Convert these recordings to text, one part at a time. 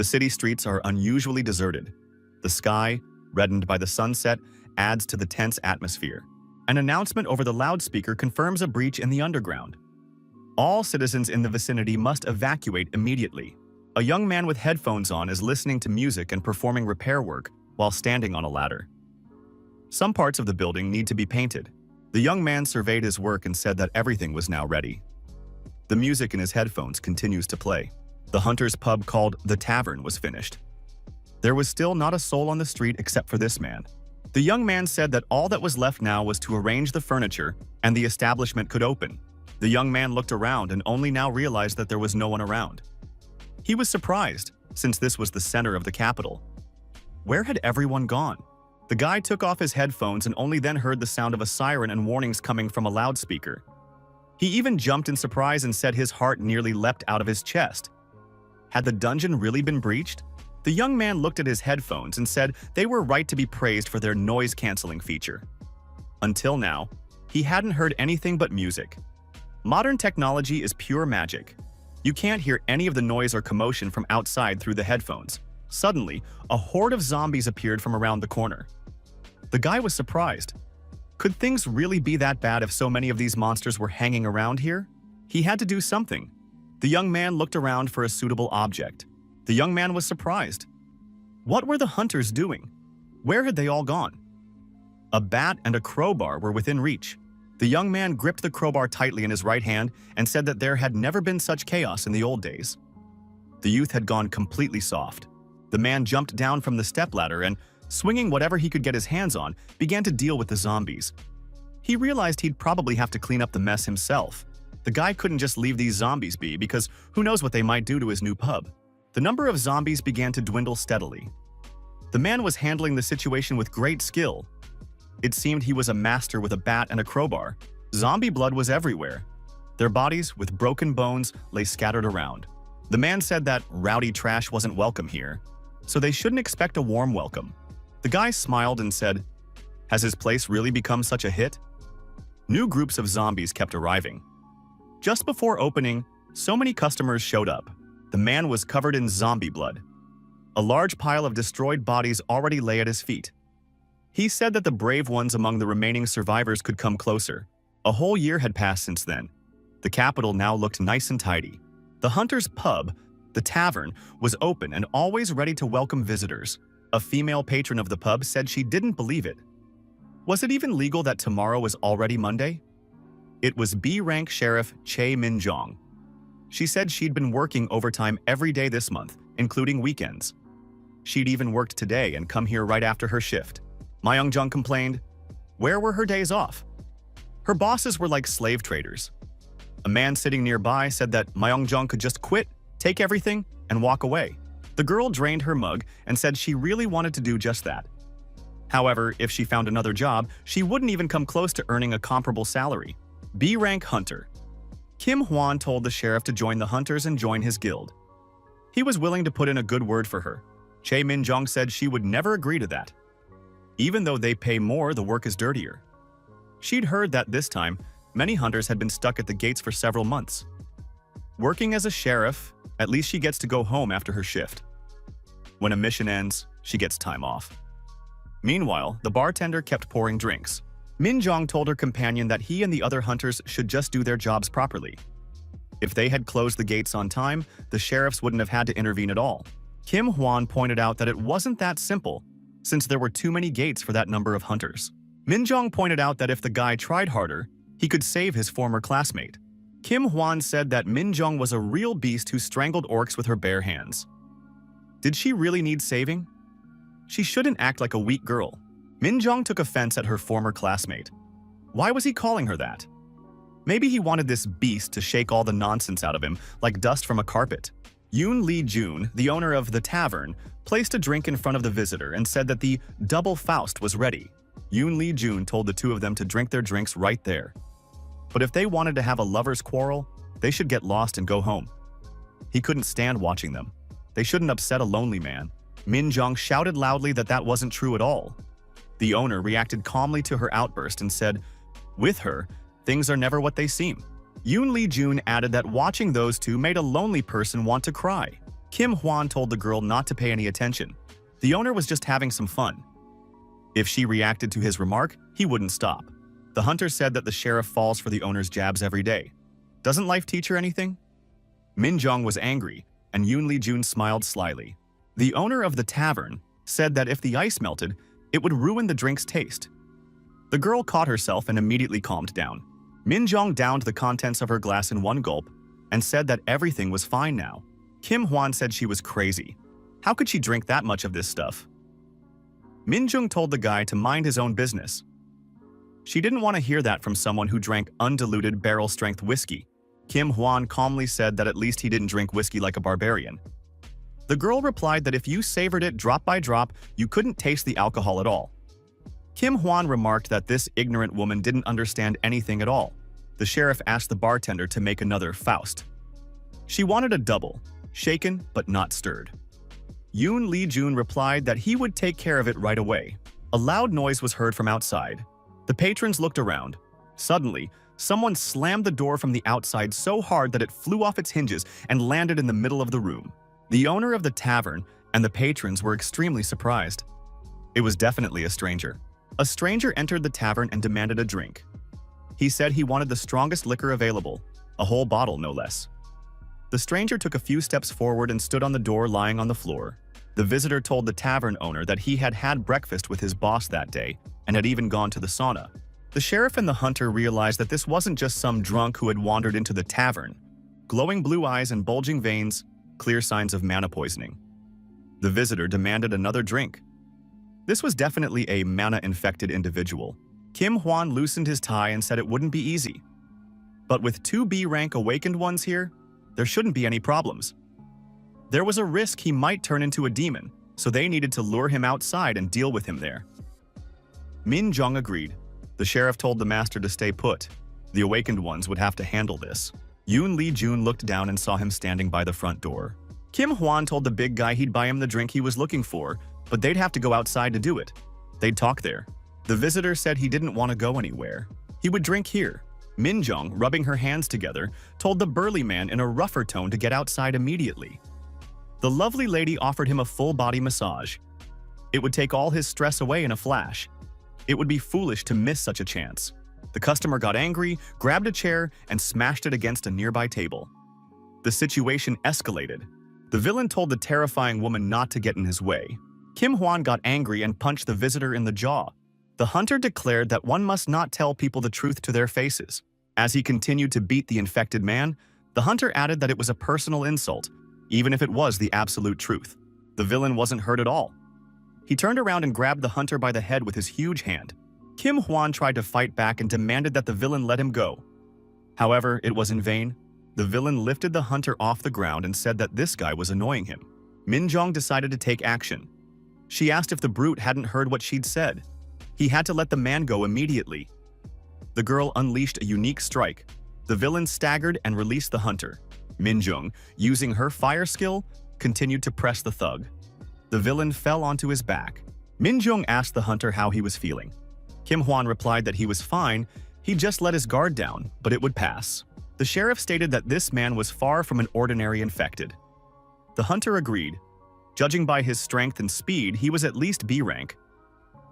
The city streets are unusually deserted. The sky, reddened by the sunset, adds to the tense atmosphere. An announcement over the loudspeaker confirms a breach in the underground. All citizens in the vicinity must evacuate immediately. A young man with headphones on is listening to music and performing repair work while standing on a ladder. Some parts of the building need to be painted. The young man surveyed his work and said that everything was now ready. The music in his headphones continues to play. The hunter's pub called The Tavern was finished. There was still not a soul on the street except for this man. The young man said that all that was left now was to arrange the furniture and the establishment could open. The young man looked around and only now realized that there was no one around. He was surprised, since this was the center of the capital. Where had everyone gone? The guy took off his headphones and only then heard the sound of a siren and warnings coming from a loudspeaker. He even jumped in surprise and said his heart nearly leapt out of his chest. Had the dungeon really been breached? The young man looked at his headphones and said they were right to be praised for their noise-canceling feature. Until now, he hadn't heard anything but music. Modern technology is pure magic. You can't hear any of the noise or commotion from outside through the headphones. Suddenly, a horde of zombies appeared from around the corner. The guy was surprised. Could things really be that bad if so many of these monsters were hanging around here? He had to do something. The young man looked around for a suitable object. The young man was surprised. What were the hunters doing? Where had they all gone? A bat and a crowbar were within reach. The young man gripped the crowbar tightly in his right hand and said that there had never been such chaos in the old days. The youth had gone completely soft. The man jumped down from the stepladder and, swinging whatever he could get his hands on, began to deal with the zombies. He realized he'd probably have to clean up the mess himself. The guy couldn't just leave these zombies be because who knows what they might do to his new pub. The number of zombies began to dwindle steadily. The man was handling the situation with great skill. It seemed he was a master with a bat and a crowbar. Zombie blood was everywhere. Their bodies, with broken bones, lay scattered around. The man said that rowdy trash wasn't welcome here, so they shouldn't expect a warm welcome. The guy smiled and said, "Has his place really become such a hit?" New groups of zombies kept arriving. Just before opening, so many customers showed up. The man was covered in zombie blood. A large pile of destroyed bodies already lay at his feet. He said that the brave ones among the remaining survivors could come closer. A whole year had passed since then. The capital now looked nice and tidy. The hunter's pub, The Tavern, was open and always ready to welcome visitors. A female patron of the pub said she didn't believe it. Was it even legal that tomorrow was already Monday? It was B-rank Sheriff Chae Min-jong. She said she'd been working overtime every day this month, including weekends. She'd even worked today and come here right after her shift. Myung-jung complained. Where were her days off? Her bosses were like slave traders. A man sitting nearby said that Myung-jung could just quit, take everything, and walk away. The girl drained her mug and said she really wanted to do just that. However, if she found another job, she wouldn't even come close to earning a comparable salary. B-rank hunter. Kim Hwan told the sheriff to join the hunters and join his guild. He was willing to put in a good word for her. Chae Min-jong said she would never agree to that. Even though they pay more, the work is dirtier. She'd heard that this time, many hunters had been stuck at the gates for several months. Working as a sheriff, at least she gets to go home after her shift. When a mission ends, she gets time off. Meanwhile, the bartender kept pouring drinks. Min-jong told her companion that he and the other hunters should just do their jobs properly. If they had closed the gates on time, the sheriffs wouldn't have had to intervene at all. Kim Hwan pointed out that it wasn't that simple, since there were too many gates for that number of hunters. Min-jong pointed out that if the guy tried harder, he could save his former classmate. Kim Hwan said that Min-jong was a real beast who strangled orcs with her bare hands. Did she really need saving? She shouldn't act like a weak girl. Min-jong took offense at her former classmate. Why was he calling her that? Maybe he wanted this beast to shake all the nonsense out of him, like dust from a carpet. Yoon Lee-jun, the owner of The Tavern, placed a drink in front of the visitor and said that the double Faust was ready. Yoon Lee-jun told the two of them to drink their drinks right there. But if they wanted to have a lover's quarrel, they should get lost and go home. He couldn't stand watching them. They shouldn't upset a lonely man. Min-jong shouted loudly that that wasn't true at all. The owner reacted calmly to her outburst and said, with her, things are never what they seem. Yoon Lee-jun added that watching those two made a lonely person want to cry. Kim Hwan told the girl not to pay any attention. The owner was just having some fun. If she reacted to his remark, he wouldn't stop. The hunter said that the sheriff falls for the owner's jabs every day. Doesn't life teach her anything? Min Jung was angry, and Yoon Lee Jun smiled slyly. The owner of the tavern said that if the ice melted, it would ruin the drink's taste. The girl caught herself and immediately calmed down. Min Jung downed the contents of her glass in one gulp and said that everything was fine now. Kim Hwan said she was crazy. How could she drink that much of this stuff? Min Jung told the guy to mind his own business. She didn't want to hear that from someone who drank undiluted barrel-strength whiskey. Kim Hwan calmly said that at least he didn't drink whiskey like a barbarian. The girl replied that if you savored it drop by drop, you couldn't taste the alcohol at all. Kim Hwan remarked that this ignorant woman didn't understand anything at all. The sheriff asked the bartender to make another Faust. She wanted a double, shaken but not stirred. Yoon Lee Jun replied that he would take care of it right away. A loud noise was heard from outside. The patrons looked around. Suddenly, someone slammed the door from the outside so hard that it flew off its hinges and landed in the middle of the room. The owner of the tavern and the patrons were extremely surprised. It was definitely a stranger. A stranger entered the tavern and demanded a drink. He said he wanted the strongest liquor available, a whole bottle no less. The stranger took a few steps forward and stood on the door lying on the floor. The visitor told the tavern owner that he had had breakfast with his boss that day and had even gone to the sauna. The sheriff and the hunter realized that this wasn't just some drunk who had wandered into the tavern. Glowing blue eyes and bulging veins, clear signs of mana poisoning. The visitor demanded another drink. This was definitely a mana-infected individual. Kim Hwan loosened his tie and said it wouldn't be easy. But with two B-rank awakened ones here, there shouldn't be any problems. There was a risk he might turn into a demon, so they needed to lure him outside and deal with him there. Min Jung agreed. The sheriff told the master to stay put. The awakened ones would have to handle this. Yoon Lee Jun looked down and saw him standing by the front door. Kim Hwan told the big guy he'd buy him the drink he was looking for, but they'd have to go outside to do it. They'd talk there. The visitor said he didn't want to go anywhere. He would drink here. Min Jung, rubbing her hands together, told the burly man in a rougher tone to get outside immediately. The lovely lady offered him a full-body massage. It would take all his stress away in a flash. It would be foolish to miss such a chance. The customer got angry, grabbed a chair, and smashed it against a nearby table. The situation escalated. The villain told the terrifying woman not to get in his way. Kim Hwan got angry and punched the visitor in the jaw. The hunter declared that one must not tell people the truth to their faces. As he continued to beat the infected man, the hunter added that it was a personal insult, even if it was the absolute truth. The villain wasn't hurt at all. He turned around and grabbed the hunter by the head with his huge hand. Kim Hwan tried to fight back and demanded that the villain let him go. However, it was in vain. The villain lifted the hunter off the ground and said that this guy was annoying him. Min Jung decided to take action. She asked if the brute hadn't heard what she'd said. He had to let the man go immediately. The girl unleashed a unique strike. The villain staggered and released the hunter. Min Jung, using her fire skill, continued to press the thug. The villain fell onto his back. Min Jung asked the hunter how he was feeling. Kim Hwan replied that he was fine, he just let his guard down, but it would pass. The sheriff stated that this man was far from an ordinary infected. The hunter agreed. Judging by his strength and speed, he was at least B rank.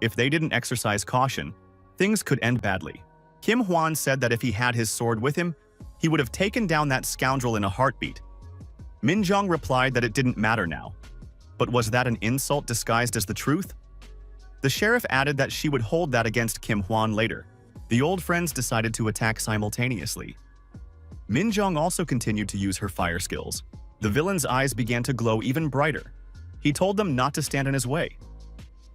If they didn't exercise caution, things could end badly. Kim Hwan said that if he had his sword with him, he would have taken down that scoundrel in a heartbeat. Min Jung replied that it didn't matter now. But was that an insult disguised as the truth? The sheriff added that she would hold that against Kim Hwan later. The old friends decided to attack simultaneously. Min Jung also continued to use her fire skills. The villain's eyes began to glow even brighter. He told them not to stand in his way.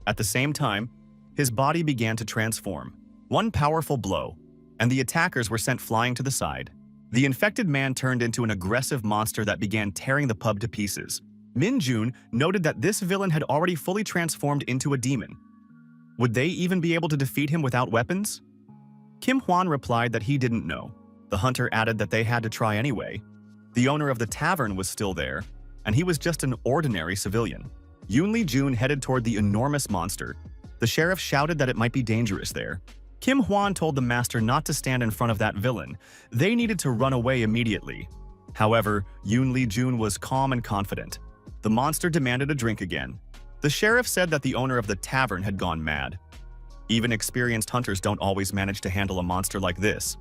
At the same time, his body began to transform. One powerful blow, and the attackers were sent flying to the side. The infected man turned into an aggressive monster that began tearing the pub to pieces. Min Jun noted that this villain had already fully transformed into a demon. Would they even be able to defeat him without weapons? Kim Hwan replied that he didn't know. The hunter added that they had to try anyway. The owner of the tavern was still there, and he was just an ordinary civilian. Yoon Lee Jun headed toward the enormous monster. The sheriff shouted that it might be dangerous there. Kim Hwan told the master not to stand in front of that villain. They needed to run away immediately. However, Yoon Lee Jun was calm and confident. The monster demanded a drink again. The sheriff said that the owner of the tavern had gone mad. Even experienced hunters don't always manage to handle a monster like this.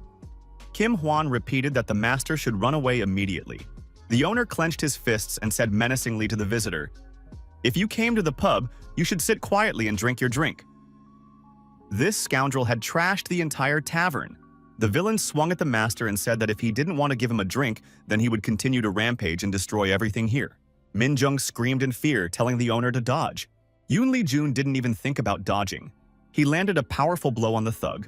Kim Hwan repeated that the master should run away immediately. The owner clenched his fists and said menacingly to the visitor, "If you came to the pub, you should sit quietly and drink your drink." This scoundrel had trashed the entire tavern. The villain swung at the master and said that if he didn't want to give him a drink, then he would continue to rampage and destroy everything here. Min Jung screamed in fear, telling the owner to dodge. Yoon Lee Jun didn't even think about dodging. He landed a powerful blow on the thug.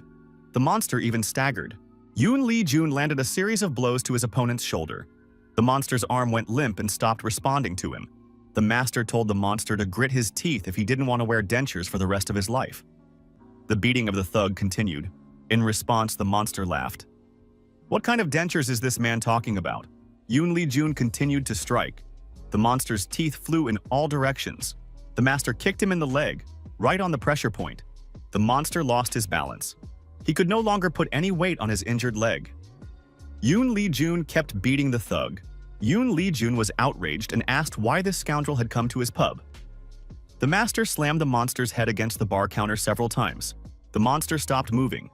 The monster even staggered. Yoon Lee Jun landed a series of blows to his opponent's shoulder. The monster's arm went limp and stopped responding to him. The master told the monster to grit his teeth if he didn't want to wear dentures for the rest of his life. The beating of the thug continued. In response, the monster laughed. "What kind of dentures is this man talking about?" Yoon Lee Jun continued to strike. The monster's teeth flew in all directions. The master kicked him in the leg, right on the pressure point. The monster lost his balance. He could no longer put any weight on his injured leg. Yoon Lee Jun kept beating the thug. Yoon Lee Jun was outraged and asked why this scoundrel had come to his pub. The master slammed the monster's head against the bar counter several times. The monster stopped moving.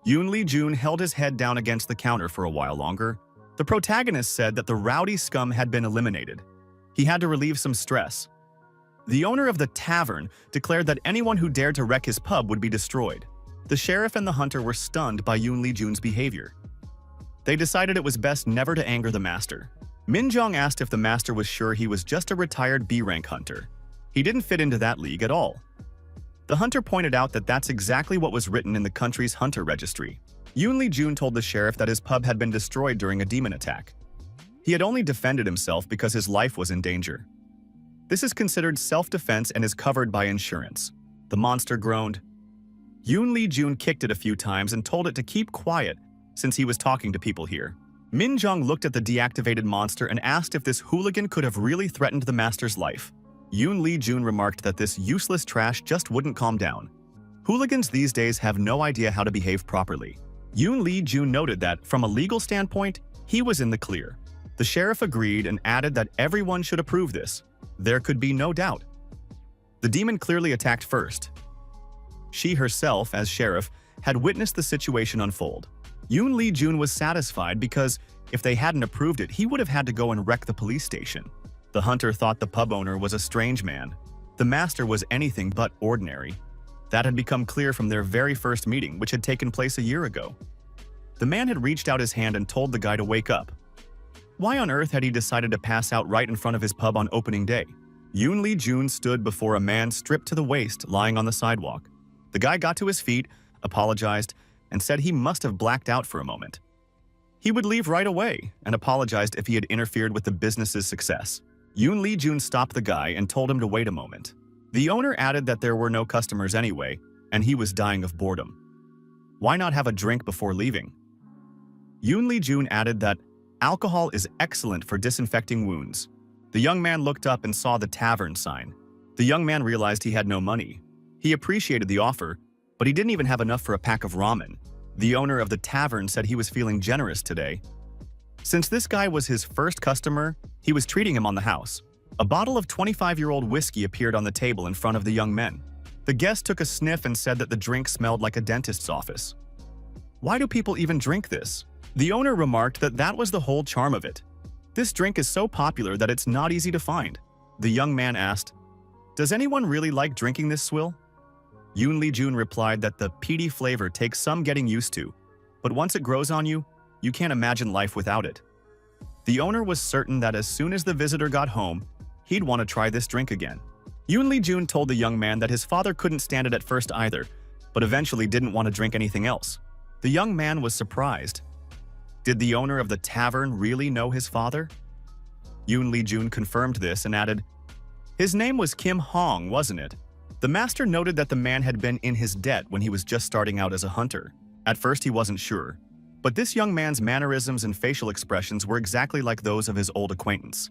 Yoon Lee Jun held his head down against the counter for a while longer. The protagonist said that the rowdy scum had been eliminated. He had to relieve some stress. The owner of the tavern declared that anyone who dared to wreck his pub would be destroyed. The sheriff and the hunter were stunned by Yoon Lee Jun's behavior. They decided it was best never to anger the master. Min Jong asked if the master was sure he was just a retired B-rank hunter. He didn't fit into that league at all. The hunter pointed out that that's exactly what was written in the country's hunter registry. Yoon Lee Jun told the sheriff that his pub had been destroyed during a demon attack. He had only defended himself because his life was in danger. This is considered self-defense and is covered by insurance. The monster groaned. Yoon Lee Jun kicked it a few times and told it to keep quiet since he was talking to people here. Min Jung looked at the deactivated monster and asked if this hooligan could have really threatened the master's life. Yoon Lee Jun remarked that this useless trash just wouldn't calm down. Hooligans these days have no idea how to behave properly. Yoon Lee Jun noted that, from a legal standpoint, he was in the clear. The sheriff agreed and added that everyone should approve this. There could be no doubt. The demon clearly attacked first. She herself, as sheriff, had witnessed the situation unfold. Yoon Lee Jun was satisfied because, if they hadn't approved it, he would have had to go and wreck the police station. The hunter thought the pub owner was a strange man. The master was anything but ordinary. That had become clear from their very first meeting, which had taken place a year ago. The man had reached out his hand and told the guy to wake up. Why on earth had he decided to pass out right in front of his pub on opening day? Yoon Lee Jun stood before a man stripped to the waist lying on the sidewalk. The guy got to his feet, apologized, and said he must have blacked out for a moment. He would leave right away and apologized if he had interfered with the business's success. Yoon Lee Jun stopped the guy and told him to wait a moment. The owner added that there were no customers anyway, and he was dying of boredom. Why not have a drink before leaving? Yoon Lee Jun added that alcohol is excellent for disinfecting wounds. The young man looked up and saw the tavern sign. The young man realized he had no money. He appreciated the offer, but he didn't even have enough for a pack of ramen. The owner of the tavern said he was feeling generous today. Since this guy was his first customer, he was treating him on the house. A bottle of 25-year-old whiskey appeared on the table in front of the young men. The guest took a sniff and said that the drink smelled like a dentist's office. Why do people even drink this? The owner remarked that that was the whole charm of it. This drink is so popular that it's not easy to find. The young man asked, "Does anyone really like drinking this swill?" Yoon Lee Jun replied that the peaty flavor takes some getting used to, but once it grows on you, you can't imagine life without it. The owner was certain that as soon as the visitor got home, he'd want to try this drink again. Yoon Lee Jun told the young man that his father couldn't stand it at first either, but eventually didn't want to drink anything else. The young man was surprised. Did the owner of the tavern really know his father? Yoon Lee Jun confirmed this and added, "His name was Kim Hong, wasn't it?" The master noted that the man had been in his debt when he was just starting out as a hunter. At first he wasn't sure, but this young man's mannerisms and facial expressions were exactly like those of his old acquaintance.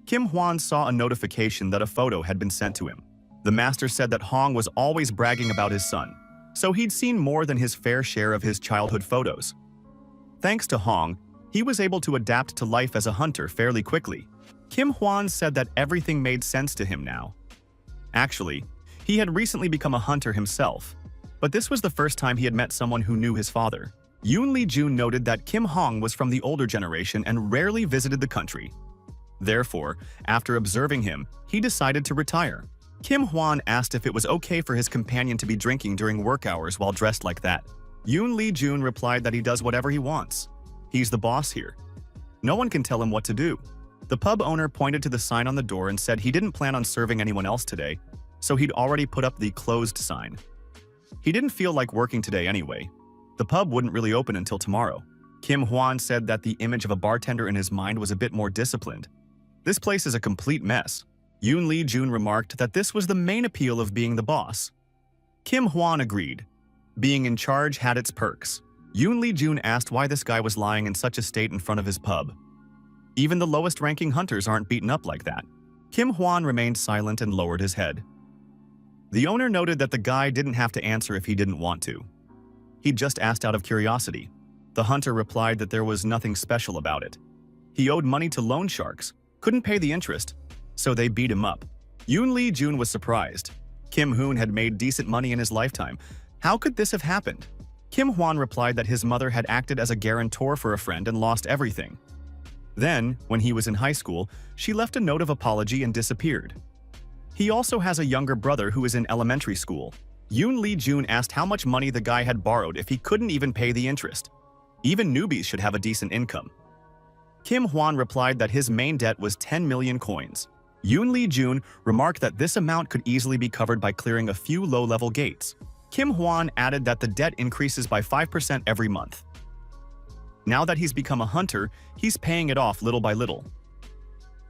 Kim Hwan saw a notification that a photo had been sent to him. The master said that Hong was always bragging about his son, so he'd seen more than his fair share of his childhood photos. Thanks to Hong, he was able to adapt to life as a hunter fairly quickly. Kim Hwan said that everything made sense to him now. Actually, he had recently become a hunter himself, but this was the first time he had met someone who knew his father. Yoon Lee-jun noted that Kim Hong was from the older generation and rarely visited the country. Therefore, after observing him, he decided to retire. Kim Hwan asked if it was okay for his companion to be drinking during work hours while dressed like that. Yoon Lee-jun replied that he does whatever he wants. He's the boss here. No one can tell him what to do. The pub owner pointed to the sign on the door and said he didn't plan on serving anyone else today, so he'd already put up the closed sign. He didn't feel like working today anyway. The pub wouldn't really open until tomorrow. Kim Hwan said that the image of a bartender in his mind was a bit more disciplined. This place is a complete mess. Yoon Lee-jun remarked that this was the main appeal of being the boss. Kim Hwan agreed. Being in charge had its perks. Yoon Lee-jun asked why this guy was lying in such a state in front of his pub. Even the lowest-ranking hunters aren't beaten up like that. Kim Hwan remained silent and lowered his head. The owner noted that the guy didn't have to answer if he didn't want to. He just asked out of curiosity. The hunter replied that there was nothing special about it. He owed money to loan sharks, couldn't pay the interest, so they beat him up. Yoon Lee-jun was surprised. Kim Hoon had made decent money in his lifetime. How could this have happened? Kim Hwan replied that his mother had acted as a guarantor for a friend and lost everything. Then, when he was in high school, she left a note of apology and disappeared. He also has a younger brother who is in elementary school. Yoon Lee-jun asked how much money the guy had borrowed if he couldn't even pay the interest. Even newbies should have a decent income. Kim Hwan replied that his main debt was 10 million coins. Yoon Lee-jun remarked that this amount could easily be covered by clearing a few low-level gates. Kim Hwan added that the debt increases by 5% every month. Now that he's become a hunter, he's paying it off little by little.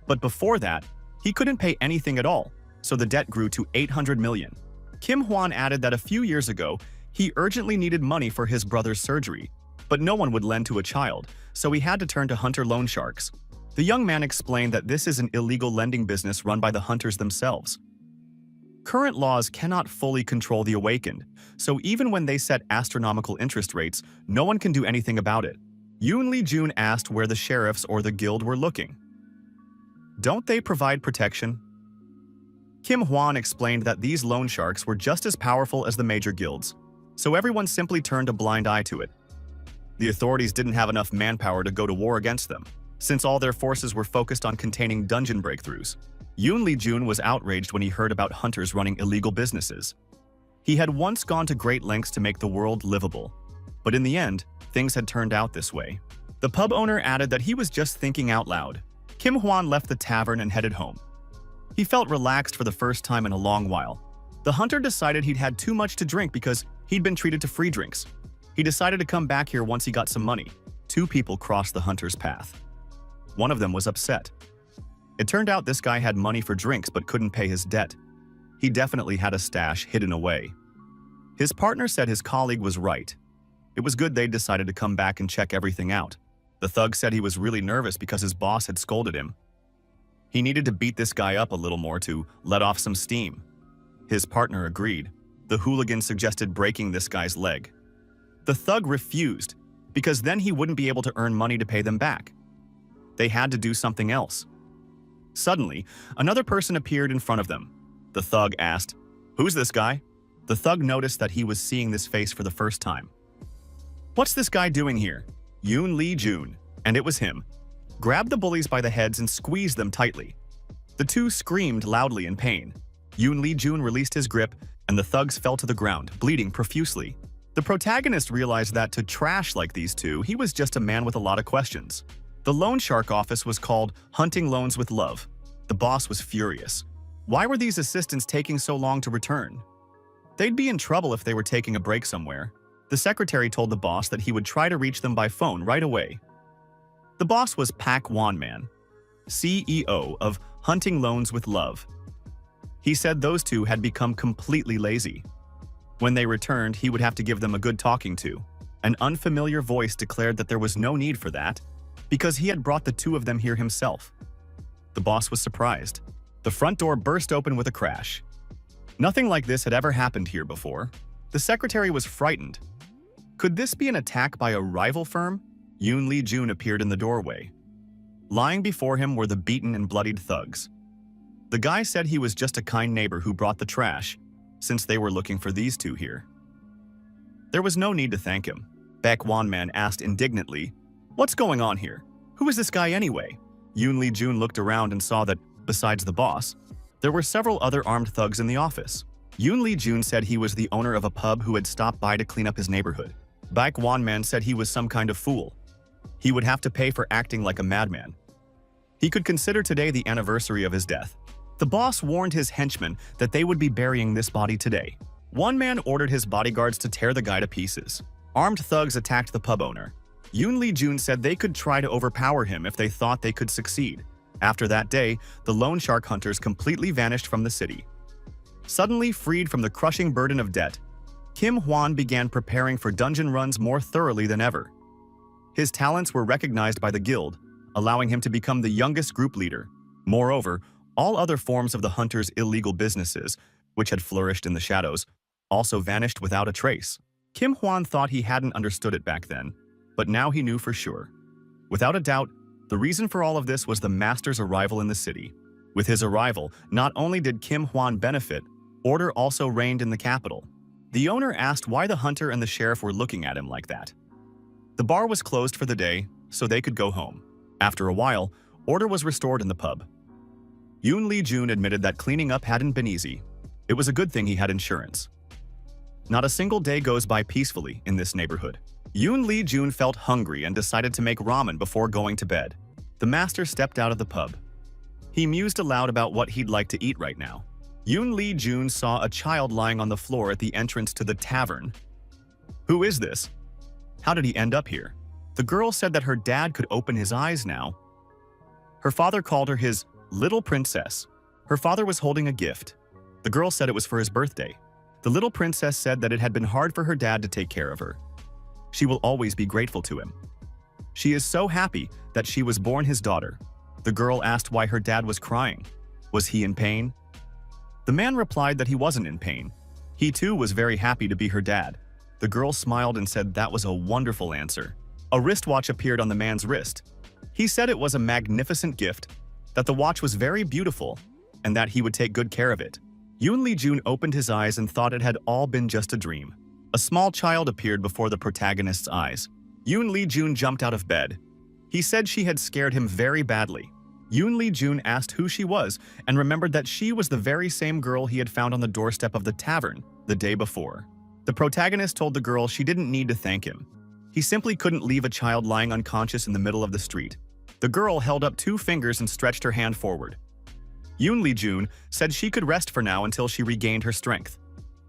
But before that, he couldn't pay anything at all, so the debt grew to 800 million. Kim Hwan added that a few years ago, he urgently needed money for his brother's surgery, but no one would lend to a child, so he had to turn to hunter loan sharks. The young man explained that this is an illegal lending business run by the hunters themselves. Current laws cannot fully control the awakened, so even when they set astronomical interest rates, no one can do anything about it. Yoon Lee-jun asked where the sheriffs or the guild were looking. Don't they provide protection? Kim Hwan explained that these loan sharks were just as powerful as the major guilds, so everyone simply turned a blind eye to it. The authorities didn't have enough manpower to go to war against them, since all their forces were focused on containing dungeon breakthroughs. Yoon Lee-jun was outraged when he heard about hunters running illegal businesses. He had once gone to great lengths to make the world livable, but in the end, things had turned out this way. The pub owner added that he was just thinking out loud. Kim Hwan left the tavern and headed home. He felt relaxed for the first time in a long while. The hunter decided he'd had too much to drink because he'd been treated to free drinks. He decided to come back here once he got some money. Two people crossed the hunter's path. One of them was upset. It turned out this guy had money for drinks but couldn't pay his debt. He definitely had a stash hidden away. His partner said his colleague was right. It was good they'd decided to come back and check everything out. The thug said he was really nervous because his boss had scolded him. He needed to beat this guy up a little more to let off some steam. His partner agreed. The hooligan suggested breaking this guy's leg. The thug refused, because then he wouldn't be able to earn money to pay them back. They had to do something else. Suddenly, another person appeared in front of them. The thug asked, "Who's this guy?" The thug noticed that he was seeing this face for the first time. "What's this guy doing here?" Yoon Lee-jun, and it was him, grabbed the bullies by the heads and squeezed them tightly. The two screamed loudly in pain. Yoon Lee-jun released his grip, and the thugs fell to the ground, bleeding profusely. The protagonist realized that to trash like these two, he was just a man with a lot of questions. The loan shark office was called Hunting Loans with Love. The boss was furious. Why were these assistants taking so long to return? They'd be in trouble if they were taking a break somewhere. The secretary told the boss that he would try to reach them by phone right away. The boss was Pak Won-man, CEO of Hunting Loans with Love. He said those two had become completely lazy. When they returned, he would have to give them a good talking to. An unfamiliar voice declared that there was no need for that, because he had brought the two of them here himself. The boss was surprised. The front door burst open with a crash. Nothing like this had ever happened here before. The secretary was frightened. Could this be an attack by a rival firm? Yoon Lee-jun appeared in the doorway. Lying before him were the beaten and bloodied thugs. The guy said he was just a kind neighbor who brought the trash, since they were looking for these two here. There was no need to thank him. Baek Won-man asked indignantly, "What's going on here? Who is this guy anyway?" Yoon Lee-jun looked around and saw that, besides the boss, there were several other armed thugs in the office. Yoon Lee-jun said he was the owner of a pub who had stopped by to clean up his neighborhood. Baek Won-man said he was some kind of fool. He would have to pay for acting like a madman. He could consider today the anniversary of his death. The boss warned his henchmen that they would be burying this body today. One man ordered his bodyguards to tear the guy to pieces. Armed thugs attacked the pub owner. Yoon Lee-jun said they could try to overpower him if they thought they could succeed. After that day, the loan shark hunters completely vanished from the city. Suddenly freed from the crushing burden of debt, Kim Hwan began preparing for dungeon runs more thoroughly than ever. His talents were recognized by the guild, allowing him to become the youngest group leader. Moreover, all other forms of the hunters' illegal businesses, which had flourished in the shadows, also vanished without a trace. Kim Hwan thought he hadn't understood it back then, but now he knew for sure. Without a doubt, the reason for all of this was the master's arrival in the city. With his arrival, not only did Kim Hwan benefit, order also reigned in the capital. The owner asked why the hunter and the sheriff were looking at him like that. The bar was closed for the day, so they could go home. After a while, order was restored in the pub. Yoon Lee-jun admitted that cleaning up hadn't been easy. It was a good thing he had insurance. Not a single day goes by peacefully in this neighborhood. Yoon Lee-jun felt hungry and decided to make ramen before going to bed. The master stepped out of the pub. He mused aloud about what he'd like to eat right now. Yoon Lee-jun saw a child lying on the floor at the entrance to the tavern. Who is this? How did he end up here? The girl said that her dad could open his eyes now. Her father called her his little princess. Her father was holding a gift. The girl said it was for his birthday. The little princess said that it had been hard for her dad to take care of her. She will always be grateful to him. She is so happy that she was born his daughter. The girl asked why her dad was crying. Was he in pain? The man replied that he wasn't in pain. He too was very happy to be her dad. The girl smiled and said that was a wonderful answer. A wristwatch appeared on the man's wrist. He said it was a magnificent gift, that the watch was very beautiful, and that he would take good care of it. Yoon Lee-jun opened his eyes and thought it had all been just a dream. A small child appeared before the protagonist's eyes. Yoon Lee-jun jumped out of bed. He said she had scared him very badly. Yoon Lee-jun asked who she was and remembered that she was the very same girl he had found on the doorstep of the tavern the day before. The protagonist told the girl she didn't need to thank him. He simply couldn't leave a child lying unconscious in the middle of the street. The girl held up 2 fingers and stretched her hand forward. Yoon Lee-jun said she could rest for now until she regained her strength.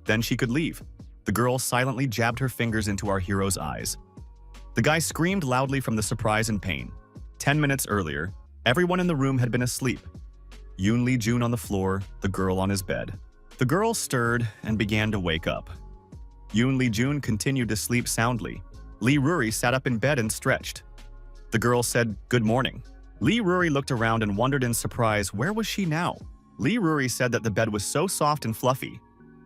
Then she could leave. The girl silently jabbed her fingers into our hero's eyes. The guy screamed loudly from the surprise and pain. 10 minutes earlier, everyone in the room had been asleep. Yoon Lee-jun on the floor, the girl on his bed. The girl stirred and began to wake up. Yoon Lee-jun continued to sleep soundly. Lee Ruri sat up in bed and stretched. The girl said, "Good morning." Lee Ruri looked around and wondered in surprise, where was she now? Lee Ruri said that the bed was so soft and fluffy.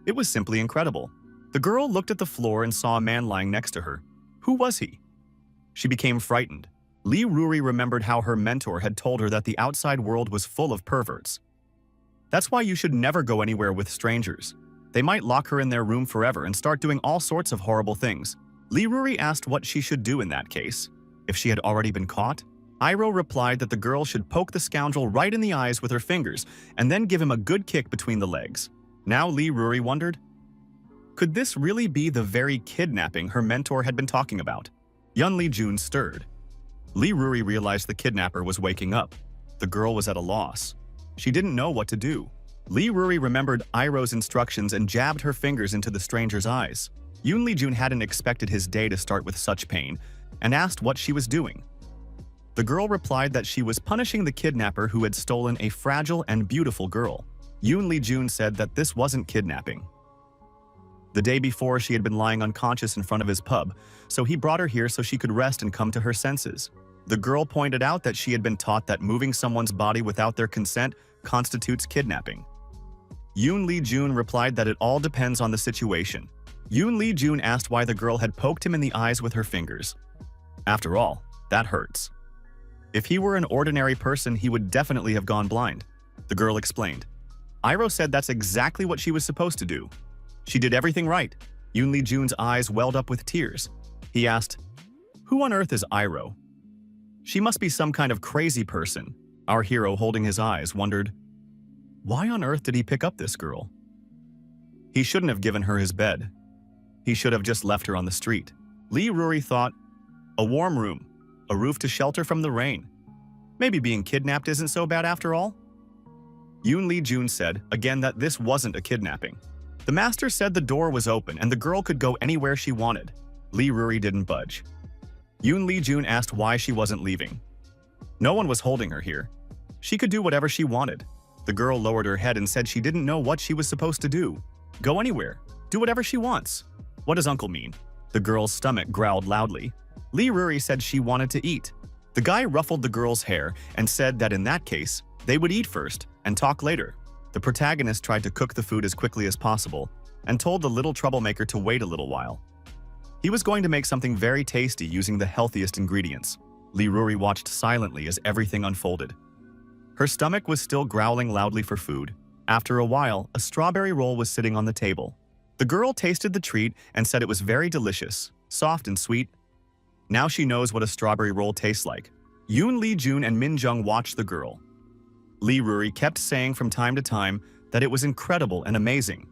It was simply incredible. The girl looked at the floor and saw a man lying next to her. Who was he? She became frightened. Lee Ruri remembered how her mentor had told her that the outside world was full of perverts. That's why you should never go anywhere with strangers. They might lock her in their room forever and start doing all sorts of horrible things. Lee Ruri asked what she should do in that case, if she had already been caught. Iroh replied that the girl should poke the scoundrel right in the eyes with her fingers and then give him a good kick between the legs. Now Lee Ruri wondered, could this really be the very kidnapping her mentor had been talking about? Yoon Lee-jun stirred. Lee Ruri realized the kidnapper was waking up. The girl was at a loss. She didn't know what to do. Lee Ruri remembered Iroh's instructions and jabbed her fingers into the stranger's eyes. Yoon Lee-jun hadn't expected his day to start with such pain and asked what she was doing. The girl replied that she was punishing the kidnapper who had stolen a fragile and beautiful girl. Yoon Lee-jun said that this wasn't kidnapping. The day before, she had been lying unconscious in front of his pub, so he brought her here so she could rest and come to her senses. The girl pointed out that she had been taught that moving someone's body without their consent constitutes kidnapping. Yoon Lee-jun replied that it all depends on the situation. Yoon Lee-jun asked why the girl had poked him in the eyes with her fingers. After all, that hurts. If he were an ordinary person, he would definitely have gone blind, the girl explained. Iroh said that's exactly what she was supposed to do. She did everything right. Yoon Lee-jun's eyes welled up with tears. He asked, "Who on earth is Iroh?" "She must be some kind of crazy person." Our hero, holding his eyes, wondered, why on earth did he pick up this girl? He shouldn't have given her his bed. He should have just left her on the street. Lee Ruri thought, a warm room, a roof to shelter from the rain. Maybe being kidnapped isn't so bad after all? Yoon Lee-jun said, again, that this wasn't a kidnapping. The master said the door was open and the girl could go anywhere she wanted. Lee Ruri didn't budge. Yoon Lee-jun asked why she wasn't leaving. No one was holding her here. She could do whatever she wanted. The girl lowered her head and said she didn't know what she was supposed to do. Go anywhere. Do whatever she wants. What does uncle mean? The girl's stomach growled loudly. Lee Ruri said she wanted to eat. The guy ruffled the girl's hair and said that in that case, they would eat first and talk later. The protagonist tried to cook the food as quickly as possible and told the little troublemaker to wait a little while. He was going to make something very tasty using the healthiest ingredients. Lee Ruri watched silently as everything unfolded. Her stomach was still growling loudly for food. After a while, a strawberry roll was sitting on the table. The girl tasted the treat and said it was very delicious, soft and sweet. Now she knows what a strawberry roll tastes like. Yoon Lee-jun and Min Jung watched the girl. Lee Ruri kept saying from time to time that it was incredible and amazing.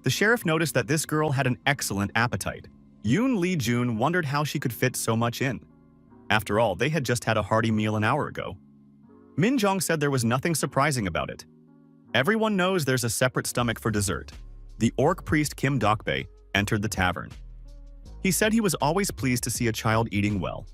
The sheriff noticed that this girl had an excellent appetite. Yoon Lee-jun wondered how she could fit so much in. After all, they had just had a hearty meal an hour ago. Min Jung said there was nothing surprising about it. Everyone knows there's a separate stomach for dessert. The orc priest Kim Dokbae entered the tavern. He said he was always pleased to see a child eating well.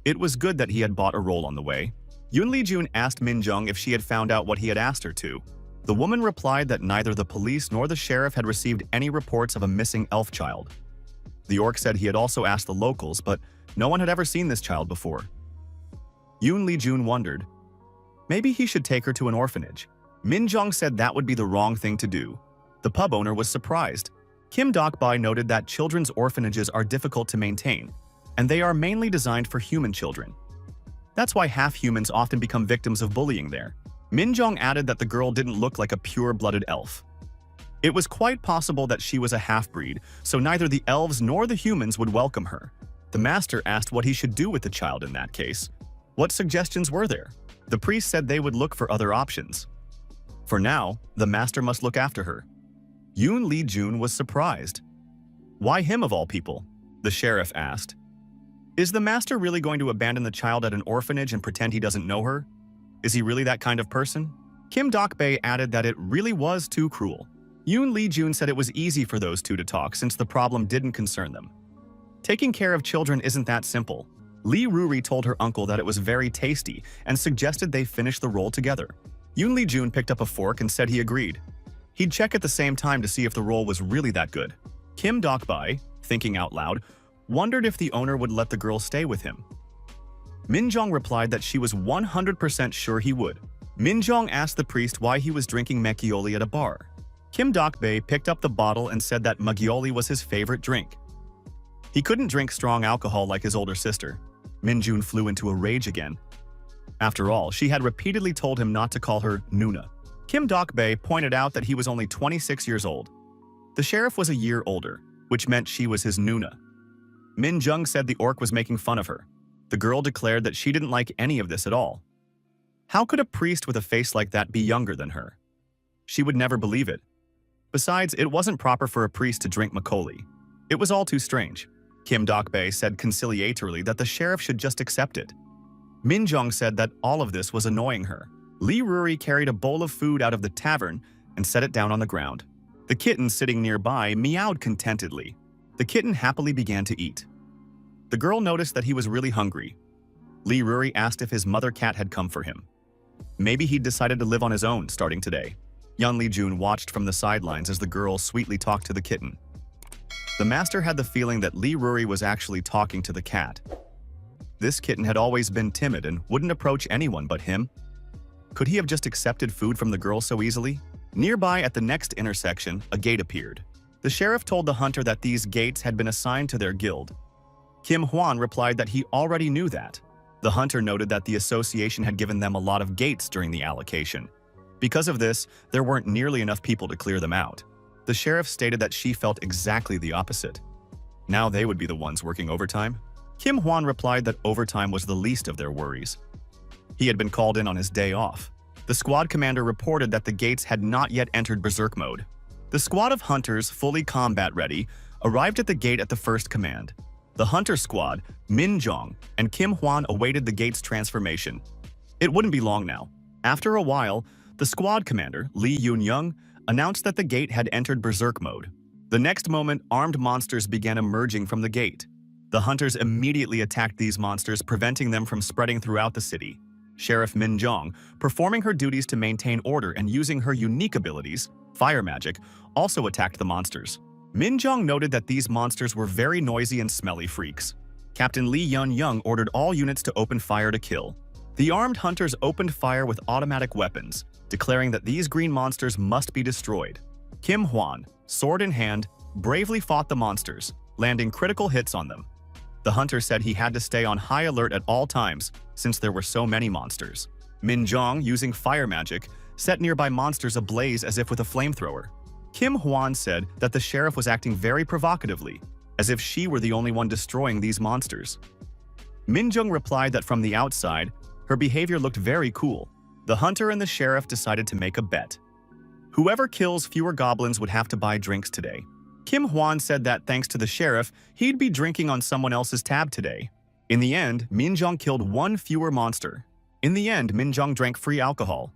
It was good that he had bought a roll on the way. Yoon Lee-jun asked Min Jung if she had found out what he had asked her to. The woman replied that neither the police nor the sheriff had received any reports of a missing elf child. The orc said he had also asked the locals, but no one had ever seen this child before. Yoon Lee-jun wondered, maybe he should take her to an orphanage. Min Jung said that would be the wrong thing to do. The pub owner was surprised. Kim Dokbae noted that children's orphanages are difficult to maintain, and they are mainly designed for human children. That's why half-humans often become victims of bullying there. Min Jung added that the girl didn't look like a pure-blooded elf. It was quite possible that she was a half-breed, so neither the elves nor the humans would welcome her. The master asked what he should do with the child in that case. What suggestions were there? The priest said they would look for other options. For now, the master must look after her. Yoon Lee-jun was surprised. Why him of all people? The sheriff asked. Is the master really going to abandon the child at an orphanage and pretend he doesn't know her? Is he really that kind of person? Kim Dokbae added that it really was too cruel. Yoon Lee-jun said it was easy for those two to talk since the problem didn't concern them. Taking care of children isn't that simple. Lee Ruri told her uncle that it was very tasty and suggested they finish the roll together. Yoon Lee-jun picked up a fork and said he agreed. He'd check at the same time to see if the roll was really that good. Kim Dokbae, thinking out loud, wondered if the owner would let the girl stay with him. Min Jung replied that she was 100% sure he would. Min Jung asked the priest why he was drinking macchioli at a bar. Kim Dokbae picked up the bottle and said that macchioli was his favorite drink. He couldn't drink strong alcohol like his older sister. Min Jun flew into a rage again. After all, she had repeatedly told him not to call her Nuna. Kim Dokbae pointed out that he was only 26 years old. The sheriff was a year older, which meant she was his Nuna. Min Jung said the orc was making fun of her. The girl declared that she didn't like any of this at all. How could a priest with a face like that be younger than her? She would never believe it. Besides, it wasn't proper for a priest to drink macchioli. It was all too strange. Kim Dokbae said conciliatorily that the sheriff should just accept it. Min Jung said that all of this was annoying her. Lee Ruri carried a bowl of food out of the tavern and set it down on the ground. The kitten sitting nearby meowed contentedly. The kitten happily began to eat. The girl noticed that he was really hungry. Lee Ruri asked if his mother cat had come for him. Maybe he'd decided to live on his own starting today. Yoon Lee-jun watched from the sidelines as the girl sweetly talked to the kitten. The master had the feeling that Lee Ruri was actually talking to the cat. This kitten had always been timid and wouldn't approach anyone but him. Could he have just accepted food from the girl so easily? Nearby at the next intersection, a gate appeared. The sheriff told the hunter that these gates had been assigned to their guild. Kim Hwan replied that he already knew that. The hunter noted that the association had given them a lot of gates during the allocation. Because of this, there weren't nearly enough people to clear them out. The sheriff stated that she felt exactly the opposite. Now they would be the ones working overtime? Kim Hwan replied that overtime was the least of their worries. He had been called in on his day off. The squad commander reported that the gates had not yet entered berserk mode. The squad of hunters, fully combat-ready, arrived at the gate at the first command. The hunter squad, Min Jong, and Kim Hwan awaited the gate's transformation. It wouldn't be long now. After a while, the squad commander, Lee Yoon-young, announced that the gate had entered berserk mode. The next moment, armed monsters began emerging from the gate. The hunters immediately attacked these monsters, preventing them from spreading throughout the city. Sheriff Min Jong, performing her duties to maintain order and using her unique abilities, fire magic, also attacked the monsters. Min Jong noted that these monsters were very noisy and smelly freaks. Captain Lee Yun-young ordered all units to open fire to kill. The armed hunters opened fire with automatic weapons, declaring that these green monsters must be destroyed. Kim Hwan, sword in hand, bravely fought the monsters, landing critical hits on them. The hunter said he had to stay on high alert at all times since there were so many monsters. Min Jong, using fire magic, set nearby monsters ablaze as if with a flamethrower. Kim Hwan said that the sheriff was acting very provocatively, as if she were the only one destroying these monsters. Min Jong replied that from the outside, her behavior looked very cool. The hunter and the sheriff decided to make a bet. Whoever kills fewer goblins would have to buy drinks today. Kim Hwan said that thanks to the sheriff, he'd be drinking on someone else's tab today. In the end, Min Jong killed one fewer monster. In the end, Min Jong drank free alcohol.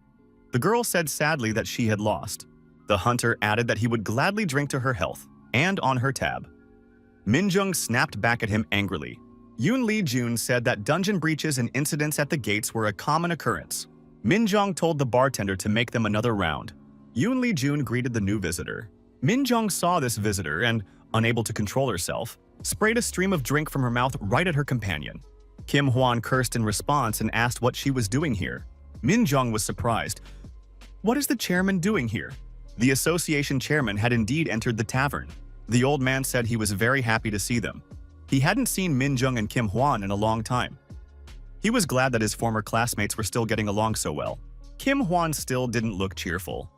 The girl said sadly that she had lost. The hunter added that he would gladly drink to her health, and on her tab. Min Jong snapped back at him angrily. Yoon Lee Jun said that dungeon breaches and incidents at the gates were a common occurrence. Min Jong told the bartender to make them another round. Yoon Lee Jun greeted the new visitor. Min Jong saw this visitor and, unable to control herself, sprayed a stream of drink from her mouth right at her companion. Kim Hwan cursed in response and asked what she was doing here. Min Jong was surprised. "What is the chairman doing here?" The association chairman had indeed entered the tavern. The old man said he was very happy to see them. He hadn't seen Min Jong and Kim Hwan in a long time. He was glad that his former classmates were still getting along so well. Kim Hwan still didn't look cheerful.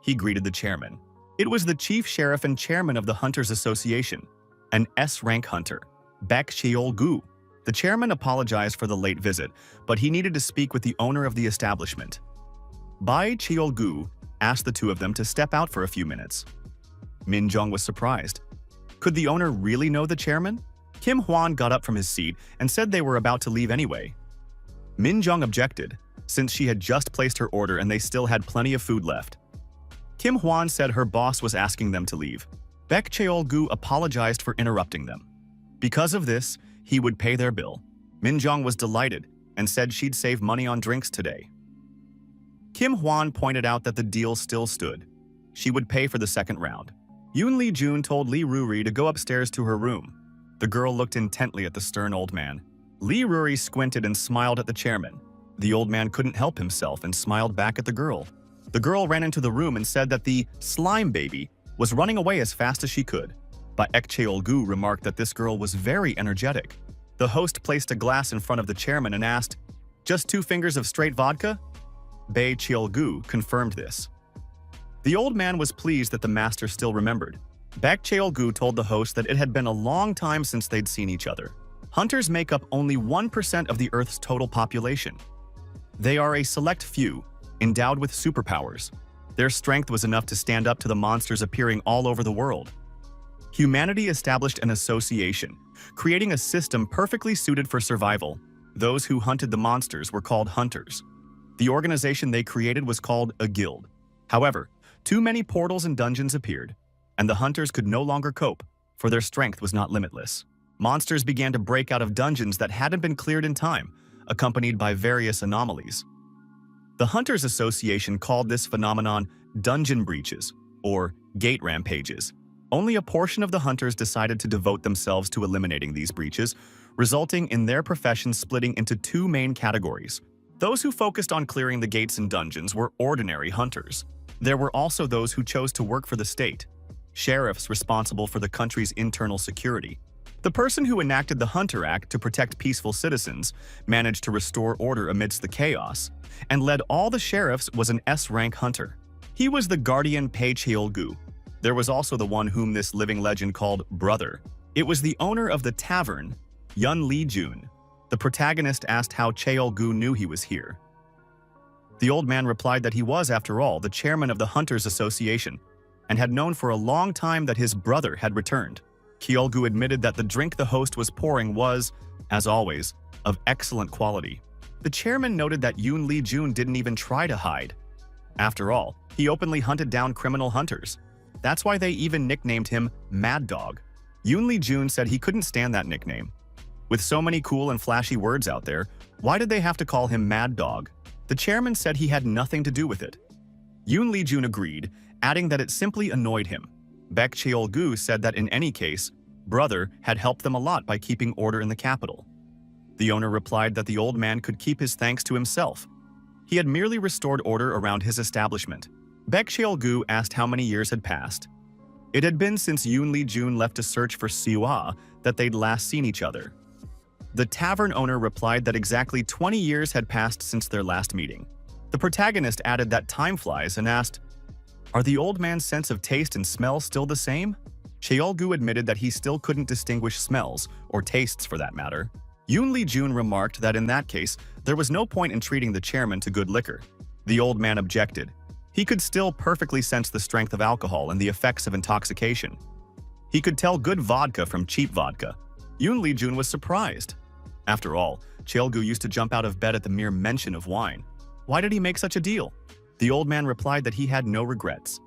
He greeted the chairman. It was the chief sheriff and chairman of the Hunters Association, an S-rank hunter, Baek Cheol-gu. The chairman apologized for the late visit, but he needed to speak with the owner of the establishment. Bae Cheol-gu asked the two of them to step out for a few minutes. Min Jong was surprised. Could the owner really know the chairman? Kim Hwan got up from his seat and said they were about to leave anyway. Min Jong objected, since she had just placed her order and they still had plenty of food left. Kim Hwan said her boss was asking them to leave. Baek Cheol-gu apologized for interrupting them. Because of this, he would pay their bill. Min Jong was delighted and said she'd save money on drinks today. Kim Hwan pointed out that the deal still stood. She would pay for the second round. Yoon Lee Jun told Lee Ruri to go upstairs to her room. The girl looked intently at the stern old man. Lee Ruri squinted and smiled at the chairman. The old man couldn't help himself and smiled back at the girl. The girl ran into the room and said that the slime baby was running away as fast as she could. Baek Cheol-gu remarked that this girl was very energetic. The host placed a glass in front of the chairman and asked, "Just 2 fingers of straight vodka?" Bae Cheol-gu confirmed this. The old man was pleased that the master still remembered. Baek Cheol-gu told the host that it had been a long time since they'd seen each other. Hunters make up only 1% of the Earth's total population. They are a select few, endowed with superpowers. Their strength was enough to stand up to the monsters appearing all over the world. Humanity established an association, creating a system perfectly suited for survival. Those who hunted the monsters were called hunters. The organization they created was called a guild. However, too many portals and dungeons appeared, and the hunters could no longer cope, for their strength was not limitless. Monsters began to break out of dungeons that hadn't been cleared in time, accompanied by various anomalies. The Hunters Association called this phenomenon dungeon breaches, or gate rampages. Only a portion of the hunters decided to devote themselves to eliminating these breaches, resulting in their profession splitting into 2 main categories. Those who focused on clearing the gates and dungeons were ordinary hunters. There were also those who chose to work for the state, sheriffs responsible for the country's internal security, The person who enacted the Hunter Act to protect peaceful citizens managed to restore order amidst the chaos, and led all the sheriffs was an S-rank hunter. He was the guardian Pei Cheolgu. There was also the one whom this living legend called Brother. It was the owner of the tavern, Yun Li Jun. The protagonist asked how Cheolgu knew he was here. The old man replied that he was, after all, the chairman of the Hunters Association, and had known for a long time that his brother had returned. Cheolgu admitted that the drink the host was pouring was, as always, of excellent quality. The chairman noted that Yun Li Jun didn't even try to hide. After all, he openly hunted down criminal hunters. That's why they even nicknamed him Mad Dog. Yun Li Jun said he couldn't stand that nickname. With so many cool and flashy words out there, why did they have to call him Mad Dog? The chairman said he had nothing to do with it. Yun Li Jun agreed, adding that it simply annoyed him. Baek Cheol-gu said that in any case, Brother had helped them a lot by keeping order in the capital. The owner replied that the old man could keep his thanks to himself. He had merely restored order around his establishment. Baek Cheol-gu asked how many years had passed. It had been since Yun Li Jun left to search for Siwa that they'd last seen each other. The tavern owner replied that exactly 20 years had passed since their last meeting. The protagonist added that time flies and asked, "Are the old man's sense of taste and smell still the same?" Cheol-gu admitted that he still couldn't distinguish smells, or tastes for that matter. Yun Li Jun remarked that in that case, there was no point in treating the chairman to good liquor. The old man objected. He could still perfectly sense the strength of alcohol and the effects of intoxication. He could tell good vodka from cheap vodka. Yun Li Jun was surprised. After all, Cheol-gu used to jump out of bed at the mere mention of wine. Why did he make such a deal? The old man replied that he had no regrets.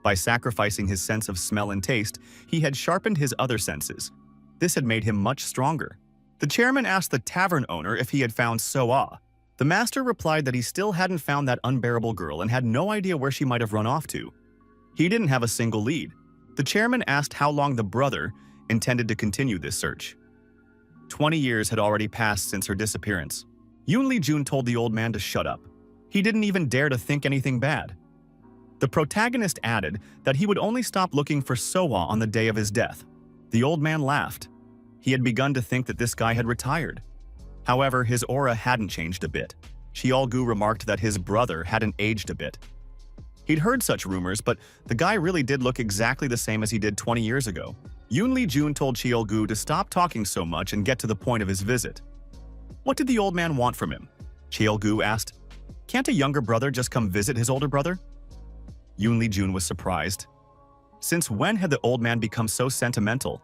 By sacrificing his sense of smell and taste, he had sharpened his other senses. This had made him much stronger. The chairman asked the tavern owner if he had found Soa. The master replied that he still hadn't found that unbearable girl and had no idea where she might have run off to. He didn't have a single lead. The chairman asked how long the brother intended to continue this search. 20 years had already passed since her disappearance. Yun Li Jun told the old man to shut up. He didn't even dare to think anything bad. The protagonist added that he would only stop looking for Soa on the day of his death. The old man laughed. He had begun to think that this guy had retired. However, his aura hadn't changed a bit. Cheol-gu remarked that his brother hadn't aged a bit. He'd heard such rumors, but the guy really did look exactly the same as he did 20 years ago. Yun Li Jun told Cheol-gu to stop talking so much and get to the point of his visit. What did the old man want from him? Cheol-gu asked. Can't a younger brother just come visit his older brother? Yun Li Jun was surprised. Since when had the old man become so sentimental?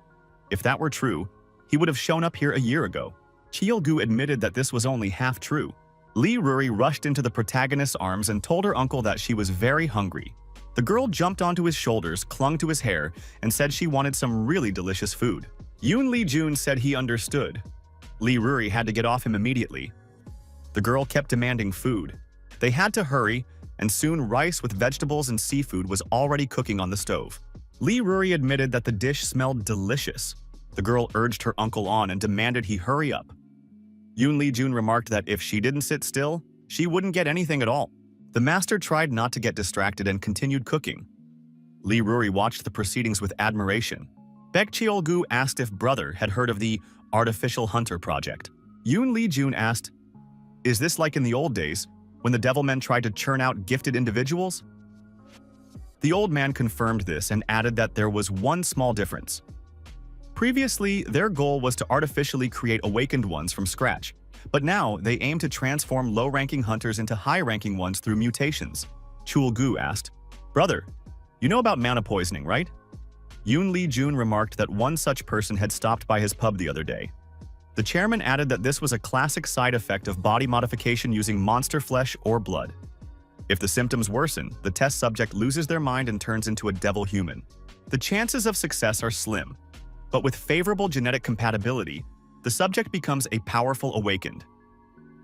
If that were true, he would have shown up here a year ago. Cheol-gu admitted that this was only half true. Li Ruri rushed into the protagonist's arms and told her uncle that she was very hungry. The girl jumped onto his shoulders, clung to his hair, and said she wanted some really delicious food. Yun Li Jun said he understood. Li Ruri had to get off him immediately. The girl kept demanding food. They had to hurry, and soon rice with vegetables and seafood was already cooking on the stove. Li Ruri admitted that the dish smelled delicious. The girl urged her uncle on and demanded he hurry up. Yun Li Jun remarked that if she didn't sit still, she wouldn't get anything at all. The master tried not to get distracted and continued cooking. Li Ruri watched the proceedings with admiration. Baek Cheol-gu asked if brother had heard of the Artificial Hunter Project. Yun Li Jun asked, "Is this like in the old days, when the Devilmen tried to churn out gifted individuals?" The old man confirmed this and added that there was one small difference. Previously, their goal was to artificially create awakened ones from scratch, but now they aim to transform low-ranking hunters into high-ranking ones through mutations. Cheol-gu asked, "Brother, you know about mana poisoning, right?" Yun Li Jun remarked that one such person had stopped by his pub the other day. The chairman added that this was a classic side effect of body modification using monster flesh or blood. If the symptoms worsen, the test subject loses their mind and turns into a devil human. The chances of success are slim, but with favorable genetic compatibility, the subject becomes a powerful awakened.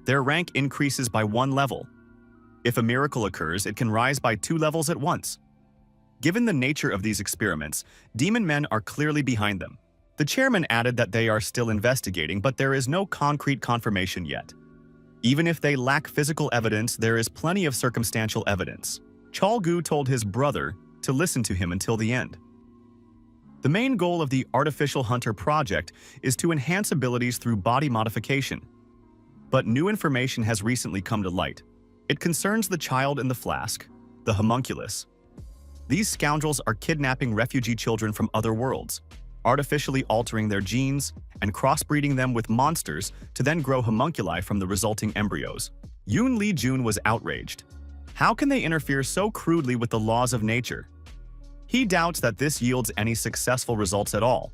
Their rank increases by 1 level. If a miracle occurs, it can rise by 2 levels at once. Given the nature of these experiments, demon men are clearly behind them. The chairman added that they are still investigating, but there is no concrete confirmation yet. Even if they lack physical evidence, there is plenty of circumstantial evidence. Cheol-gu told his brother to listen to him until the end. The main goal of the Artificial Hunter project is to enhance abilities through body modification. But new information has recently come to light. It concerns the child in the flask, the homunculus. These scoundrels are kidnapping refugee children from other worlds, artificially altering their genes and crossbreeding them with monsters to then grow homunculi from the resulting embryos. Yoon Lee Jun was outraged. How can they interfere so crudely with the laws of nature? He doubts that this yields any successful results at all.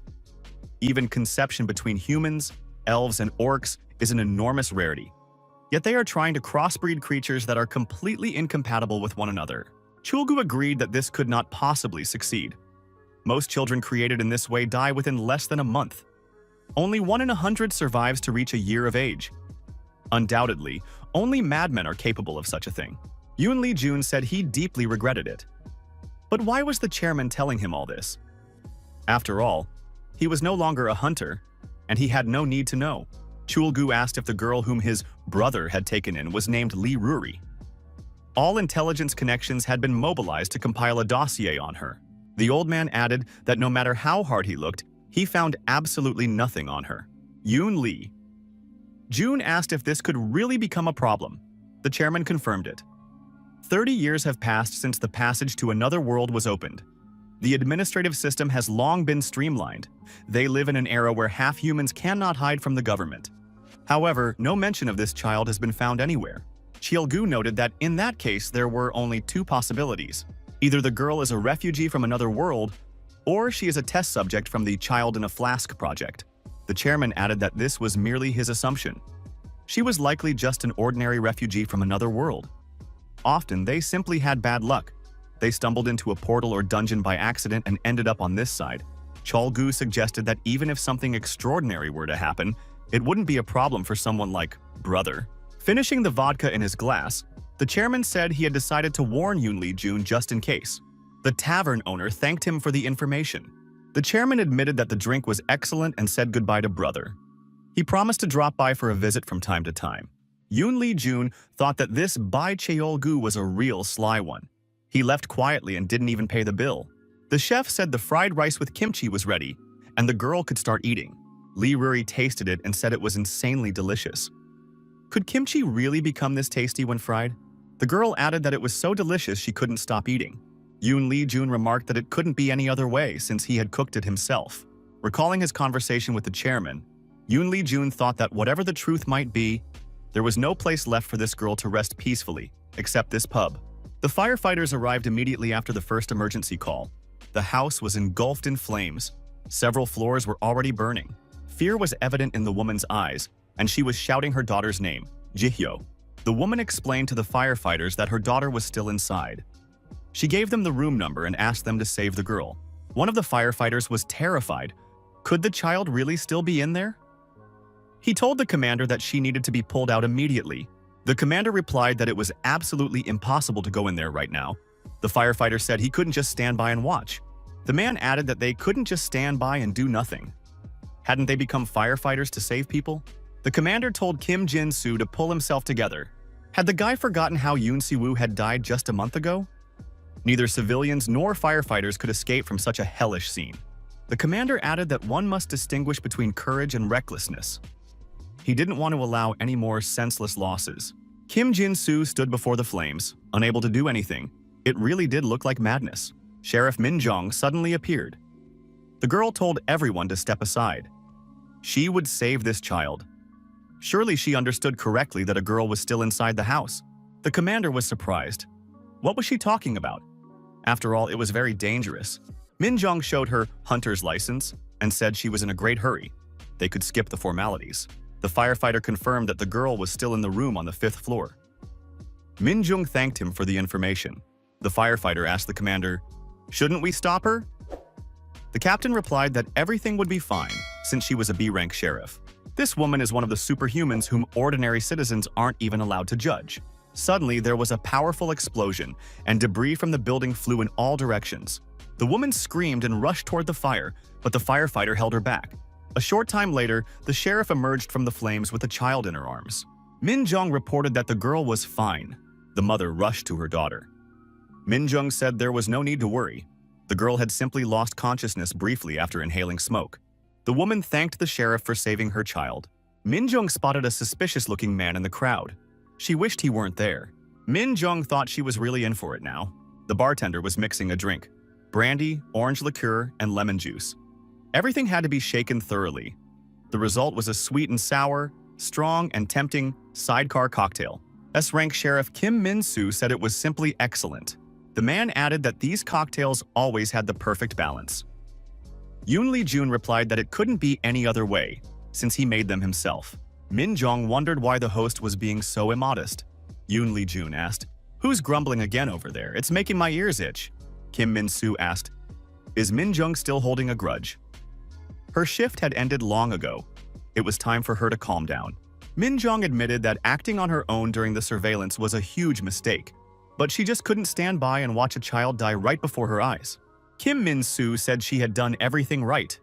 Even conception between humans, elves, and orcs is an enormous rarity. Yet they are trying to crossbreed creatures that are completely incompatible with one another. Chulgu agreed that this could not possibly succeed. Most children created in this way die within less than a month. Only 1 in 100 survives to reach a year of age. Undoubtedly, only madmen are capable of such a thing. Yoon Lee Jun said he deeply regretted it. But why was the chairman telling him all this? After all, he was no longer a hunter, and he had no need to know. Chulgu asked if the girl whom his brother had taken in was named Lee Ruri. All intelligence connections had been mobilized to compile a dossier on her. The old man added that no matter how hard he looked, he found absolutely nothing on her. Yoon Lee Jun asked if this could really become a problem. The chairman confirmed it. 30 years have passed since the passage to another world was opened. The administrative system has long been streamlined. They live in an era where half humans cannot hide from the government. However, no mention of this child has been found anywhere. Chielgu noted that in that case there were only 2 possibilities. Either the girl is a refugee from another world, or she is a test subject from the Child in a Flask project. The chairman added that this was merely his assumption. She was likely just an ordinary refugee from another world. Often, they simply had bad luck. They stumbled into a portal or dungeon by accident and ended up on this side. Cholgu suggested that even if something extraordinary were to happen, it wouldn't be a problem for someone like brother. Finishing the vodka in his glass, the chairman said he had decided to warn Yoon Lee Jun just in case. The tavern owner thanked him for the information. The chairman admitted that the drink was excellent and said goodbye to brother. He promised to drop by for a visit from time to time. Yoon Lee Jun thought that this Bai Cheol-gu was a real sly one. He left quietly and didn't even pay the bill. The chef said the fried rice with kimchi was ready, and the girl could start eating. Lee Ruri tasted it and said it was insanely delicious. Could kimchi really become this tasty when fried? The girl added that it was so delicious she couldn't stop eating. Yoon Lee Jun remarked that it couldn't be any other way since he had cooked it himself. Recalling his conversation with the chairman, Yoon Lee Jun thought that whatever the truth might be, there was no place left for this girl to rest peacefully, except this pub. The firefighters arrived immediately after the first emergency call. The house was engulfed in flames. Several floors were already burning. Fear was evident in the woman's eyes, and she was shouting her daughter's name, Jihyo. The woman explained to the firefighters that her daughter was still inside. She gave them the room number and asked them to save the girl. One of the firefighters was terrified. Could the child really still be in there? He told the commander that she needed to be pulled out immediately. The commander replied that it was absolutely impossible to go in there right now. The firefighter said he couldn't just stand by and watch. The man added that they couldn't just stand by and do nothing. Hadn't they become firefighters to save people? The commander told Kim Jin-soo to pull himself together. Had the guy forgotten how Yoon Si-woo had died just a month ago? Neither civilians nor firefighters could escape from such a hellish scene. The commander added that one must distinguish between courage and recklessness. He didn't want to allow any more senseless losses. Kim Jin-soo stood before the flames, unable to do anything. It really did look like madness. Sheriff Min Jong suddenly appeared. The girl told everyone to step aside. She would save this child. Surely she understood correctly that a girl was still inside the house. The commander was surprised. What was she talking about? After all, it was very dangerous. Min Jong showed her hunter's license and said she was in a great hurry. They could skip the formalities. The firefighter confirmed that the girl was still in the room on the 5th floor. Min Jung thanked him for the information. The firefighter asked the commander, "Shouldn't we stop her?" The captain replied that everything would be fine, since she was a B-rank sheriff. This woman is one of the superhumans whom ordinary citizens aren't even allowed to judge. Suddenly, there was a powerful explosion, and debris from the building flew in all directions. The woman screamed and rushed toward the fire, but the firefighter held her back. A short time later, the sheriff emerged from the flames with a child in her arms. Min Jung reported that the girl was fine. The mother rushed to her daughter. Min Jung said there was no need to worry. The girl had simply lost consciousness briefly after inhaling smoke. The woman thanked the sheriff for saving her child. Min Jung spotted a suspicious-looking man in the crowd. She wished he weren't there. Min Jung thought she was really in for it now. The bartender was mixing a drink: brandy, orange liqueur, and lemon juice. Everything had to be shaken thoroughly. The result was a sweet and sour, strong and tempting sidecar cocktail. S-rank Sheriff Kim Min-soo said it was simply excellent. The man added that these cocktails always had the perfect balance. Yoon Lee-jun replied that it couldn't be any other way, since he made them himself. Min Jong wondered why the host was being so immodest. Yoon Lee-jun asked, "Who's grumbling again over there? It's making my ears itch." Kim Min-soo asked, "Is Min Jung still holding a grudge?" Her shift had ended long ago. It was time for her to calm down. Min Jong admitted that acting on her own during the surveillance was a huge mistake, but she just couldn't stand by and watch a child die right before her eyes. Kim Min-soo said she had done everything right.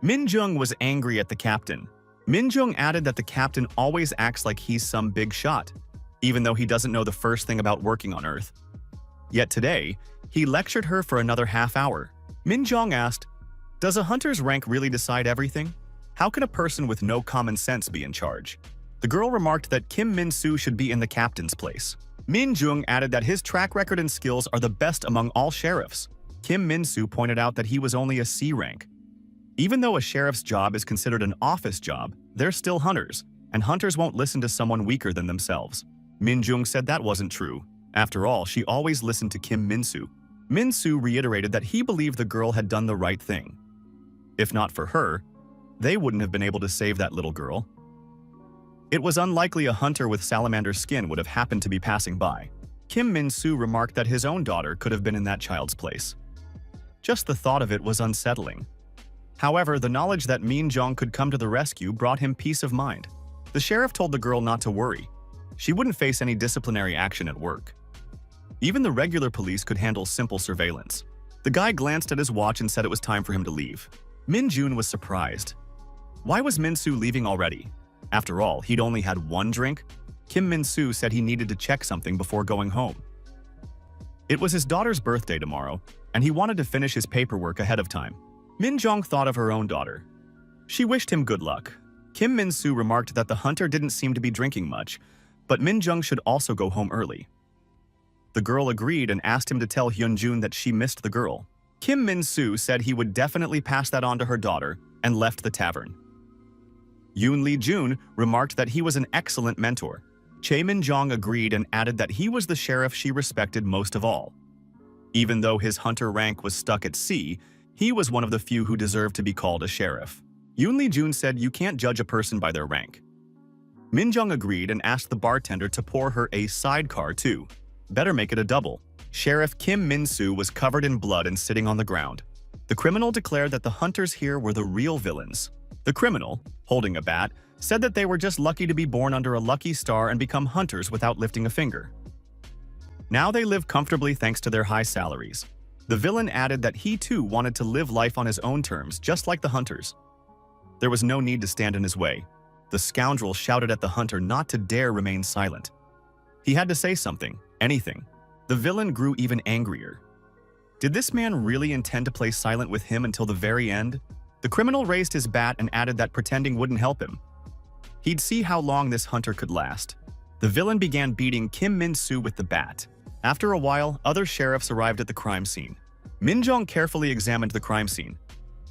Min Jung was angry at the captain. Min Jung added that the captain always acts like he's some big shot, even though he doesn't know the first thing about working on Earth. Yet today, he lectured her for another half hour. Min Jong asked, "Does a hunter's rank really decide everything? How can a person with no common sense be in charge?" The girl remarked that Kim Min-soo should be in the captain's place. Min Jung added that his track record and skills are the best among all sheriffs. Kim Min-soo pointed out that he was only a C rank. Even though a sheriff's job is considered an office job, they're still hunters, and hunters won't listen to someone weaker than themselves. Min Jung said that wasn't true. After all, she always listened to Kim Min-soo. Min-soo reiterated that he believed the girl had done the right thing. If not for her, they wouldn't have been able to save that little girl. It was unlikely a hunter with salamander skin would have happened to be passing by. Kim Min-soo remarked that his own daughter could have been in that child's place. Just the thought of it was unsettling. However, the knowledge that Min Jong could come to the rescue brought him peace of mind. The sheriff told the girl not to worry. She wouldn't face any disciplinary action at work. Even the regular police could handle simple surveillance. The guy glanced at his watch and said it was time for him to leave. Min Jun was surprised. Why was Min-soo leaving already? After all, he'd only had one drink. Kim Min-soo said he needed to check something before going home. It was his daughter's birthday tomorrow, and he wanted to finish his paperwork ahead of time. Min Jong thought of her own daughter. She wished him good luck. Kim Min-soo remarked that the hunter didn't seem to be drinking much, but Min Jung should also go home early. The girl agreed and asked him to tell Hyun-jun that she missed the girl. Kim Min-soo said he would definitely pass that on to her daughter and left the tavern. Yoon Lee-jun remarked that he was an excellent mentor. Chae Min-jong agreed and added that he was the sheriff she respected most of all. Even though his hunter rank was stuck at C, he was one of the few who deserved to be called a sheriff. Yoon Lee-jun said you can't judge a person by their rank. Min Jung agreed and asked the bartender to pour her a sidecar too. Better make it a double. Sheriff Kim Min-soo was covered in blood and sitting on the ground. The criminal declared that the hunters here were the real villains. The criminal, holding a bat, said that they were just lucky to be born under a lucky star and become hunters without lifting a finger. Now they live comfortably thanks to their high salaries. The villain added that he too wanted to live life on his own terms, just like the hunters. There was no need to stand in his way. The scoundrel shouted at the hunter not to dare remain silent. He had to say something, anything. The villain grew even angrier. Did this man really intend to play silent with him until the very end? The criminal raised his bat and added that pretending wouldn't help him. He'd see how long this hunter could last. The villain began beating Kim Min-soo with the bat. After a while, other sheriffs arrived at the crime scene. Min Jong carefully examined the crime scene.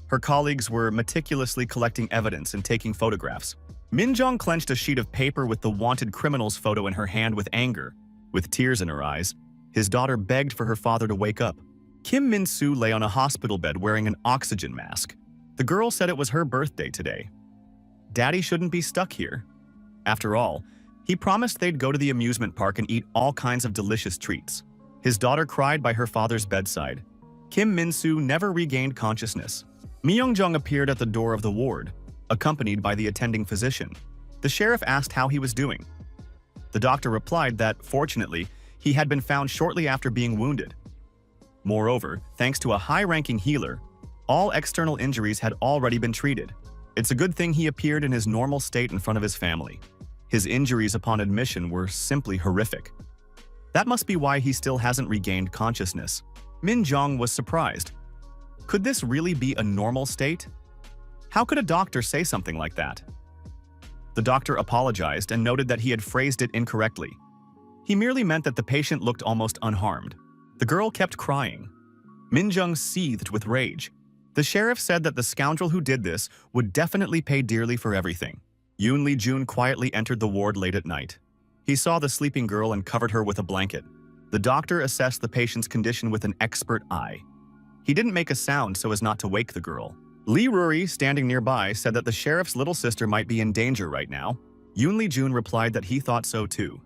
Her colleagues were meticulously collecting evidence and taking photographs. Min Jong clenched a sheet of paper with the wanted criminal's photo in her hand with anger. With tears in her eyes, his daughter begged for her father to wake up. Kim Min-soo lay on a hospital bed wearing an oxygen mask. The girl said it was her birthday today. Daddy shouldn't be stuck here. After all, he promised they'd go to the amusement park and eat all kinds of delicious treats. His daughter cried by her father's bedside. Kim Min-soo never regained consciousness. Myung-jung appeared at the door of the ward, accompanied by the attending physician. The sheriff asked how he was doing. The doctor replied that, fortunately, he had been found shortly after being wounded. Moreover, thanks to a high-ranking healer, all external injuries had already been treated. It's a good thing he appeared in his normal state in front of his family. His injuries upon admission were simply horrific. That must be why he still hasn't regained consciousness. Min Jong was surprised. Could this really be a normal state? How could a doctor say something like that? The doctor apologized and noted that he had phrased it incorrectly. He merely meant that the patient looked almost unharmed. The girl kept crying. Minjung seethed with rage. The sheriff said that the scoundrel who did this would definitely pay dearly for everything. Yoon Lee-jun quietly entered the ward late at night. He saw the sleeping girl and covered her with a blanket. The doctor assessed the patient's condition with an expert eye. He didn't make a sound so as not to wake the girl. Lee Ruri, standing nearby, said that the sheriff's little sister might be in danger right now. Yoon Lee-jun replied that he thought so too.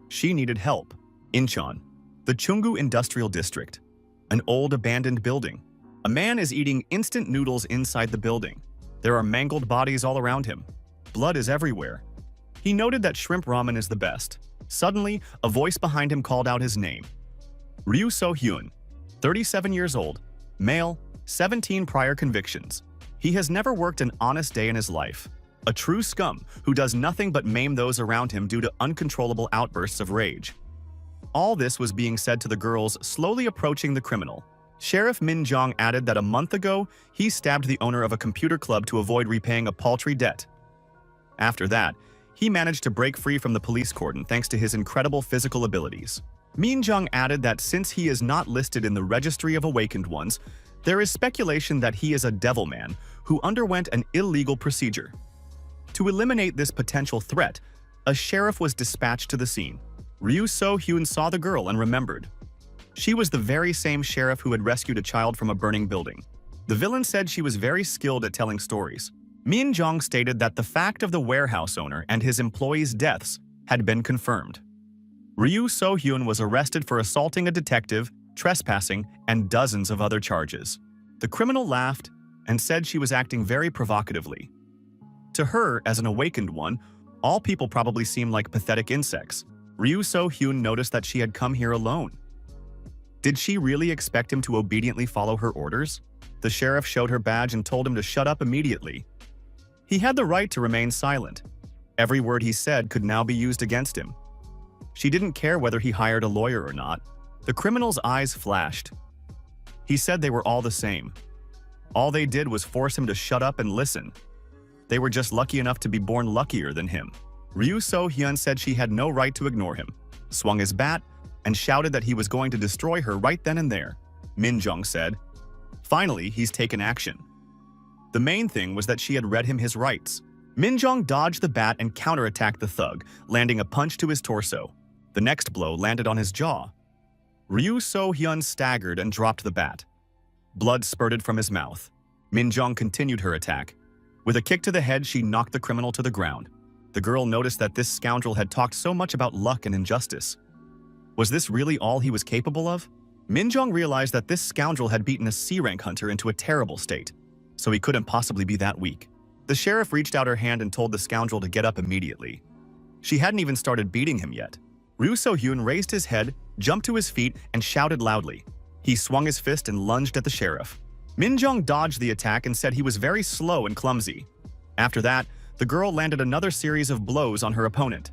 She needed help. Incheon, the Chunggu Industrial District. An old abandoned building. A man is eating instant noodles inside the building. There are mangled bodies all around him. Blood is everywhere. He noted that shrimp ramen is the best. Suddenly, a voice behind him called out his name. Ryu So-hyun, 37 years old, male, 17 prior convictions. He has never worked an honest day in his life. A true scum who does nothing but maim those around him due to uncontrollable outbursts of rage. All this was being said to the girls slowly approaching the criminal. Sheriff Min Jong added that a month ago, he stabbed the owner of a computer club to avoid repaying a paltry debt. After that, he managed to break free from the police cordon thanks to his incredible physical abilities. Min Jong added that since he is not listed in the Registry of Awakened Ones, there is speculation that he is a devil man who underwent an illegal procedure. To eliminate this potential threat, a sheriff was dispatched to the scene. Ryu So-hyun saw the girl and remembered. She was the very same sheriff who had rescued a child from a burning building. The villain said she was very skilled at telling stories. Min Jong stated that the fact of the warehouse owner and his employees' deaths had been confirmed. Ryu So-hyun was arrested for assaulting a detective, trespassing, and dozens of other charges. The criminal laughed and said she was acting very provocatively. To her, as an awakened one, all people probably seem like pathetic insects. Ryu So-hyun noticed that she had come here alone. Did she really expect him to obediently follow her orders? The sheriff showed her badge and told him to shut up immediately. He had the right to remain silent. Every word he said could now be used against him. She didn't care whether he hired a lawyer or not. The criminal's eyes flashed. He said they were all the same. All they did was force him to shut up and listen. They were just lucky enough to be born luckier than him. Ryu So-hyun said she had no right to ignore him, swung his bat, and shouted that he was going to destroy her right then and there. Min Jong said, "Finally, he's taken action." The main thing was that she had read him his rights. Min Jong dodged the bat and counterattacked the thug, landing a punch to his torso. The next blow landed on his jaw. Ryu So-hyun staggered and dropped the bat. Blood spurted from his mouth. Min Jong continued her attack. With a kick to the head, she knocked the criminal to the ground. The girl noticed that this scoundrel had talked so much about luck and injustice. Was this really all he was capable of? Min Jong realized that this scoundrel had beaten a C-rank hunter into a terrible state, so he couldn't possibly be that weak. The sheriff reached out her hand and told the scoundrel to get up immediately. She hadn't even started beating him yet. Ryu So-hyun raised his head, jumped to his feet, and shouted loudly. He swung his fist and lunged at the sheriff. Min Jong dodged the attack and said he was very slow and clumsy. After that, the girl landed another series of blows on her opponent.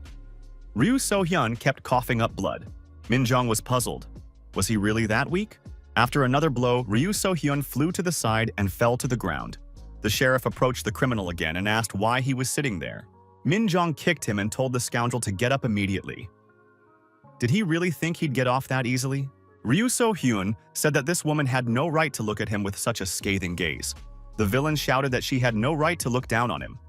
Ryu So-hyun kept coughing up blood. Min Jong was puzzled. Was he really that weak? After another blow, Ryu So-hyun flew to the side and fell to the ground. The sheriff approached the criminal again and asked why he was sitting there. Min Jong kicked him and told the scoundrel to get up immediately. Did he really think he'd get off that easily? Ryu So-hyun said that this woman had no right to look at him with such a scathing gaze. The villain shouted that she had no right to look down on him.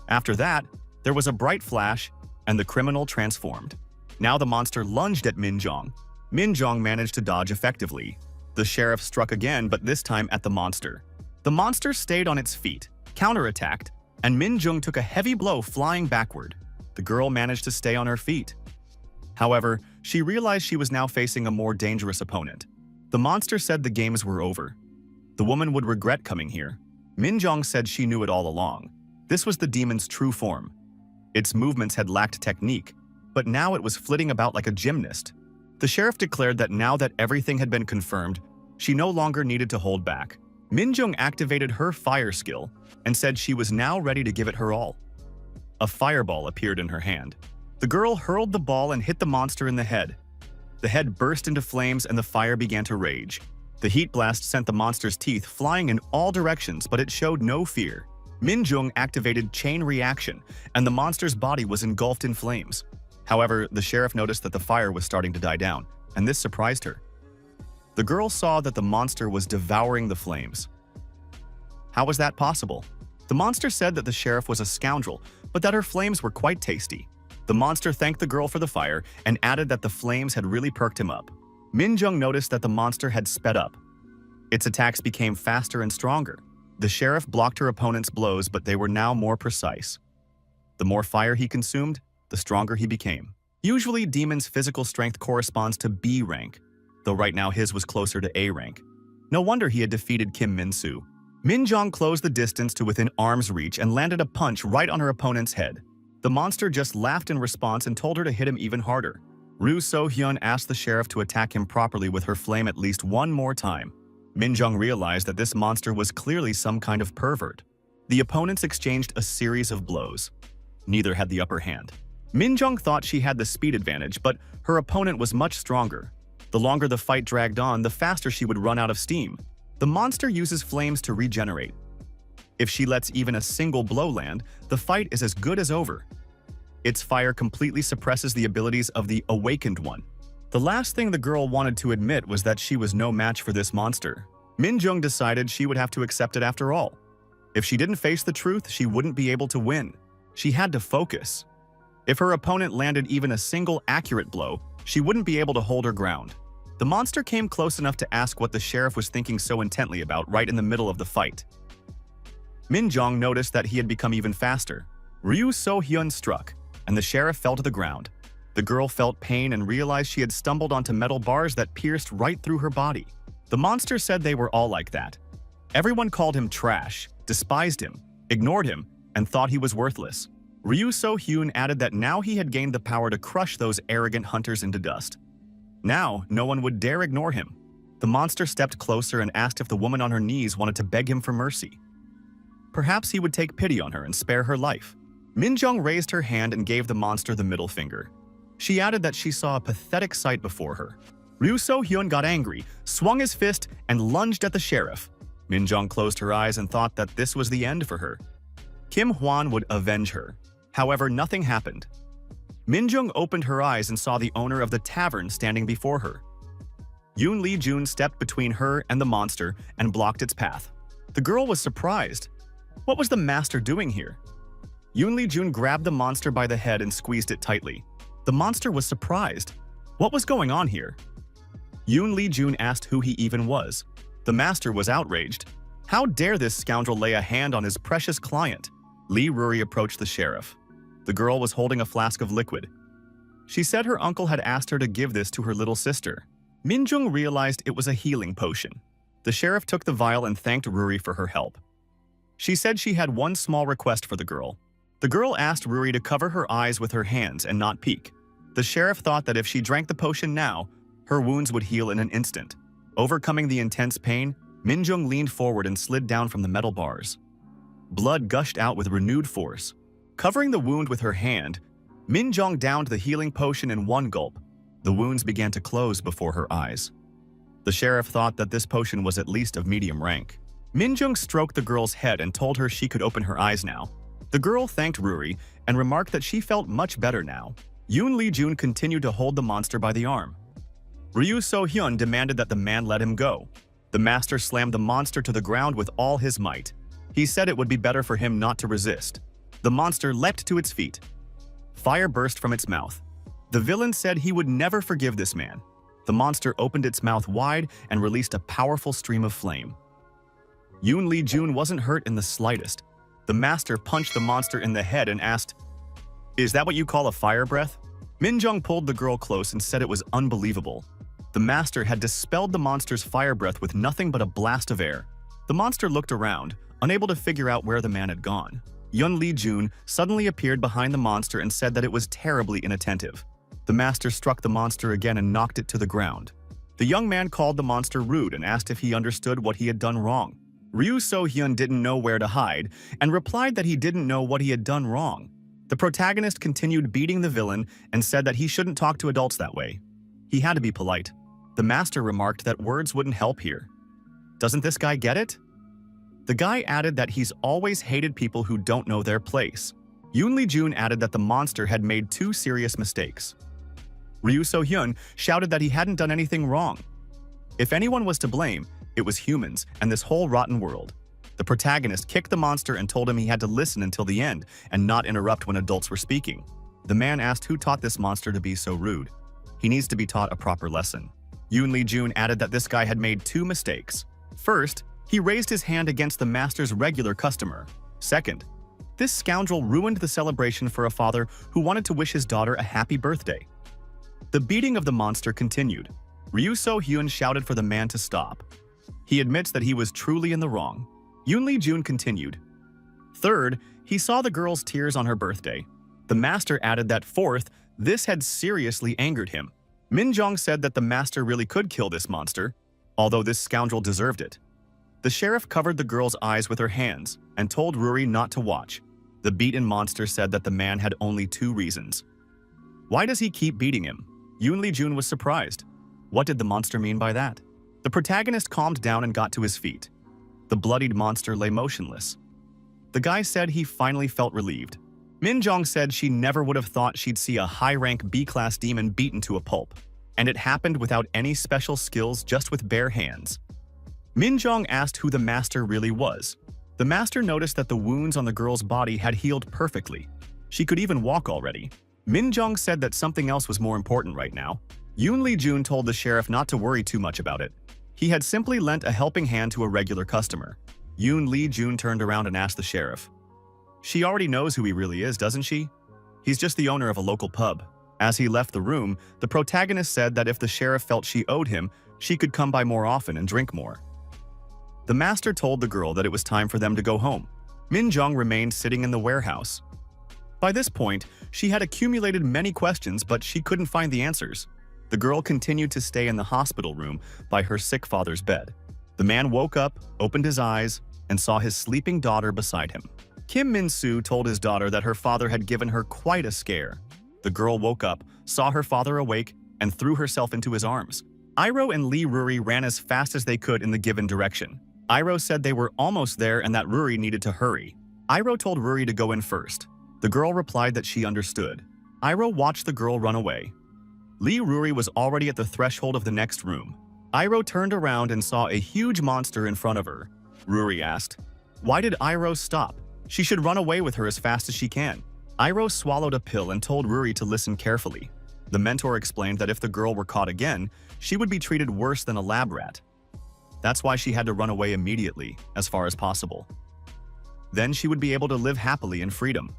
After that, there was a bright flash, and the criminal transformed. Now the monster lunged at Min Jong. Min Jong managed to dodge effectively. The sheriff struck again, but this time at the monster. The monster stayed on its feet, counterattacked, and Min Jong took a heavy blow flying backward. The girl managed to stay on her feet. However, she realized she was now facing a more dangerous opponent. The monster said the games were over. The woman would regret coming here. Min Jong said she knew it all along. This was the demon's true form. Its movements had lacked technique, but now it was flitting about like a gymnast. The sheriff declared that now that everything had been confirmed, she no longer needed to hold back. Min Jong activated her fire skill and said she was now ready to give it her all. A fireball appeared in her hand. The girl hurled the ball and hit the monster in the head. The head burst into flames and the fire began to rage. The heat blast sent the monster's teeth flying in all directions, but it showed no fear. Minjung activated chain reaction, and the monster's body was engulfed in flames. However, the sheriff noticed that the fire was starting to die down, and this surprised her. The girl saw that the monster was devouring the flames. How was that possible? The monster said that the sheriff was a scoundrel, but that her flames were quite tasty. The monster thanked the girl for the fire and added that the flames had really perked him up. Minjung noticed that the monster had sped up. Its attacks became faster and stronger. The sheriff blocked her opponent's blows, but they were now more precise. The more fire he consumed, the stronger he became. Usually, Demon's physical strength corresponds to B rank, though right now his was closer to A rank. No wonder he had defeated Kim Min-soo. Minjung closed the distance to within arm's reach and landed a punch right on her opponent's head. The monster just laughed in response and told her to hit him even harder. Ryu So-hyun asked the sheriff to attack him properly with her flame at least one more time. Minjung realized that this monster was clearly some kind of pervert. The opponents exchanged a series of blows. Neither had the upper hand. Minjung thought she had the speed advantage, but her opponent was much stronger. The longer the fight dragged on, the faster she would run out of steam. The monster uses flames to regenerate. If she lets even a single blow land, the fight is as good as over. Its fire completely suppresses the abilities of the awakened one. The last thing the girl wanted to admit was that she was no match for this monster. Minjung decided she would have to accept it after all. If she didn't face the truth, she wouldn't be able to win. She had to focus. If her opponent landed even a single accurate blow, she wouldn't be able to hold her ground. The monster came close enough to ask what the sheriff was thinking so intently about right in the middle of the fight. Minjung noticed that he had become even faster. Ryu So-hyun struck, and the sheriff fell to the ground. The girl felt pain and realized she had stumbled onto metal bars that pierced right through her body. The monster said they were all like that. Everyone called him trash, despised him, ignored him, and thought he was worthless. Ryu So-hyun added that now he had gained the power to crush those arrogant hunters into dust. Now, no one would dare ignore him. The monster stepped closer and asked if the woman on her knees wanted to beg him for mercy. Perhaps he would take pity on her and spare her life. Minjung raised her hand and gave the monster the middle finger. She added that she saw a pathetic sight before her. Ryu So-hyun got angry, swung his fist, and lunged at the sheriff. Minjung closed her eyes and thought that this was the end for her. Kim Hwan would avenge her. However, nothing happened. Minjung opened her eyes and saw the owner of the tavern standing before her. Yoon Lee-jun stepped between her and the monster and blocked its path. The girl was surprised. What was the master doing here? Yoon Lee-jun grabbed the monster by the head and squeezed it tightly. The monster was surprised. What was going on here? Yoon Lee-jun asked who he even was. The master was outraged. How dare this scoundrel lay a hand on his precious client? Lee Ruri approached the sheriff. The girl was holding a flask of liquid. She said her uncle had asked her to give this to her little sister. Minjung realized it was a healing potion. The sheriff took the vial and thanked Ruri for her help. She said she had one small request for the girl. The girl asked Ruri to cover her eyes with her hands and not peek. The sheriff thought that if she drank the potion now, her wounds would heal in an instant. Overcoming the intense pain, Minjung leaned forward and slid down from the metal bars. Blood gushed out with renewed force. Covering the wound with her hand, Minjung downed the healing potion in one gulp. The wounds began to close before her eyes. The sheriff thought that this potion was at least of medium rank. Minjung stroked the girl's head and told her she could open her eyes now. The girl thanked Ruri and remarked that she felt much better now. Yoon Lee-jun continued to hold the monster by the arm. Ryu So-hyun demanded that the man let him go. The master slammed the monster to the ground with all his might. He said it would be better for him not to resist. The monster leapt to its feet. Fire burst from its mouth. The villain said he would never forgive this man. The monster opened its mouth wide and released a powerful stream of flame. Yoon Lee-jun wasn't hurt in the slightest. The master punched the monster in the head and asked, "Is that what you call a fire breath?" Minjung pulled the girl close and said it was unbelievable. The master had dispelled the monster's fire breath with nothing but a blast of air. The monster looked around, unable to figure out where the man had gone. Yoon Lee-jun suddenly appeared behind the monster and said that it was terribly inattentive. The master struck the monster again and knocked it to the ground. The young man called the monster rude and asked if he understood what he had done wrong. Ryu So-hyun didn't know where to hide and replied that he didn't know what he had done wrong. The protagonist continued beating the villain and said that he shouldn't talk to adults that way. He had to be polite. The master remarked that words wouldn't help here. Doesn't this guy get it? The guy added that he's always hated people who don't know their place. Yoon Lee-jun added that the monster had made 2 serious mistakes. Ryu So-hyun shouted that he hadn't done anything wrong. If anyone was to blame, it was humans and this whole rotten world. The protagonist kicked the monster and told him he had to listen until the end and not interrupt when adults were speaking. The man asked who taught this monster to be so rude. He needs to be taught a proper lesson. Yoon Lee-jun added that this guy had made 2 mistakes. First, he raised his hand against the master's regular customer. Second, this scoundrel ruined the celebration for a father who wanted to wish his daughter a happy birthday. The beating of the monster continued. Ryu So-hyun shouted for the man to stop. He admits that he was truly in the wrong. Yoon Lee-jun continued. Third, he saw the girl's tears on her birthday. The master added that fourth, this had seriously angered him. Min Jong said that the master really could kill this monster, although this scoundrel deserved it. The sheriff covered the girl's eyes with her hands and told Ruri not to watch. The beaten monster said that the man had only 2 reasons. Why does he keep beating him? Yoon Lee-jun was surprised. What did the monster mean by that? The protagonist calmed down and got to his feet. The bloodied monster lay motionless. The guy said he finally felt relieved. Min Jong said she never would have thought she'd see a high-rank B-class demon beaten to a pulp. And it happened without any special skills, just with bare hands. Min Jong asked who the master really was. The master noticed that the wounds on the girl's body had healed perfectly. She could even walk already. Min Jong said that something else was more important right now. Yoon Lee-jun told the sheriff not to worry too much about it. He had simply lent a helping hand to a regular customer. Yoon Lee-jun turned around and asked the sheriff. She already knows who he really is, doesn't she? He's just the owner of a local pub. As he left the room, the protagonist said that if the sheriff felt she owed him, she could come by more often and drink more. The master told the girl that it was time for them to go home. Min Jong remained sitting in the warehouse. By this point, she had accumulated many questions, but she couldn't find the answers. The girl continued to stay in the hospital room by her sick father's bed. The man woke up, opened his eyes, and saw his sleeping daughter beside him. Kim Min-soo told his daughter that her father had given her quite a scare. The girl woke up, saw her father awake, and threw herself into his arms. Iro and Lee Ruri ran as fast as they could in the given direction. Iro said they were almost there and that Ruri needed to hurry. Iro told Ruri to go in first. The girl replied that she understood. Iro watched the girl run away. Lee Ruri was already at the threshold of the next room. Iro turned around and saw a huge monster in front of her. Ruri asked, "Why did Iro stop? She should run away with her as fast as she can." Iro swallowed a pill and told Ruri to listen carefully. The mentor explained that if the girl were caught again, she would be treated worse than a lab rat. That's why she had to run away immediately, as far as possible. Then she would be able to live happily in freedom.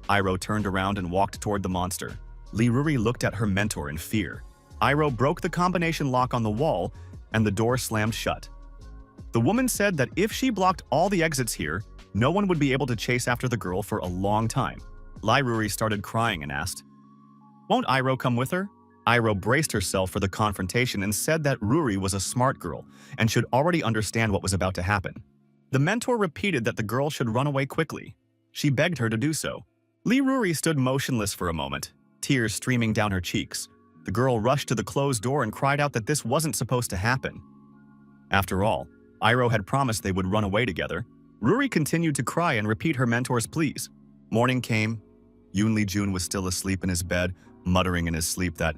Iro turned around and walked toward the monster. Lee Ruri looked at her mentor in fear. Iro broke the combination lock on the wall, and the door slammed shut. The woman said that if she blocked all the exits here, no one would be able to chase after the girl for a long time. Lee Ruri started crying and asked, "Won't Iro come with her?" Iro braced herself for the confrontation and said that Ruri was a smart girl and should already understand what was about to happen. The mentor repeated that the girl should run away quickly. She begged her to do so. Lee Ruri stood motionless for a moment, tears streaming down her cheeks. The girl rushed to the closed door and cried out that this wasn't supposed to happen. After all, Iro had promised they would run away together. Ruri continued to cry and repeat her mentor's pleas. Morning came. Yoon Lee-jun was still asleep in his bed, muttering in his sleep that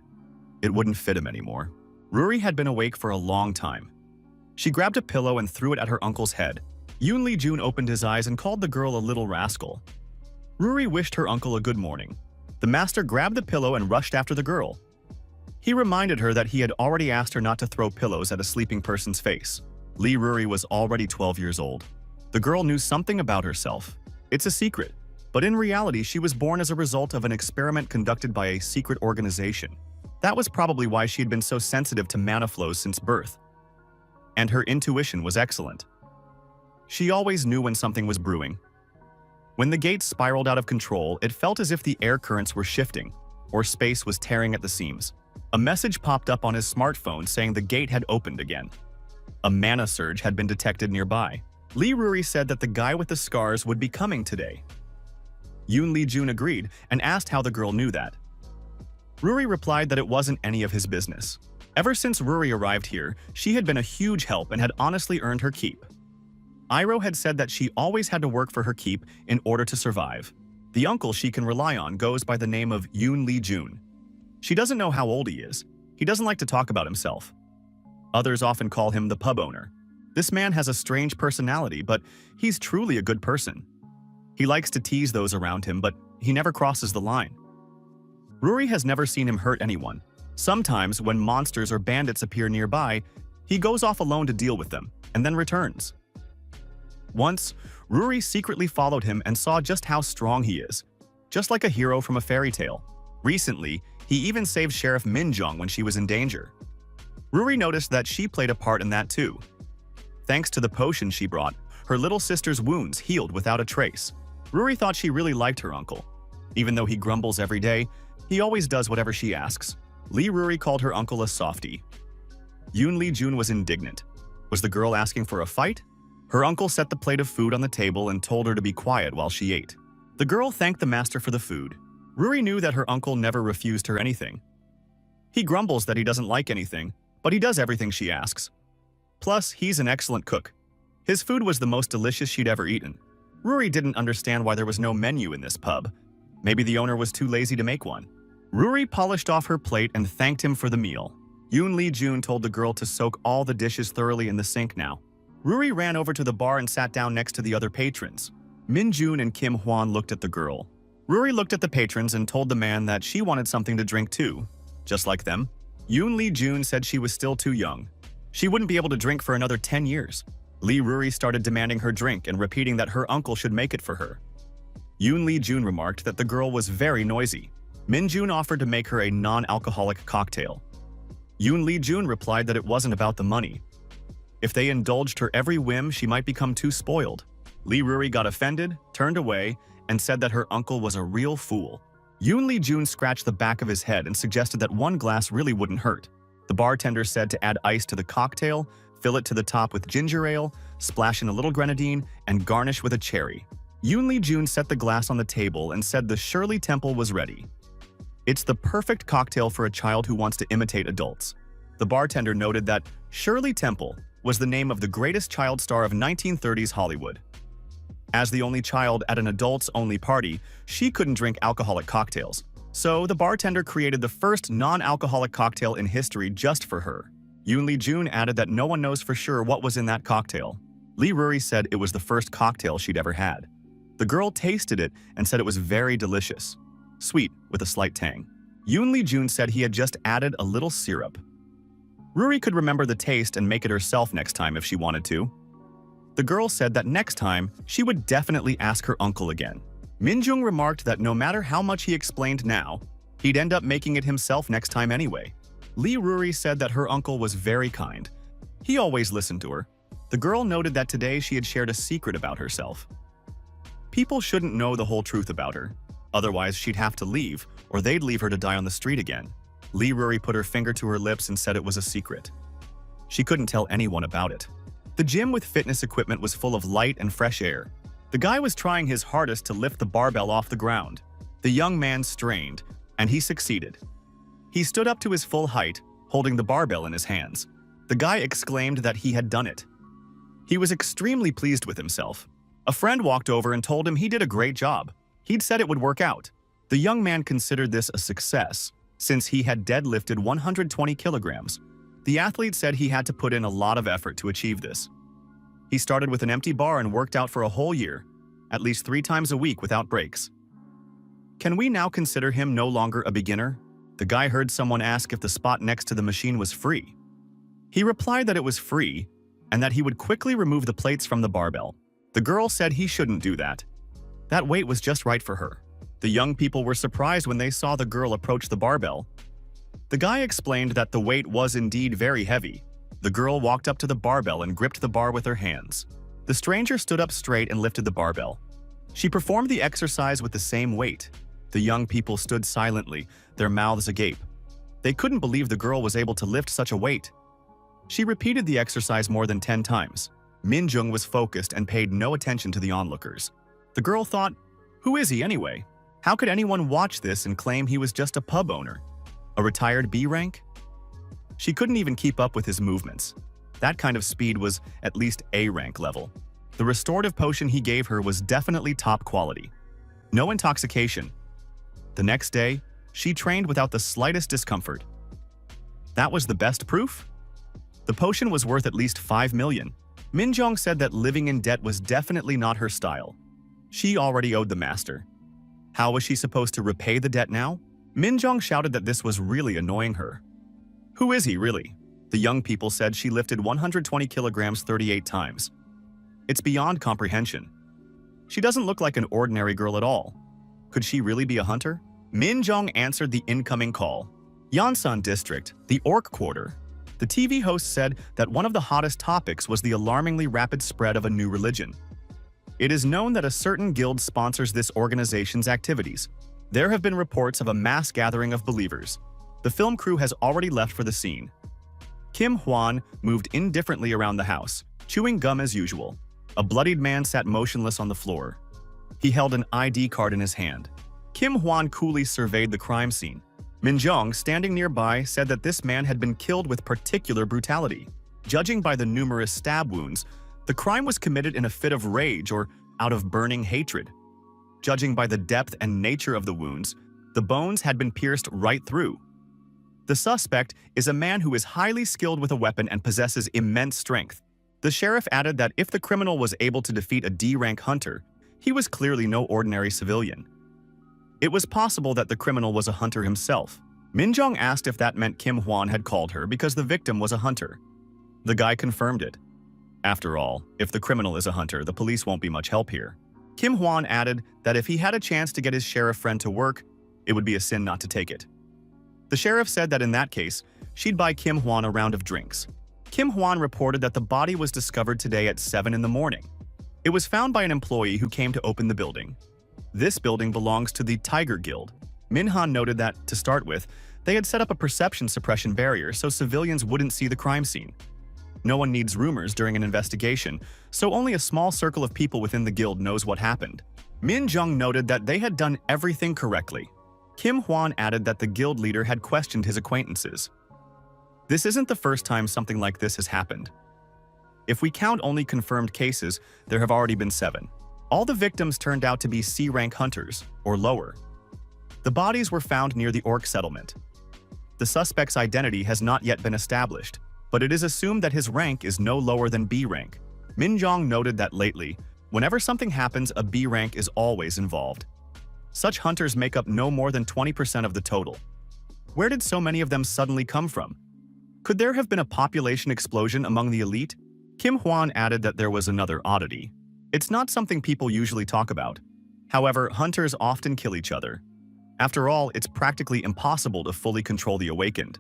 it wouldn't fit him anymore. Ruri had been awake for a long time. She grabbed a pillow and threw it at her uncle's head. Yoon Lee-jun opened his eyes and called the girl a little rascal. Ruri wished her uncle a good morning. The master grabbed the pillow and rushed after the girl. He reminded her that he had already asked her not to throw pillows at a sleeping person's face. Lee Ruri was already 12 years old. The girl knew something about herself. It's a secret, but in reality she was born as a result of an experiment conducted by a secret organization. That was probably why she had been so sensitive to mana flows since birth. And her intuition was excellent. She always knew when something was brewing. When the gate spiraled out of control, it felt as if the air currents were shifting, or space was tearing at the seams. A message popped up on his smartphone saying the gate had opened again. A mana surge had been detected nearby. Lee Ruri said that the guy with the scars would be coming today. Yoon Lee-jun agreed and asked how the girl knew that. Ruri replied that it wasn't any of his business. Ever since Ruri arrived here, she had been a huge help and had honestly earned her keep. Iroh had said that she always had to work for her keep in order to survive. The uncle she can rely on goes by the name of Yoon Lee-jun. She doesn't know how old he is. He doesn't like to talk about himself. Others often call him the pub owner. This man has a strange personality, but he's truly a good person. He likes to tease those around him, but he never crosses the line. Ruri has never seen him hurt anyone. Sometimes, when monsters or bandits appear nearby, he goes off alone to deal with them, and then returns. Once, Ruri secretly followed him and saw just how strong he is, just like a hero from a fairy tale. Recently, he even saved Sheriff Minjong when she was in danger. Ruri noticed that she played a part in that too. Thanks to the potion she brought, her little sister's wounds healed without a trace. Ruri thought she really liked her uncle. Even though he grumbles every day, he always does whatever she asks. Lee Ruri called her uncle a softie. Yoon Lee-jun was indignant. Was the girl asking for a fight? Her uncle set the plate of food on the table and told her to be quiet while she ate. The girl thanked the master for the food. Ruri knew that her uncle never refused her anything. He grumbles that he doesn't like anything, but he does everything she asks. Plus, he's an excellent cook. His food was the most delicious she'd ever eaten. Ruri didn't understand why there was no menu in this pub. Maybe the owner was too lazy to make one. Ruri polished off her plate and thanked him for the meal. Yoon Lee-jun told the girl to soak all the dishes thoroughly in the sink now. Ruri ran over to the bar and sat down next to the other patrons. Min-jun and Kim Hwan looked at the girl. Ruri looked at the patrons and told the man that she wanted something to drink too, just like them. Yoon Lee-jun said she was still too young. She wouldn't be able to drink for another 10 years. Lee Ruri started demanding her drink and repeating that her uncle should make it for her. Yoon Lee-jun remarked that the girl was very noisy. Min-jun offered to make her a non-alcoholic cocktail. Yoon Lee-jun replied that it wasn't about the money. If they indulged her every whim, she might become too spoiled. Lee Ruri got offended, turned away, and said that her uncle was a real fool. Yoon Lee-jun scratched the back of his head and suggested that one glass really wouldn't hurt. The bartender said to add ice to the cocktail, fill it to the top with ginger ale, splash in a little grenadine, and garnish with a cherry. Yoon Lee-jun set the glass on the table and said the Shirley Temple was ready. It's the perfect cocktail for a child who wants to imitate adults. The bartender noted that Shirley Temple was the name of the greatest child star of 1930s Hollywood. As the only child at an adults-only party, she couldn't drink alcoholic cocktails. So the bartender created the first non-alcoholic cocktail in history just for her. Yoon Lee-jun added that no one knows for sure what was in that cocktail. Lee Ruri said it was the first cocktail she'd ever had. The girl tasted it and said it was very delicious. Sweet, with a slight tang. Yoon Lee-jun said he had just added a little syrup. Ruri could remember the taste and make it herself next time if she wanted to. The girl said that next time, she would definitely ask her uncle again. Minjung remarked that no matter how much he explained now, he'd end up making it himself next time anyway. Lee Ruri said that her uncle was very kind. He always listened to her. The girl noted that today she had shared a secret about herself. People shouldn't know the whole truth about her. Otherwise, she'd have to leave, or they'd leave her to die on the street again. Lee Ruri put her finger to her lips and said it was a secret. She couldn't tell anyone about it. The gym with fitness equipment was full of light and fresh air. The guy was trying his hardest to lift the barbell off the ground. The young man strained, and he succeeded. He stood up to his full height, holding the barbell in his hands. The guy exclaimed that he had done it. He was extremely pleased with himself. A friend walked over and told him he did a great job. He'd said it would work out. The young man considered this a success, since he had deadlifted 120 kilograms. The athlete said he had to put in a lot of effort to achieve this. He started with an empty bar and worked out for a whole year, at least 3 times a week without breaks. Can we now consider him no longer a beginner? The guy heard someone ask if the spot next to the machine was free. He replied that it was free and that he would quickly remove the plates from the barbell. The girl said he shouldn't do that. That weight was just right for her. The young people were surprised when they saw the girl approach the barbell. The guy explained that the weight was indeed very heavy. The girl walked up to the barbell and gripped the bar with her hands. The stranger stood up straight and lifted the barbell. She performed the exercise with the same weight. The young people stood silently, their mouths agape. They couldn't believe the girl was able to lift such a weight. She repeated the exercise more than 10 times. Minjung was focused and paid no attention to the onlookers. The girl thought, who is he anyway? How could anyone watch this and claim he was just a pub owner? A retired B rank? She couldn't even keep up with his movements. That kind of speed was at least A rank level. The restorative potion he gave her was definitely top quality. No intoxication. The next day, she trained without the slightest discomfort. That was the best proof? The potion was worth at least 5 million. Minjong said that living in debt was definitely not her style. She already owed the master. How was she supposed to repay the debt now? Minjong shouted that this was really annoying her. Who is he, really? The young people said she lifted 120 kilograms 38 times. It's beyond comprehension. She doesn't look like an ordinary girl at all. Could she really be a hunter? Minjong answered the incoming call. Yonsan District, the Orc Quarter. The TV host said that one of the hottest topics was the alarmingly rapid spread of a new religion. It is known that a certain guild sponsors this organization's activities. There have been reports of a mass gathering of believers. The film crew has already left for the scene. Kim Hwan moved indifferently around the house, chewing gum as usual. A bloodied man sat motionless on the floor. He held an ID card in his hand. Kim Hwan coolly surveyed the crime scene. Minjong, standing nearby, said that this man had been killed with particular brutality. Judging by the numerous stab wounds, the crime was committed in a fit of rage or out of burning hatred. Judging by the depth and nature of the wounds, the bones had been pierced right through. The suspect is a man who is highly skilled with a weapon and possesses immense strength. The sheriff added that if the criminal was able to defeat a D-rank hunter, he was clearly no ordinary civilian. It was possible that the criminal was a hunter himself. Minjong asked if that meant Kim Hwan had called her because the victim was a hunter. The guy confirmed it. After all, if the criminal is a hunter, the police won't be much help here. Kim Hwan added that if he had a chance to get his sheriff friend to work, it would be a sin not to take it. The sheriff said that in that case, she'd buy Kim Hwan a round of drinks. Kim Hwan reported that the body was discovered today at 7 in the morning. It was found by an employee who came to open the building. This building belongs to the Tiger Guild. Minhan noted that, to start with, they had set up a perception suppression barrier so civilians wouldn't see the crime scene. No one needs rumors during an investigation, so only a small circle of people within the guild knows what happened. Min Jung noted that they had done everything correctly. Kim Hwan added that the guild leader had questioned his acquaintances. This isn't the first time something like this has happened. If we count only confirmed cases, there have already been 7. All the victims turned out to be C-rank hunters, or lower. The bodies were found near the Orc settlement. The suspect's identity has not yet been established, but it is assumed that his rank is no lower than B rank. Min Jong noted that lately, whenever something happens, a B rank is always involved. Such hunters make up no more than 20% of the total. Where did so many of them suddenly come from? Could there have been a population explosion among the elite? Kim Hwan added that there was another oddity. It's not something people usually talk about. However, hunters often kill each other. After all, it's practically impossible to fully control the awakened.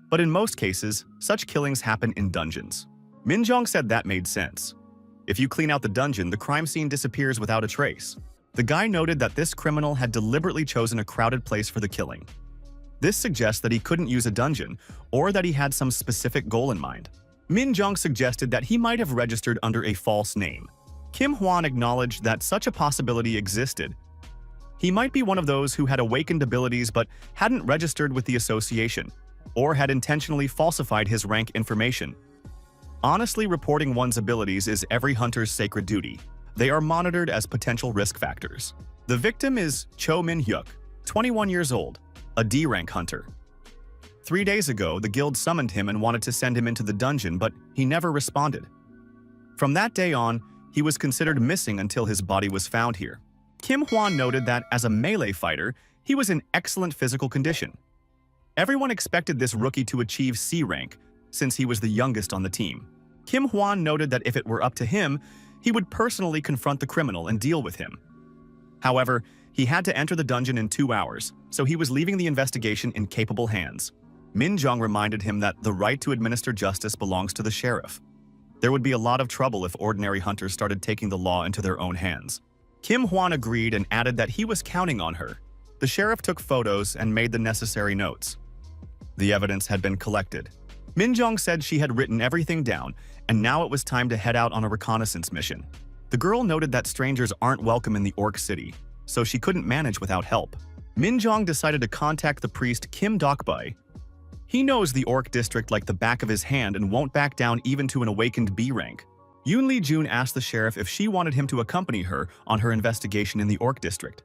But in most cases, such killings happen in dungeons. Min Jong said that made sense. If you clean out the dungeon, the crime scene disappears without a trace. The guy noted that this criminal had deliberately chosen a crowded place for the killing. This suggests that he couldn't use a dungeon, or that he had some specific goal in mind. Min Jong suggested that he might have registered under a false name. Kim Hwan acknowledged that such a possibility existed. He might be one of those who had awakened abilities but hadn't registered with the association, or had intentionally falsified his rank information. Honestly, reporting one's abilities is every hunter's sacred duty. They are monitored as potential risk factors. The victim is Cho Min-hyuk, 21 years old, a D-rank hunter. 3 days ago, the guild summoned him and wanted to send him into the dungeon, but he never responded. From that day on, he was considered missing until his body was found here. Kim Hwan noted that as a melee fighter, he was in excellent physical condition. Everyone expected this rookie to achieve C rank, since he was the youngest on the team. Kim Hwan noted that if it were up to him, he would personally confront the criminal and deal with him. However, he had to enter the dungeon in 2 hours, so he was leaving the investigation in capable hands. Min Jong reminded him that the right to administer justice belongs to the sheriff. There would be a lot of trouble if ordinary hunters started taking the law into their own hands. Kim Hwan agreed and added that he was counting on her. The sheriff took photos and made the necessary notes. The evidence had been collected. Min Jong said she had written everything down, and now it was time to head out on a reconnaissance mission. The girl noted that strangers aren't welcome in the Orc City, so she couldn't manage without help. Min Jong decided to contact the priest Kim Dokbai. He knows the Orc district like the back of his hand and won't back down even to an awakened B rank. Yoon Lee-jun asked the sheriff if she wanted him to accompany her on her investigation in the Orc district.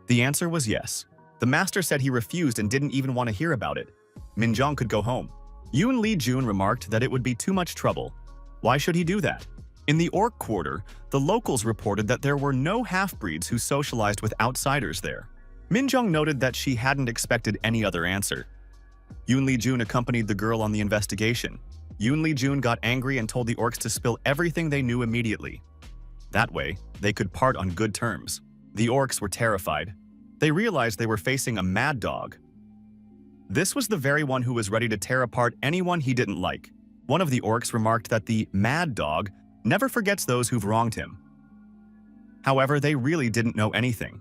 The answer was yes. The master said he refused and didn't even want to hear about it. Min-jung could go home. Yoon Lee-jun remarked that it would be too much trouble. Why should he do that? In the Orc quarter, the locals reported that there were no half-breeds who socialized with outsiders there. Min-jung noted that she hadn't expected any other answer. Yoon Lee-jun accompanied the girl on the investigation. Yoon Lee-jun got angry and told the Orcs to spill everything they knew immediately. That way, they could part on good terms. The Orcs were terrified. They realized they were facing a mad dog. This was the very one who was ready to tear apart anyone he didn't like. One of the Orcs remarked that the mad dog never forgets those who've wronged him. However, they really didn't know anything.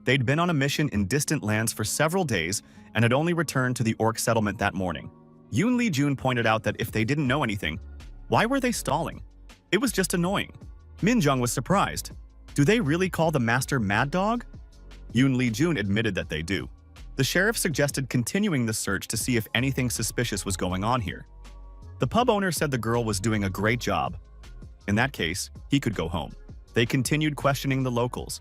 They'd been on a mission in distant lands for several days and had only returned to the Orc settlement that morning. Yoon Lee-jun pointed out that if they didn't know anything, why were they stalling? It was just annoying. Min-jung was surprised. Do they really call the master Mad Dog? Yoon Lee-jun admitted that they do. The sheriff suggested continuing the search to see if anything suspicious was going on here. The pub owner said the girl was doing a great job. In that case, he could go home. They continued questioning the locals.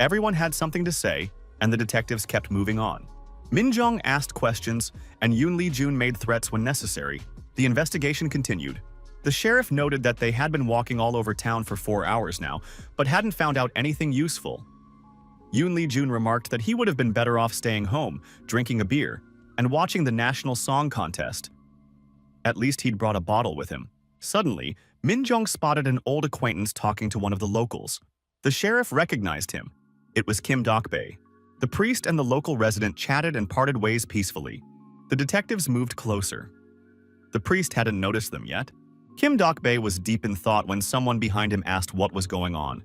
Everyone had something to say, and the detectives kept moving on. Min-jung asked questions, and Yoon Lee-jun made threats when necessary. The investigation continued. The sheriff noted that they had been walking all over town for 4 hours now, but hadn't found out anything useful. Yoon Lee-jun remarked that he would have been better off staying home, drinking a beer, and watching the national song contest. At least he'd brought a bottle with him. Suddenly, Min-jung spotted an old acquaintance talking to one of the locals. The sheriff recognized him. It was Kim Dokbae. The priest and the local resident chatted and parted ways peacefully. The detectives moved closer. The priest hadn't noticed them yet. Kim Dokbae was deep in thought when someone behind him asked what was going on.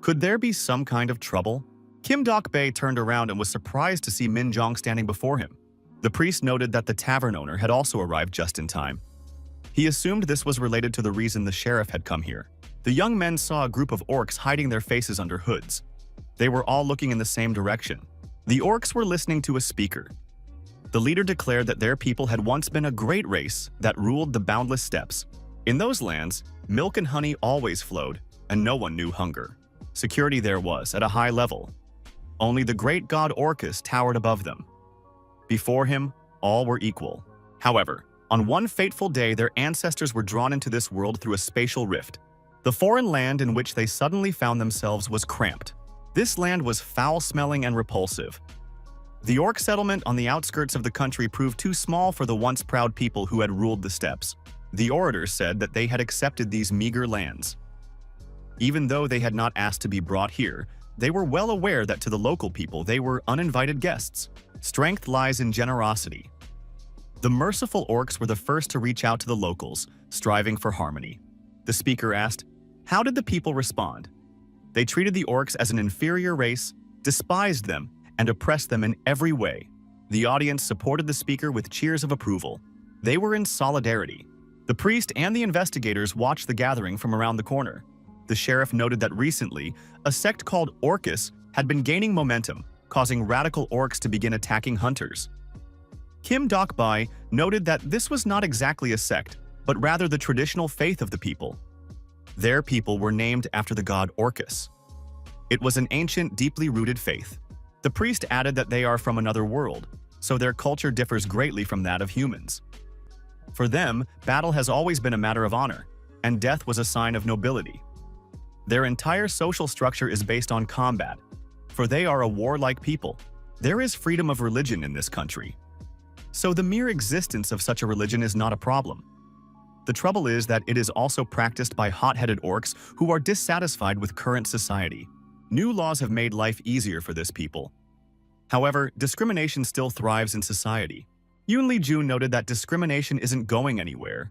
Could there be some kind of trouble? Kim Dokbae turned around and was surprised to see Min-jung standing before him. The priest noted that the tavern owner had also arrived just in time. He assumed this was related to the reason the sheriff had come here. The young men saw a group of orcs hiding their faces under hoods. They were all looking in the same direction. The orcs were listening to a speaker. The leader declared that their people had once been a great race that ruled the boundless steppes. In those lands, milk and honey always flowed, and no one knew hunger. Security there was at a high level. Only the great god Orcus towered above them. Before him, all were equal. However, on one fateful day, their ancestors were drawn into this world through a spatial rift. The foreign land in which they suddenly found themselves was cramped. This land was foul-smelling and repulsive. The Orc settlement on the outskirts of the country proved too small for the once proud people who had ruled the steppes. The orators said that they had accepted these meager lands. Even though they had not asked to be brought here, they were well aware that to the local people they were uninvited guests. Strength lies in generosity. The merciful orcs were the first to reach out to the locals, striving for harmony. The speaker asked, how did the people respond? They treated the orcs as an inferior race, despised them, and oppressed them in every way. The audience supported the speaker with cheers of approval. They were in solidarity. The priest and the investigators watched the gathering from around the corner. The sheriff noted that recently, a sect called Orcus had been gaining momentum, causing radical orcs to begin attacking hunters. Kim Dokbae noted that this was not exactly a sect, but rather the traditional faith of the people. Their people were named after the god Orcus. It was an ancient, deeply rooted faith. The priest added that they are from another world, so their culture differs greatly from that of humans. For them, battle has always been a matter of honor, and death was a sign of nobility. Their entire social structure is based on combat, for they are a warlike people. There is freedom of religion in this country. So the mere existence of such a religion is not a problem. The trouble is that it is also practiced by hot-headed orcs who are dissatisfied with current society. New laws have made life easier for this people. However, discrimination still thrives in society. Yoon Lee-jun noted that discrimination isn't going anywhere.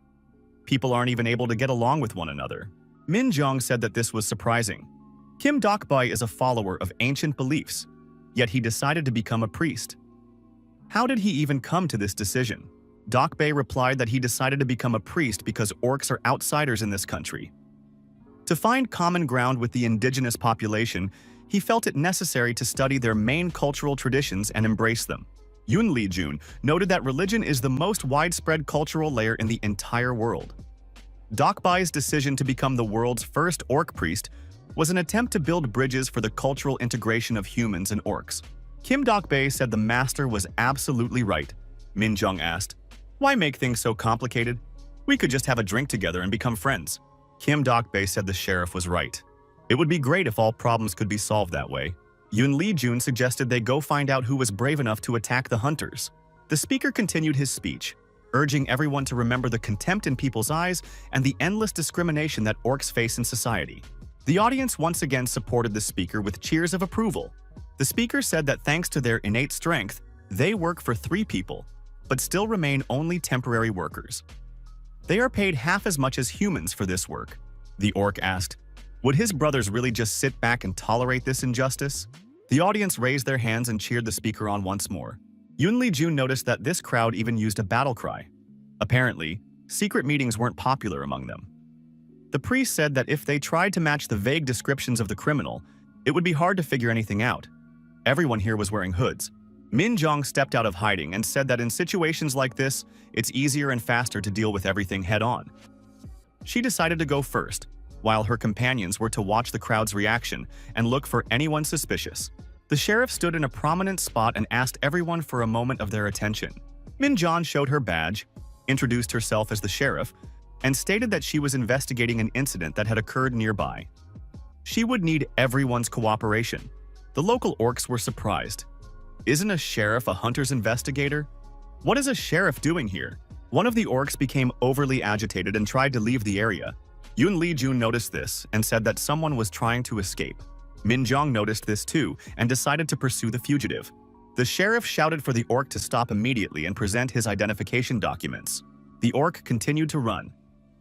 People aren't even able to get along with one another. Min-jung said that this was surprising. Kim Dokbae is a follower of ancient beliefs, yet he decided to become a priest. How did he even come to this decision? Dokbae replied that he decided to become a priest because orcs are outsiders in this country. To find common ground with the indigenous population, he felt it necessary to study their main cultural traditions and embrace them. Yoon Lee-jun noted that religion is the most widespread cultural layer in the entire world. Dokbai's decision to become the world's first orc priest was an attempt to build bridges for the cultural integration of humans and orcs. Kim Dokbae said the master was absolutely right. Min Jung asked, "Why make things so complicated? We could just have a drink together and become friends." Kim Dokbae said the sheriff was right. It would be great if all problems could be solved that way. Yoon Lee-jun suggested they go find out who was brave enough to attack the hunters. The speaker continued his speech, urging everyone to remember the contempt in people's eyes and the endless discrimination that orcs face in society. The audience once again supported the speaker with cheers of approval. The speaker said that thanks to their innate strength, they work for 3 people, but still remain only temporary workers. They are paid half as much as humans for this work. The orc asked, would his brothers really just sit back and tolerate this injustice? The audience raised their hands and cheered the speaker on once more. Yoon Lee-jun noticed that this crowd even used a battle cry. Apparently, secret meetings weren't popular among them. The priest said that if they tried to match the vague descriptions of the criminal, it would be hard to figure anything out. Everyone here was wearing hoods. Min Jong stepped out of hiding and said that in situations like this, it's easier and faster to deal with everything head-on. She decided to go first, while her companions were to watch the crowd's reaction and look for anyone suspicious. The sheriff stood in a prominent spot and asked everyone for a moment of their attention. Min Jong showed her badge, introduced herself as the sheriff, and stated that she was investigating an incident that had occurred nearby. She would need everyone's cooperation. The local orcs were surprised. Isn't a sheriff a hunter's investigator? What is a sheriff doing here? One of the orcs became overly agitated and tried to leave the area. Yoon Lee-jun noticed this and said that someone was trying to escape. Min Jong noticed this too and decided to pursue the fugitive. The sheriff shouted for the orc to stop immediately and present his identification documents. The orc continued to run.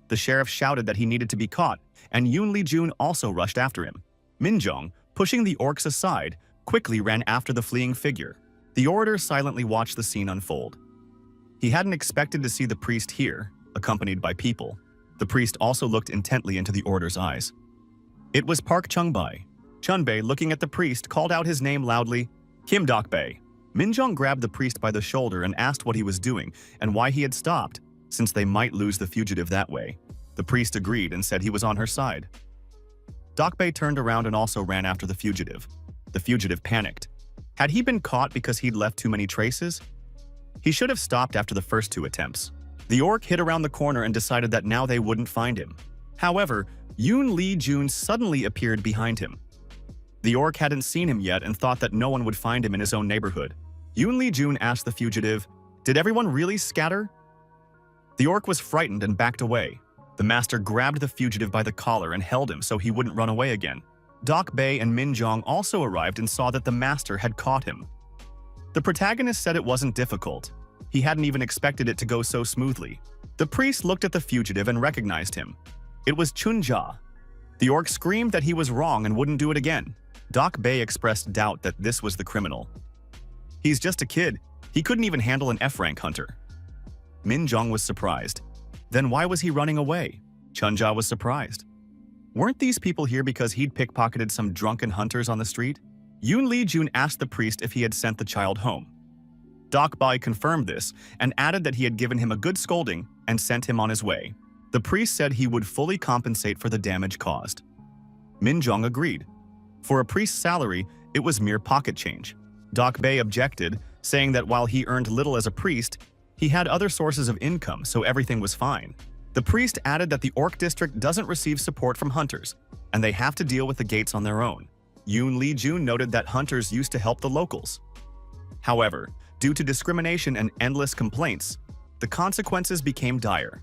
The sheriff shouted that he needed to be caught, and Yoon Lee-jun also rushed after him. Min Jong, pushing the orcs aside, quickly ran after the fleeing figure. The orator silently watched the scene unfold. He hadn't expected to see the priest here, accompanied by people. The priest also looked intently into the orator's eyes. It was Park Chung-bae. Chun-bae, looking at the priest, called out his name loudly, Kim Dok-bae. Min Jong grabbed the priest by the shoulder and asked what he was doing and why he had stopped, since they might lose the fugitive that way. The priest agreed and said he was on her side. Dok-bae turned around and also ran after the fugitive. The fugitive panicked. Had he been caught because he'd left too many traces? He should have stopped after the first 2 attempts. The orc hid around the corner and decided that now they wouldn't find him. However, Yoon Lee-jun suddenly appeared behind him. The orc hadn't seen him yet and thought that no one would find him in his own neighborhood. Yoon Lee-jun asked the fugitive, "Did everyone really scatter?" The orc was frightened and backed away. The master grabbed the fugitive by the collar and held him so he wouldn't run away again. Dok-bae and Min Jong also arrived and saw that the master had caught him. The protagonist said it wasn't difficult. He hadn't even expected it to go so smoothly. The priest looked at the fugitive and recognized him. It was Chun-ja. The orc screamed that he was wrong and wouldn't do it again. Dok-bae expressed doubt that this was the criminal. He's just a kid. He couldn't even handle an F-rank hunter. Min Jong was surprised. Then why was he running away? Chun-ja was surprised. Weren't these people here because he'd pickpocketed some drunken hunters on the street? Yoon Lee-jun asked the priest if he had sent the child home. Dok-bae confirmed this and added that he had given him a good scolding and sent him on his way. The priest said he would fully compensate for the damage caused. Min Jong agreed. For a priest's salary, it was mere pocket change. Dok-bae objected, saying that while he earned little as a priest, he had other sources of income, so everything was fine. The priest added that the Orc district doesn't receive support from hunters, and they have to deal with the gates on their own. Yoon Lee-jun noted that hunters used to help the locals. However, due to discrimination and endless complaints, the consequences became dire.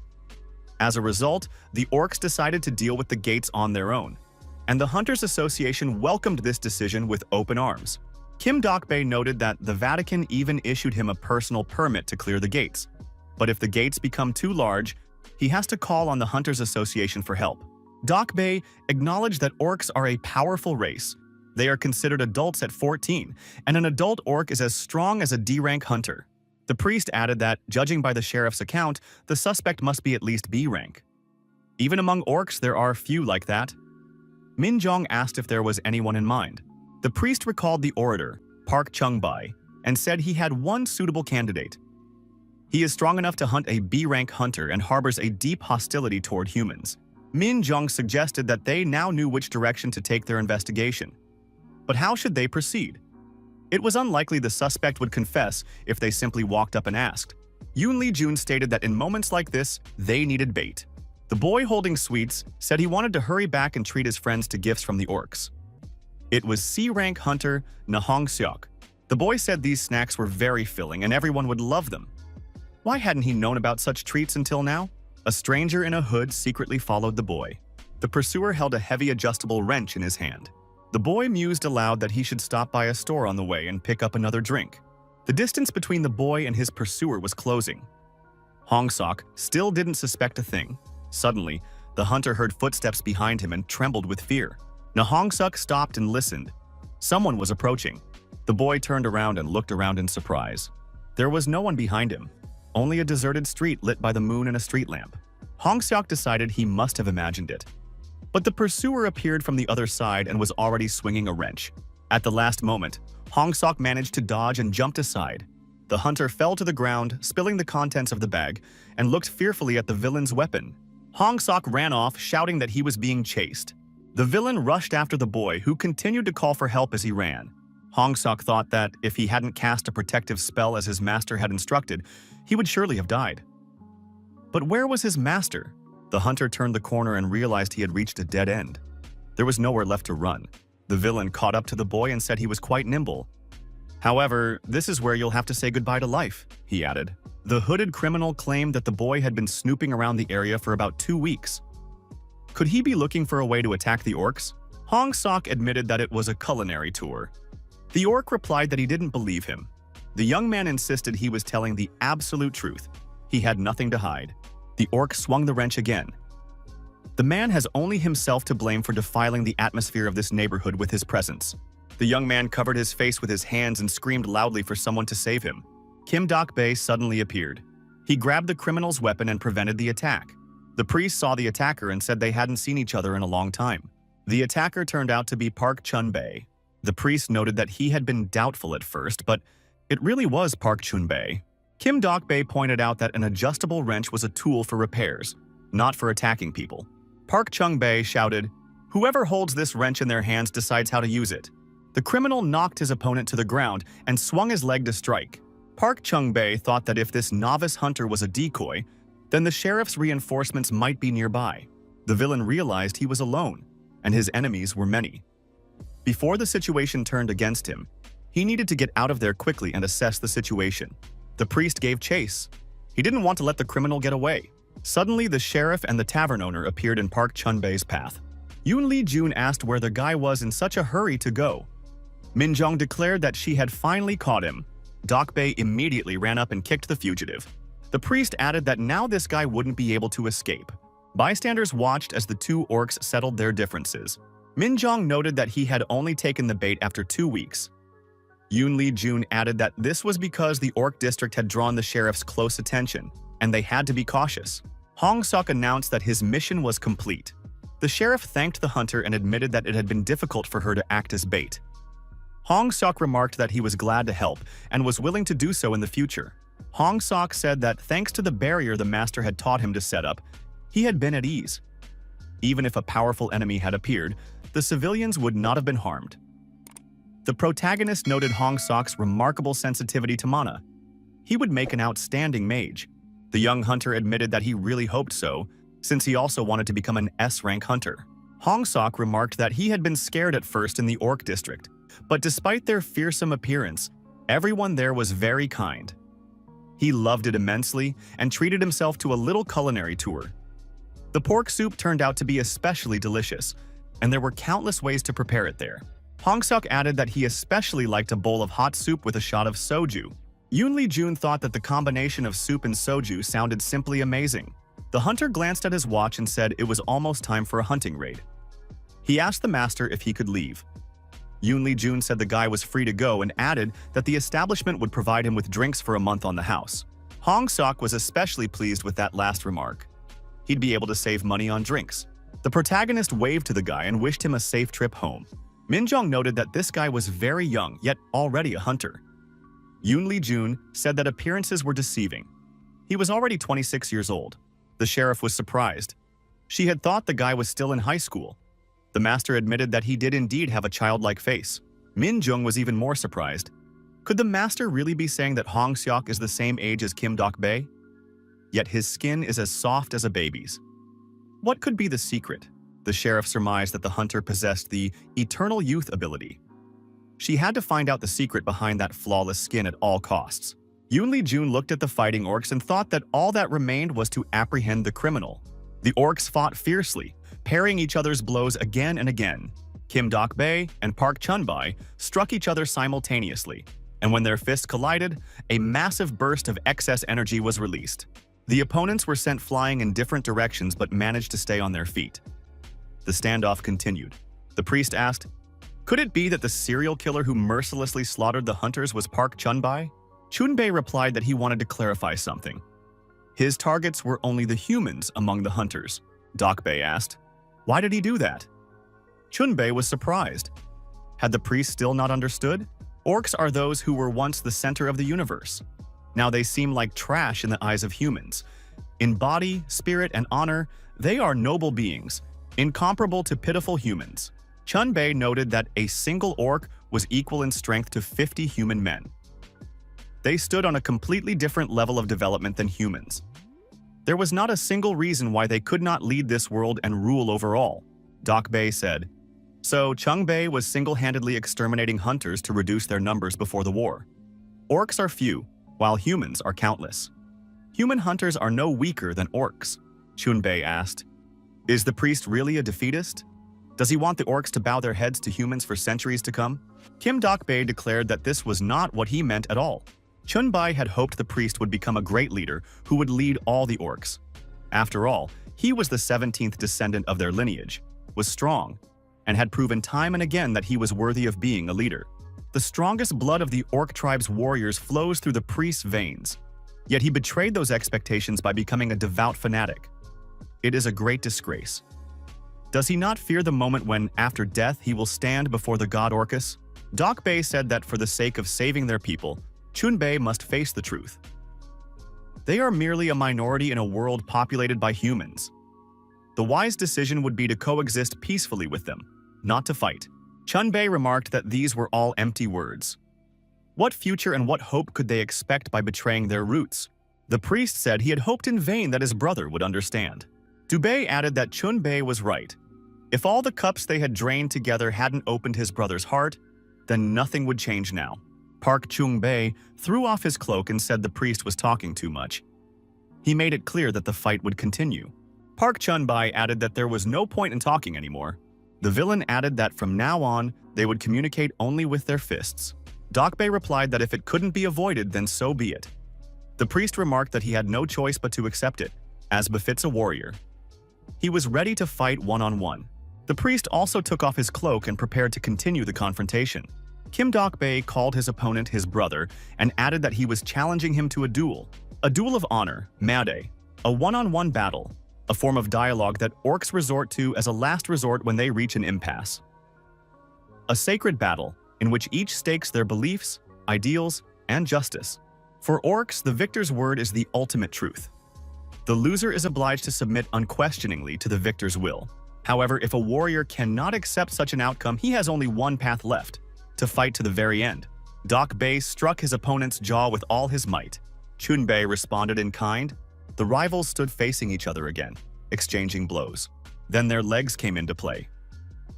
As a result, the Orcs decided to deal with the gates on their own, and the Hunters Association welcomed this decision with open arms. Kim Dok-bae noted that the Vatican even issued him a personal permit to clear the gates. But if the gates become too large, he has to call on the Hunters Association for help. Dok-bae acknowledged that orcs are a powerful race. They are considered adults at 14, and an adult orc is as strong as a D-rank hunter. The priest added that, judging by the sheriff's account, the suspect must be at least B-rank. Even among orcs, there are few like that. Min Jong asked if there was anyone in mind. The priest recalled the orator, Park Chung-bae. and said he had one suitable candidate. He is strong enough to hunt a B-rank hunter and harbors a deep hostility toward humans. Min Jong suggested that they now knew which direction to take their investigation. But how should they proceed? It was unlikely the suspect would confess if they simply walked up and asked. Yoon Lee-jun stated that in moments like this, they needed bait. The boy holding sweets said he wanted to hurry back and treat his friends to gifts from the orcs. It was C-rank hunter Na Hong-seok. The boy said these snacks were very filling and everyone would love them. Why hadn't he known about such treats until now? A stranger in a hood secretly followed the boy. The pursuer held a heavy adjustable wrench in his hand. The boy mused aloud that he should stop by a store on the way and pick up another drink. The distance between the boy and his pursuer was closing. Hong-seok still didn't suspect a thing. Suddenly, the hunter heard footsteps behind him and trembled with fear. Na Hong-seok stopped and listened. Someone was approaching. The boy turned around and looked around in surprise. There was no one behind him, only a deserted street lit by the moon and a street lamp. Hong-seok decided he must have imagined it. But the pursuer appeared from the other side and was already swinging a wrench. At the last moment, Hong-seok managed to dodge and jumped aside. The hunter fell to the ground, spilling the contents of the bag, and looked fearfully at the villain's weapon. Hong-seok ran off, shouting that he was being chased. The villain rushed after the boy, who continued to call for help as he ran. Hong-seok thought that if he hadn't cast a protective spell as his master had instructed, he would surely have died. But where was his master? The hunter turned the corner and realized he had reached a dead end. There was nowhere left to run. The villain caught up to the boy and said he was quite nimble. However, this is where you'll have to say goodbye to life, he added. The hooded criminal claimed that the boy had been snooping around the area for about 2 weeks. Could he be looking for a way to attack the orcs? Hong-seok admitted that it was a culinary tour. The orc replied that he didn't believe him. The young man insisted he was telling the absolute truth. He had nothing to hide. The orc swung the wrench again. The man has only himself to blame for defiling the atmosphere of this neighborhood with his presence. The young man covered his face with his hands and screamed loudly for someone to save him. Kim Dok-bae suddenly appeared. He grabbed the criminal's weapon and prevented the attack. The priest saw the attacker and said they hadn't seen each other in a long time. The attacker turned out to be Park Chun-bae. The priest noted that he had been doubtful at first, but it really was Park Chun-bae. Kim Dok-bae pointed out that an adjustable wrench was a tool for repairs, not for attacking people. Park Chung-bae shouted, "Whoever holds this wrench in their hands decides how to use it." The criminal knocked his opponent to the ground and swung his leg to strike. Park Chung-bae thought that if this novice hunter was a decoy, then the sheriff's reinforcements might be nearby. The villain realized he was alone, and his enemies were many. Before the situation turned against him, he needed to get out of there quickly and assess the situation. The priest gave chase. He didn't want to let the criminal get away. Suddenly, the sheriff and the tavern owner appeared in Park Chun-bae's path. Yoon Lee-jun asked where the guy was in such a hurry to go. Min Jong declared that she had finally caught him. Dok-bae immediately ran up and kicked the fugitive. The priest added that now this guy wouldn't be able to escape. Bystanders watched as the two orcs settled their differences. Min Jong noted that he had only taken the bait after 2 weeks. Yoon Lee-jun added that this was because the orc district had drawn the sheriff's close attention, and they had to be cautious. Hong-seok announced that his mission was complete. The sheriff thanked the hunter and admitted that it had been difficult for her to act as bait. Hong-seok remarked that he was glad to help and was willing to do so in the future. Hong-seok said that thanks to the barrier the master had taught him to set up, he had been at ease. Even if a powerful enemy had appeared, the civilians would not have been harmed. The protagonist noted Hong-seok's remarkable sensitivity to mana. He would make an outstanding mage. The young hunter admitted that he really hoped so, since he also wanted to become an S-rank hunter. Hong-seok remarked that he had been scared at first in the orc district, but despite their fearsome appearance, everyone there was very kind. He loved it immensely and treated himself to a little culinary tour. The pork soup turned out to be especially delicious, and there were countless ways to prepare it there. Hong-seok added that he especially liked a bowl of hot soup with a shot of soju. Yoon Lee-jun thought that the combination of soup and soju sounded simply amazing. The hunter glanced at his watch and said it was almost time for a hunting raid. He asked the master if he could leave. Yoon Lee-jun said the guy was free to go and added that the establishment would provide him with drinks for a month on the house. Hong-seok was especially pleased with that last remark. He'd be able to save money on drinks. The protagonist waved to the guy and wished him a safe trip home. Min Jong noted that this guy was very young, yet already a hunter. Yoon Lee-jun said that appearances were deceiving. He was already 26 years old. The sheriff was surprised. She had thought the guy was still in high school. The master admitted that he did indeed have a childlike face. Min Jung was even more surprised. Could the master really be saying that Hong Seok is the same age as Kim Dok-bae? Yet his skin is as soft as a baby's. What could be the secret? The sheriff surmised that the hunter possessed the eternal youth ability. She had to find out the secret behind that flawless skin at all costs. Yoon Lee-jun looked at the fighting orcs and thought that all that remained was to apprehend the criminal. The orcs fought fiercely, parrying each other's blows again and again. Kim Dok-bae and Park Chun-bae struck each other simultaneously, and when their fists collided, a massive burst of excess energy was released. The opponents were sent flying in different directions but managed to stay on their feet. The standoff continued. The priest asked, "Could it be that the serial killer who mercilessly slaughtered the hunters was Park Chun-bae?" Chun-bae replied that he wanted to clarify something. His targets were only the humans among the hunters. Dok-bae asked, "Why did he do that?" Chun-bae was surprised. Had the priest still not understood? Orcs are those who were once the center of the universe. Now they seem like trash in the eyes of humans. In body, spirit, and honor, they are noble beings, incomparable to pitiful humans. Chun-bae noted that a single orc was equal in strength to 50 human men. They stood on a completely different level of development than humans. There was not a single reason why they could not lead this world and rule over all. Dok-bae said. So Chung-bae was single-handedly exterminating hunters to reduce their numbers before the war. Orcs are few, while humans are countless. Human hunters are no weaker than orcs. Chun-bae asked, "Is the priest really a defeatist? Does he want the orcs to bow their heads to humans for centuries to come?" Kim Dok-bae declared that this was not what he meant at all. Chun-bae had hoped the priest would become a great leader who would lead all the orcs. After all, he was the 17th descendant of their lineage, was strong, and had proven time and again that he was worthy of being a leader. The strongest blood of the orc tribe's warriors flows through the priest's veins. Yet he betrayed those expectations by becoming a devout fanatic. It is a great disgrace. Does he not fear the moment when, after death, he will stand before the god Orcus? Dok-bae said that for the sake of saving their people, Chun-bae must face the truth. They are merely a minority in a world populated by humans. The wise decision would be to coexist peacefully with them, not to fight. Chun-bae remarked that these were all empty words. What future and what hope could they expect by betraying their roots? The priest said he had hoped in vain that his brother would understand. Dubei added that Chun-bae was right. If all the cups they had drained together hadn't opened his brother's heart, then nothing would change now. Park Chung-bae threw off his cloak and said the priest was talking too much. He made it clear that the fight would continue. Park Chun-bae added that there was no point in talking anymore. The villain added that from now on, they would communicate only with their fists. Dok-bae replied that if it couldn't be avoided, then so be it. The priest remarked that he had no choice but to accept it, as befits a warrior. He was ready to fight one-on-one. The priest also took off his cloak and prepared to continue the confrontation. Kim Dok-bae called his opponent his brother and added that he was challenging him to a duel of honor, made, a one-on-one battle, a form of dialogue that orcs resort to as a last resort when they reach an impasse. A sacred battle in which each stakes their beliefs, ideals, and justice. For orcs, the victor's word is the ultimate truth. The loser is obliged to submit unquestioningly to the victor's will. However, if a warrior cannot accept such an outcome, he has only one path left: to fight to the very end. Dok-bae struck his opponent's jaw with all his might. Chun-bae responded in kind. The rivals stood facing each other again, exchanging blows. Then their legs came into play.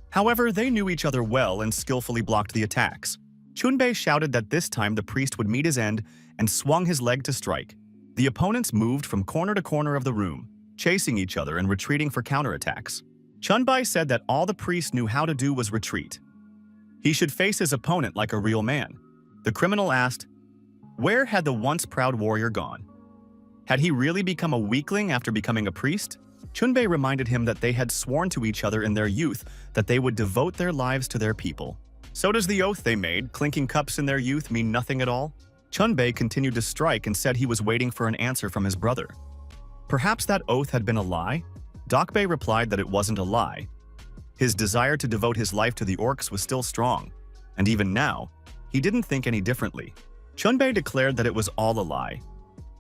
However, they knew each other well and skillfully blocked the attacks. Chun-bae shouted that this time the priest would meet his end and swung his leg to strike. The opponents moved from corner to corner of the room, chasing each other and retreating for counterattacks. Chun-bae said that all the priest knew how to do was retreat. He should face his opponent like a real man. The criminal asked, where had the once proud warrior gone? Had he really become a weakling after becoming a priest? Chun-bae reminded him that they had sworn to each other in their youth that they would devote their lives to their people. So does the oath they made, clinking cups in their youth, mean nothing at all? Chun-bae continued to strike and said he was waiting for an answer from his brother. Perhaps that oath had been a lie? Dok-bae replied that it wasn't a lie. His desire to devote his life to the orcs was still strong, and even now, he didn't think any differently. Chunbei declared that it was all a lie.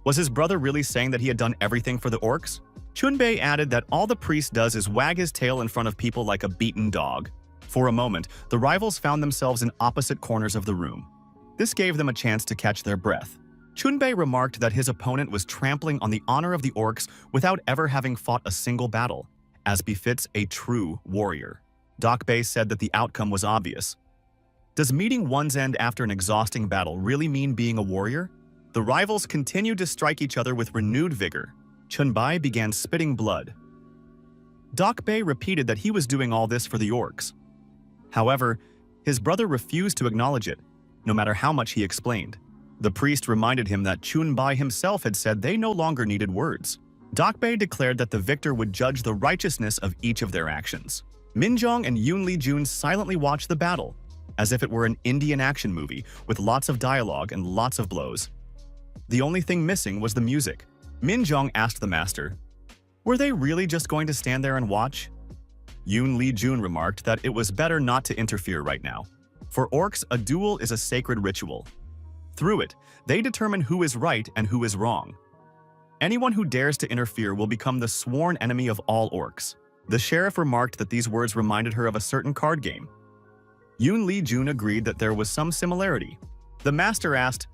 Was his brother really saying that he had done everything for the orcs? Chunbei added that all the priest does is wag his tail in front of people like a beaten dog. For a moment, the rivals found themselves in opposite corners of the room. This gave them a chance to catch their breath. Chunbei remarked that his opponent was trampling on the honor of the orcs without ever having fought a single battle, as befits a true warrior. Dokbei said that the outcome was obvious. Does meeting one's end after an exhausting battle really mean being a warrior? The rivals continued to strike each other with renewed vigor. Chunbei began spitting blood. Dokbei repeated that he was doing all this for the orcs. However, his brother refused to acknowledge it, no matter how much he explained. The priest reminded him that Chunbei himself had said they no longer needed words. Dokbei declared that the victor would judge the righteousness of each of their actions. Minjong and Yoon Lee-jun silently watched the battle, as if it were an Indian action movie with lots of dialogue and lots of blows. The only thing missing was the music. Minjong asked the master, "Were they really just going to stand there and watch?" Yoon Lee-jun remarked that it was better not to interfere right now. For orcs, a duel is a sacred ritual. Through it, they determine who is right and who is wrong. Anyone who dares to interfere will become the sworn enemy of all orcs. The sheriff remarked that these words reminded her of a certain card game. Yoon Lee-jun agreed that there was some similarity. The master asked,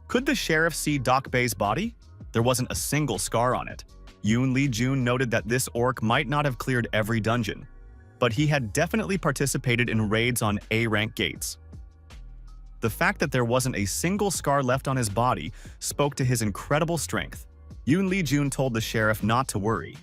"Could the sheriff see Dokbei's body?" There wasn't a single scar on it. Yoon Lee-jun noted that this orc might not have cleared every dungeon, but he had definitely participated in raids on A-rank gates. The fact that there wasn't a single scar left on his body spoke to his incredible strength. Yoon Lee-jun told the sheriff not to worry.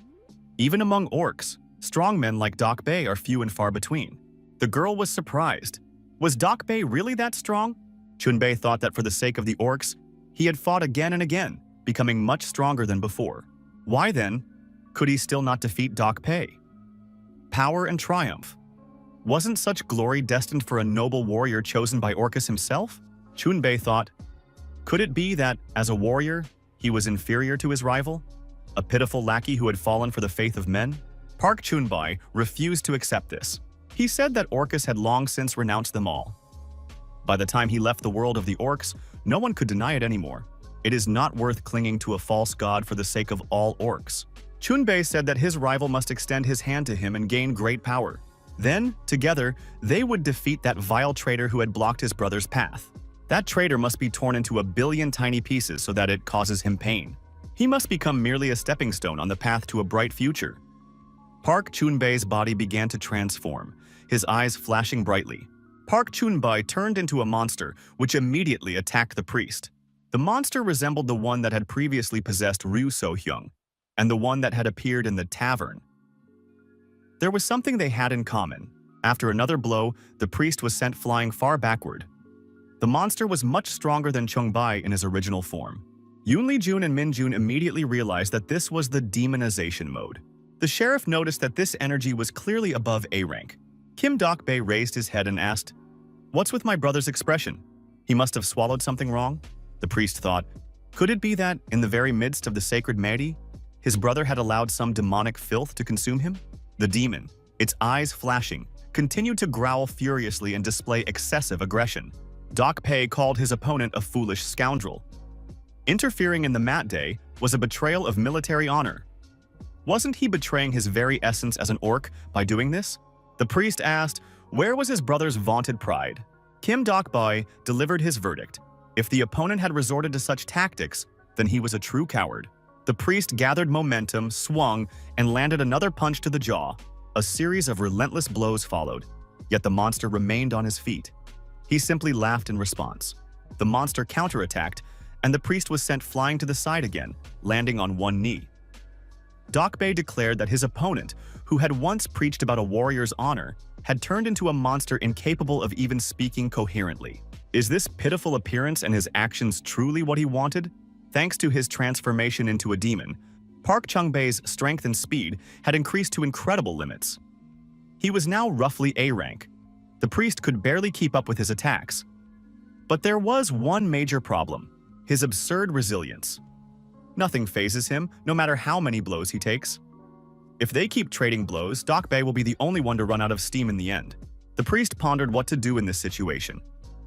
Even among orcs, strong men like Dokbei are few and far between. The girl was surprised. Was Dokbei really that strong? Chunbei thought that for the sake of the orcs, he had fought again and again, becoming much stronger than before. Why then could he still not defeat Dokbei? Power and triumph. Wasn't such glory destined for a noble warrior chosen by Orcus himself? Chunbei thought, could it be that, as a warrior, he was inferior to his rival? A pitiful lackey who had fallen for the faith of men? Park Chunbei refused to accept this. He said that Orcus had long since renounced them all. By the time he left the world of the orcs, no one could deny it anymore. It is not worth clinging to a false god for the sake of all orcs. Chunbei said that his rival must extend his hand to him and gain great power. Then, together, they would defeat that vile traitor who had blocked his brother's path. That traitor must be torn into a billion tiny pieces so that it causes him pain. He must become merely a stepping stone on the path to a bright future. Park Chunbei's body began to transform, his eyes flashing brightly. Park Chunbei turned into a monster, which immediately attacked the priest. The monster resembled the one that had previously possessed Ryu So-hyung, and the one that had appeared in the tavern. There was something they had in common. After another blow, the priest was sent flying far backward. The monster was much stronger than Chunbei in his original form. Yoon Lee-jun and Min-jun immediately realized that this was the demonization mode. The sheriff noticed that this energy was clearly above A rank. Kim Dokbei raised his head and asked, "What's with my brother's expression? He must have swallowed something wrong?" The priest thought, could it be that, in the very midst of the sacred Meri, his brother had allowed some demonic filth to consume him? The demon, its eyes flashing, continued to growl furiously and display excessive aggression. Dokbei called his opponent a foolish scoundrel. Interfering in the mat day was a betrayal of military honor. Wasn't he betraying his very essence as an orc by doing this? The priest asked, where was his brother's vaunted pride? Kim Dokbei delivered his verdict. If the opponent had resorted to such tactics, then he was a true coward. The priest gathered momentum, swung, and landed another punch to the jaw. A series of relentless blows followed, yet the monster remained on his feet. He simply laughed in response. The monster counterattacked, and the priest was sent flying to the side again, landing on one knee. Dokbei declared that his opponent, who had once preached about a warrior's honor, had turned into a monster incapable of even speaking coherently. Is this pitiful appearance and his actions truly what he wanted? Thanks to his transformation into a demon, Park Chunbei's strength and speed had increased to incredible limits. He was now roughly A rank. The priest could barely keep up with his attacks. But there was one major problem: his absurd resilience. Nothing phases him, no matter how many blows he takes. If they keep trading blows, Dokbei will be the only one to run out of steam in the end. The priest pondered what to do in this situation.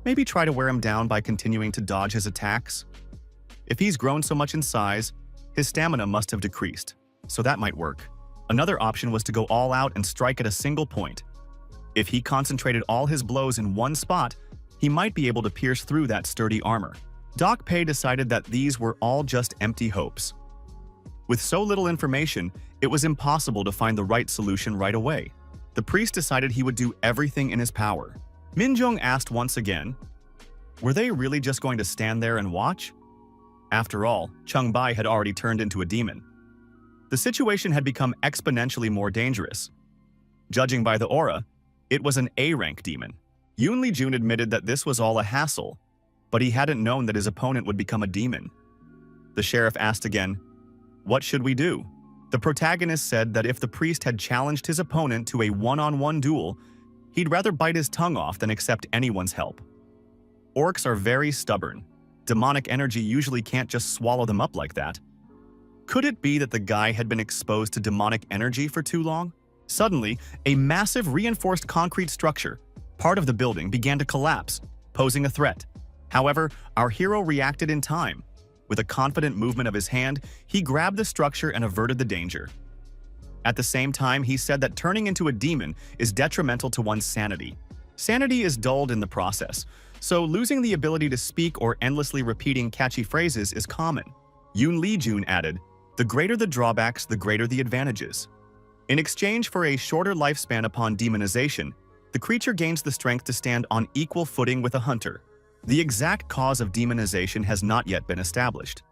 Maybe try to wear him down by continuing to dodge his attacks? If he's grown so much in size, his stamina must have decreased, so that might work. Another option was to go all out and strike at a single point. If he concentrated all his blows in one spot, he might be able to pierce through that sturdy armor. Doc Pei decided that these were all just empty hopes. With so little information, it was impossible to find the right solution right away. The priest decided he would do everything in his power. Minjong asked once again, were they really just going to stand there and watch? After all, Changbai had already turned into a demon. The situation had become exponentially more dangerous. Judging by the aura, it was an A-rank demon. Yoon Lee-jun admitted that this was all a hassle, but he hadn't known that his opponent would become a demon. The sheriff asked again, what should we do? The protagonist said that if the priest had challenged his opponent to a one-on-one duel, he'd rather bite his tongue off than accept anyone's help. Orcs are very stubborn. Demonic energy usually can't just swallow them up like that. Could it be that the guy had been exposed to demonic energy for too long? Suddenly, a massive reinforced concrete structure, part of the building, began to collapse, posing a threat. However, our hero reacted in time. With a confident movement of his hand, he grabbed the structure and averted the danger. At the same time, he said that turning into a demon is detrimental to one's sanity. Sanity is dulled in the process, so losing the ability to speak or endlessly repeating catchy phrases is common. Yoon Lee-jun added, the greater the drawbacks, the greater the advantages. In exchange for a shorter lifespan upon demonization, the creature gains the strength to stand on equal footing with a hunter. The exact cause of demonization has not yet been established.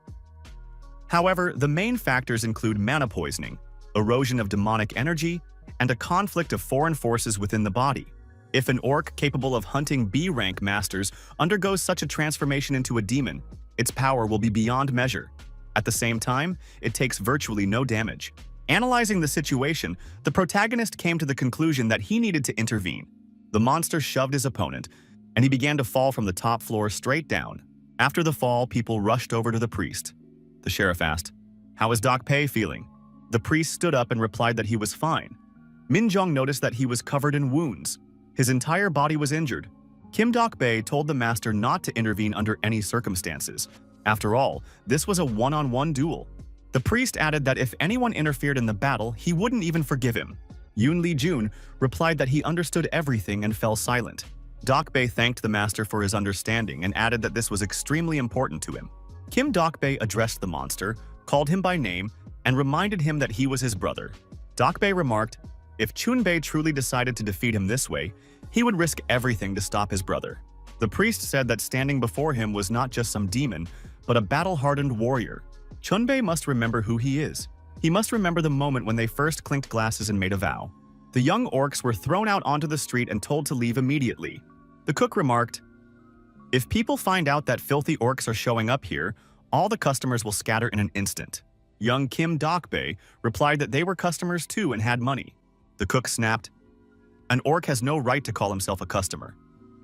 However, the main factors include mana poisoning, erosion of demonic energy, and a conflict of foreign forces within the body. If an orc capable of hunting B-rank masters undergoes such a transformation into a demon, its power will be beyond measure. At the same time, it takes virtually no damage. Analyzing the situation, the protagonist came to the conclusion that he needed to intervene. The monster shoved his opponent, and he began to fall from the top floor straight down. After the fall, people rushed over to the priest. The sheriff asked, how is Doc Pei feeling? The priest stood up and replied that he was fine. Minjong noticed that he was covered in wounds. His entire body was injured. Kim Dok-bae told the master not to intervene under any circumstances. After all, this was a one-on-one duel. The priest added that if anyone interfered in the battle, he wouldn't even forgive him. Yoon Lee-jun replied that he understood everything and fell silent. Dok-bae thanked the master for his understanding and added that this was extremely important to him. Kim Dok-bae addressed the monster, called him by name, and reminded him that he was his brother. Dok-bae remarked, if Chun-bae truly decided to defeat him this way, he would risk everything to stop his brother. The priest said that standing before him was not just some demon, but a battle-hardened warrior. Chun-bae must remember who he is. He must remember the moment when they first clinked glasses and made a vow. The young orcs were thrown out onto the street and told to leave immediately. The cook remarked, if people find out that filthy orcs are showing up here, all the customers will scatter in an instant. Young Kim Dok-bae replied that they were customers too and had money. The cook snapped, an orc has no right to call himself a customer.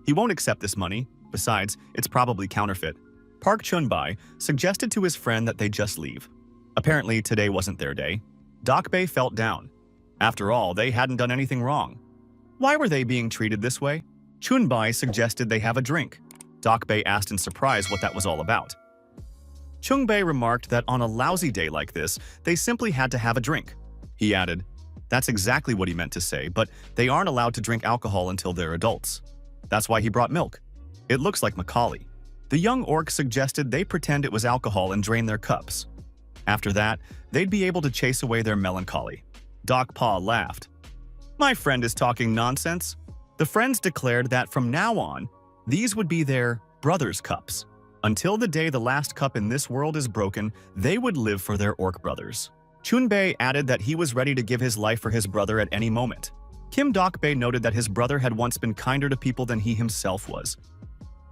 He won't accept this money. Besides, it's probably counterfeit. Park Chun-bae suggested to his friend that they just leave. Apparently, today wasn't their day. Dok-bae felt down. After all, they hadn't done anything wrong. Why were they being treated this way? Chun-bae suggested they have a drink. Dok-bae asked in surprise what that was all about. Chung-bae remarked that on a lousy day like this, they simply had to have a drink. He added, that's exactly what he meant to say, but they aren't allowed to drink alcohol until they're adults. That's why he brought milk. It looks like Macaulay. The young orc suggested they pretend it was alcohol and drain their cups. After that, they'd be able to chase away their melancholy. Dok-pa laughed. My friend is talking nonsense. The friends declared that from now on, these would be their brothers' cups. Until the day the last cup in this world is broken, they would live for their orc brothers. Chun-bae added that he was ready to give his life for his brother at any moment. Kim Dok-bae noted that his brother had once been kinder to people than he himself was.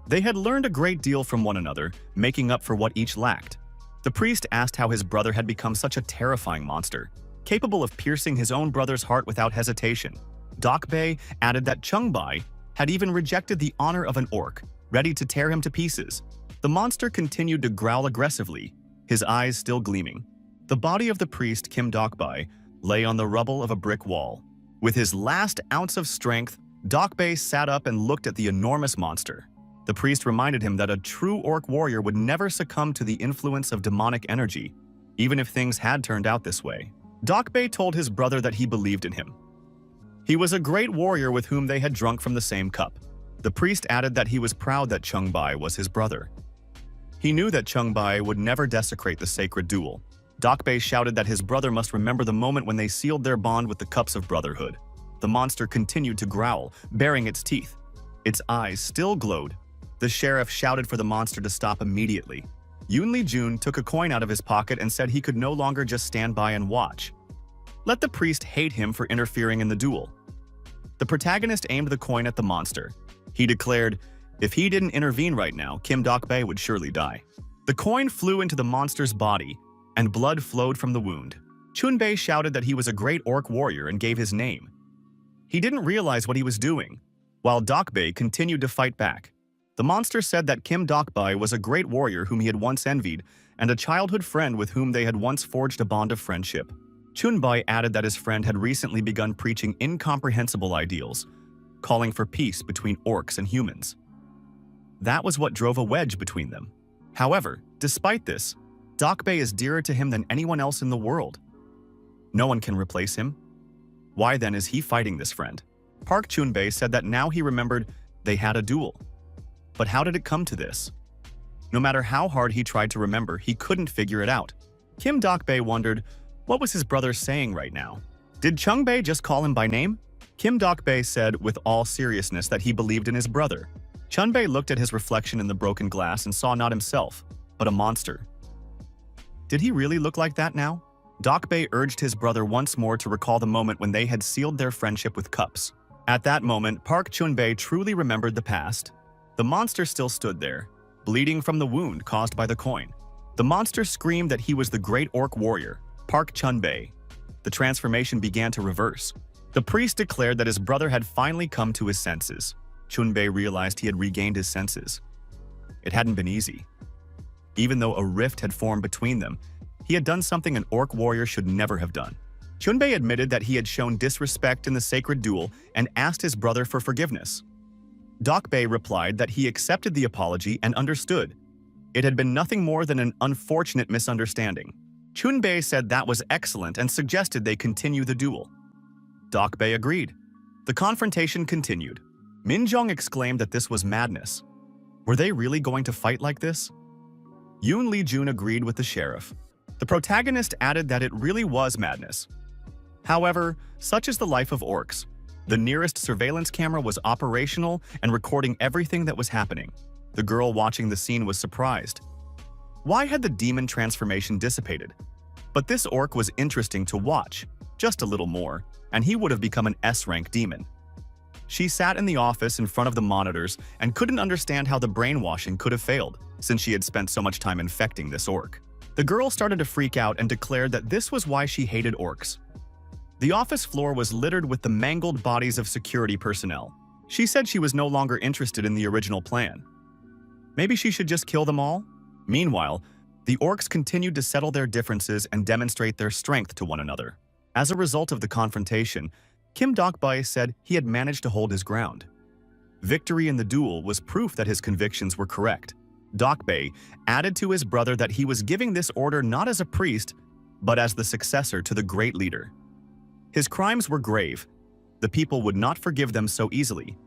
They had learned a great deal from one another, making up for what each lacked. The priest asked how his brother had become such a terrifying monster, capable of piercing his own brother's heart without hesitation. Dok-bae added that Chung-bae had even rejected the honor of an orc, ready to tear him to pieces. The monster continued to growl aggressively, his eyes still gleaming. The body of the priest, Kim Dok-bae, lay on the rubble of a brick wall. With his last ounce of strength, Dok-bae sat up and looked at the enormous monster. The priest reminded him that a true orc warrior would never succumb to the influence of demonic energy, even if things had turned out this way. Dokbae told his brother that he believed in him. He was a great warrior with whom they had drunk from the same cup. The priest added that he was proud that Chungbai was his brother. He knew that Chungbai would never desecrate the sacred duel. Dokbae shouted that his brother must remember the moment when they sealed their bond with the cups of brotherhood. The monster continued to growl, baring its teeth. Its eyes still glowed. The sheriff shouted for the monster to stop immediately. Yoonli Jun took a coin out of his pocket and said he could no longer just stand by and watch. Let the priest hate him for interfering in the duel. The protagonist aimed the coin at the monster. He declared, if he didn't intervene right now, Kim Dokbae would surely die. The coin flew into the monster's body, and blood flowed from the wound. Chunbei shouted that he was a great orc warrior and gave his name. He didn't realize what he was doing, while Dokbae continued to fight back. The monster said that Kim Dokbae was a great warrior whom he had once envied, and a childhood friend with whom they had once forged a bond of friendship. Chunbei added that his friend had recently begun preaching incomprehensible ideals, calling for peace between orcs and humans. That was what drove a wedge between them. However, despite this, Dokbae is dearer to him than anyone else in the world. No one can replace him. Why then is he fighting this friend? Park Chunbei said that now he remembered they had a duel. But how did it come to this? No matter how hard he tried to remember, he couldn't figure it out. Kim Dokbae wondered, what was his brother saying right now? Did Chunbei just call him by name? Kim Dokbae said with all seriousness that he believed in his brother. Chunbei looked at his reflection in the broken glass and saw not himself, but a monster. Did he really look like that now? Dokbae urged his brother once more to recall the moment when they had sealed their friendship with cups. At that moment, Park Chunbei truly remembered the past. The monster still stood there, bleeding from the wound caused by the coin. The monster screamed that he was the great orc warrior, Park Chunbei. The transformation began to reverse. The priest declared that his brother had finally come to his senses. Chunbei realized he had regained his senses. It hadn't been easy. Even though a rift had formed between them, he had done something an orc warrior should never have done. Chunbei admitted that he had shown disrespect in the sacred duel and asked his brother for forgiveness. Dokbae replied that he accepted the apology and understood. It had been nothing more than an unfortunate misunderstanding. Chunbei said that was excellent and suggested they continue the duel. Dokbae agreed. The confrontation continued. Minjong exclaimed that this was madness. Were they really going to fight like this? Yoon Lee Jun agreed with the sheriff. The protagonist added that it really was madness. However, such is the life of orcs. The nearest surveillance camera was operational and recording everything that was happening. The girl watching the scene was surprised. Why had the demon transformation dissipated? But this orc was interesting to watch, just a little more, and he would have become an S-rank demon. She sat in the office in front of the monitors and couldn't understand how the brainwashing could have failed, since she had spent so much time infecting this orc. The girl started to freak out and declared that this was why she hated orcs. The office floor was littered with the mangled bodies of security personnel. She said she was no longer interested in the original plan. Maybe she should just kill them all? Meanwhile, the orcs continued to settle their differences and demonstrate their strength to one another. As a result of the confrontation, Kim Dokbae said he had managed to hold his ground. Victory in the duel was proof that his convictions were correct. Dokbae added to his brother that he was giving this order not as a priest, but as the successor to the great leader. His crimes were grave. The people would not forgive them so easily.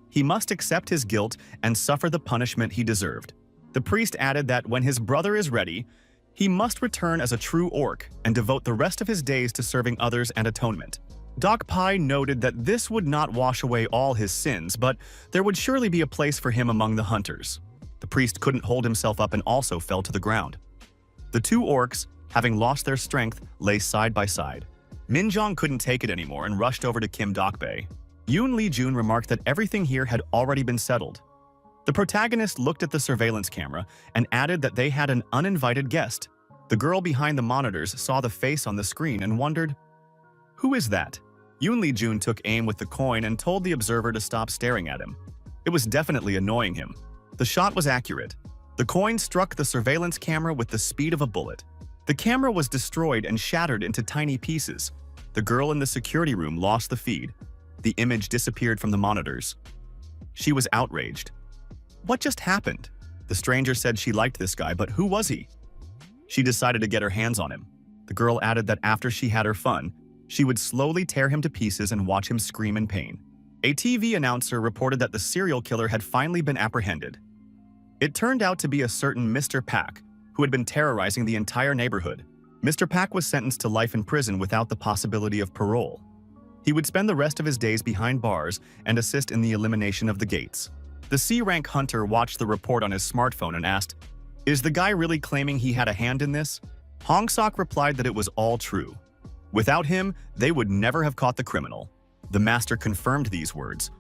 He must accept his guilt and suffer the punishment he deserved. The priest added that when his brother is ready, he must return as a true orc and devote the rest of his days to serving others and atonement. Dokbae noted that this would not wash away all his sins, but there would surely be a place for him among the hunters. The priest couldn't hold himself up and also fell to the ground. The two orcs, having lost their strength, lay side by side. Minjong couldn't take it anymore and rushed over to Kim Dokbae. Yoon Lee Jun remarked that everything here had already been settled. The protagonist looked at the surveillance camera and added that they had an uninvited guest. The girl behind the monitors saw the face on the screen and wondered, "Who is that?" Yoon Lee Jun took aim with the coin and told the observer to stop staring at him. It was definitely annoying him. The shot was accurate. The coin struck the surveillance camera with the speed of a bullet. The camera was destroyed and shattered into tiny pieces. The girl in the security room lost the feed. The image disappeared from the monitors. She was outraged. What just happened? The stranger said she liked this guy, but who was he? She decided to get her hands on him. The girl added that after she had her fun, she would slowly tear him to pieces and watch him scream in pain. A TV announcer reported that the serial killer had finally been apprehended. It turned out to be a certain Mr. Pak, who had been terrorizing the entire neighborhood. Mr. Pak was sentenced to life in prison without the possibility of parole. He would spend the rest of his days behind bars and assist in the elimination of the gates. The C-rank hunter watched the report on his smartphone and asked, "Is the guy really claiming he had a hand in this?" Hong Sok replied that it was all true. Without him, they would never have caught the criminal. The master confirmed these words.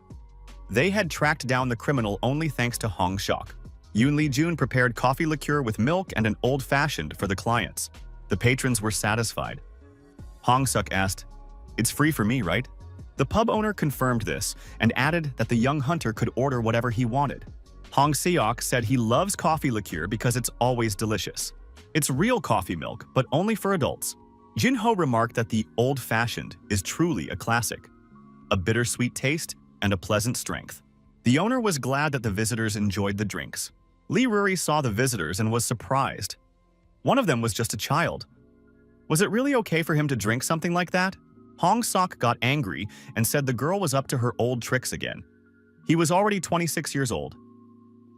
They had tracked down the criminal only thanks to Hong Sok. Yoon Lee-jun prepared coffee liqueur with milk and an old-fashioned for the clients. The patrons were satisfied. Hong Sok asked, "It's free for me, right?" The pub owner confirmed this and added that the young hunter could order whatever he wanted. Hong Seok said he loves coffee liqueur because it's always delicious. It's real coffee milk, but only for adults. Jin Ho remarked that the old-fashioned is truly a classic. A bittersweet taste and a pleasant strength. The owner was glad that the visitors enjoyed the drinks. Lee Ruri saw the visitors and was surprised. One of them was just a child. Was it really okay for him to drink something like that? Hong Sok got angry and said the girl was up to her old tricks again. He was already 26 years old.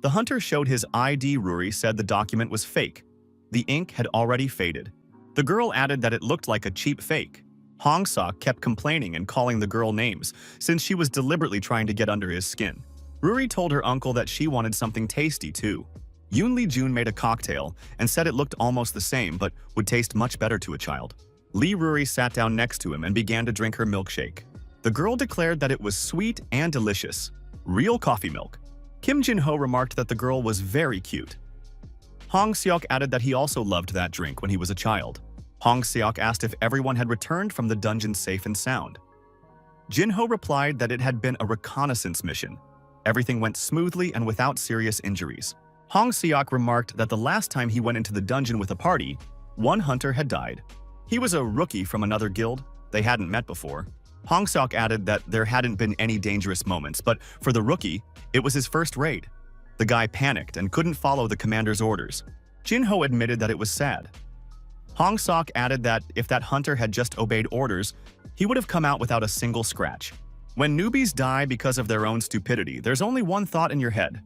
The hunter showed his ID. Ruri said the document was fake. The ink had already faded. The girl added that it looked like a cheap fake. Hong Sok kept complaining and calling the girl names, since she was deliberately trying to get under his skin. Ruri told her uncle that she wanted something tasty too. Yoon Lee-jun made a cocktail and said it looked almost the same but would taste much better to a child. Lee Ruri sat down next to him and began to drink her milkshake. The girl declared that it was sweet and delicious. Real coffee milk. Kim Jin-ho remarked that the girl was very cute. Hong Seok added that he also loved that drink when he was a child. Hong Seok asked if everyone had returned from the dungeon safe and sound. Jin-ho replied that it had been a reconnaissance mission. Everything went smoothly and without serious injuries. Hong Seok remarked that the last time he went into the dungeon with a party, one hunter had died. He was a rookie from another guild. They hadn't met before. Hong Seok added that there hadn't been any dangerous moments, but for the rookie, it was his first raid. The guy panicked and couldn't follow the commander's orders. Jin-ho admitted that it was sad. Hong Seok added that if that hunter had just obeyed orders, he would have come out without a single scratch. When newbies die because of their own stupidity, there's only one thought in your head.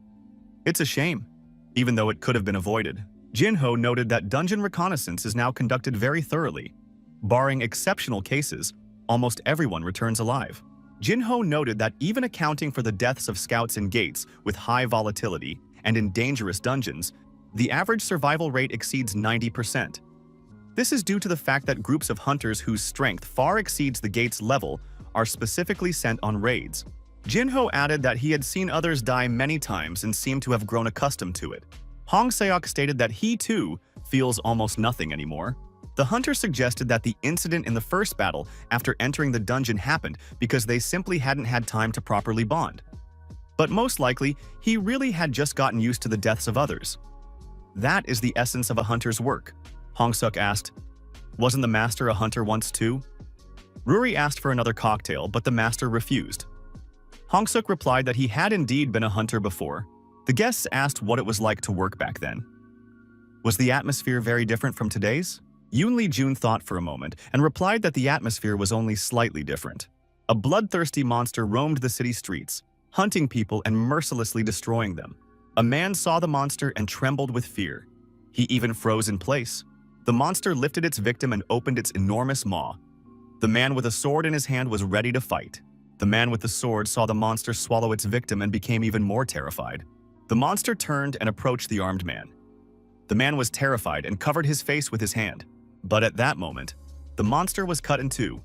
It's a shame, even though it could have been avoided. Jin-ho noted that dungeon reconnaissance is now conducted very thoroughly. Barring exceptional cases, almost everyone returns alive. Jin-ho noted that even accounting for the deaths of scouts in gates with high volatility and in dangerous dungeons, the average survival rate exceeds 90%. This is due to the fact that groups of hunters whose strength far exceeds the gate's level are specifically sent on raids. Jin-ho added that he had seen others die many times and seemed to have grown accustomed to it. Hong Seok stated that he, too, feels almost nothing anymore. The hunter suggested that the incident in the first battle after entering the dungeon happened because they simply hadn't had time to properly bond. But most likely, he really had just gotten used to the deaths of others. That is the essence of a hunter's work. Hong Seok asked, "Wasn't the master a hunter once too?" Ruri asked for another cocktail, but the master refused. Hong Seok replied that he had indeed been a hunter before. The guests asked what it was like to work back then. Was the atmosphere very different from today's? Yoon Lee-jun thought for a moment and replied that the atmosphere was only slightly different. A bloodthirsty monster roamed the city streets, hunting people and mercilessly destroying them. A man saw the monster and trembled with fear. He even froze in place. The monster lifted its victim and opened its enormous maw. The man with a sword in his hand was ready to fight. The man with the sword saw the monster swallow its victim and became even more terrified. The monster turned and approached the armed man. The man was terrified and covered his face with his hand. But at that moment, the monster was cut in two.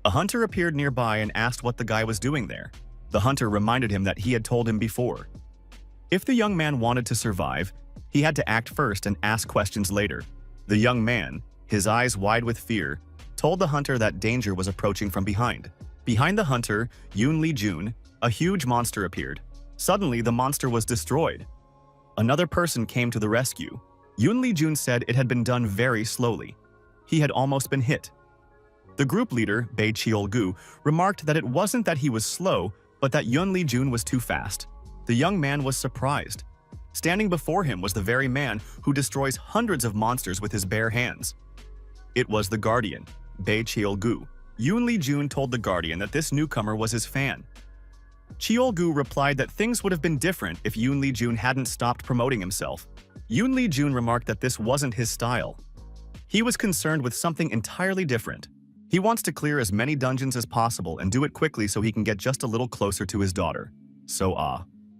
A hunter appeared nearby and asked what the guy was doing there. The hunter reminded him that he had told him before. If the young man wanted to survive, he had to act first and ask questions later. The young man, his eyes wide with fear, told the hunter that danger was approaching from behind. Behind the hunter, Yoon Lee-jun, a huge monster appeared. Suddenly, the monster was destroyed. Another person came to the rescue. Yoon Lee-jun said it had been done very slowly. He had almost been hit. The group leader, Bae Cheol-gu, remarked that it wasn't that he was slow, but that Yoon Lee-jun was too fast. The young man was surprised. Standing before him was the very man who destroys hundreds of monsters with his bare hands. It was the Guardian, Bae Cheol-gu. Yoon Lee-jun told the Guardian that this newcomer was his fan. Cheol-gu replied that things would have been different if Yoon Lee-jun hadn't stopped promoting himself. Yoon Lee-jun remarked that this wasn't his style. He was concerned with something entirely different. He wants to clear as many dungeons as possible and do it quickly so he can get just a little closer to his daughter.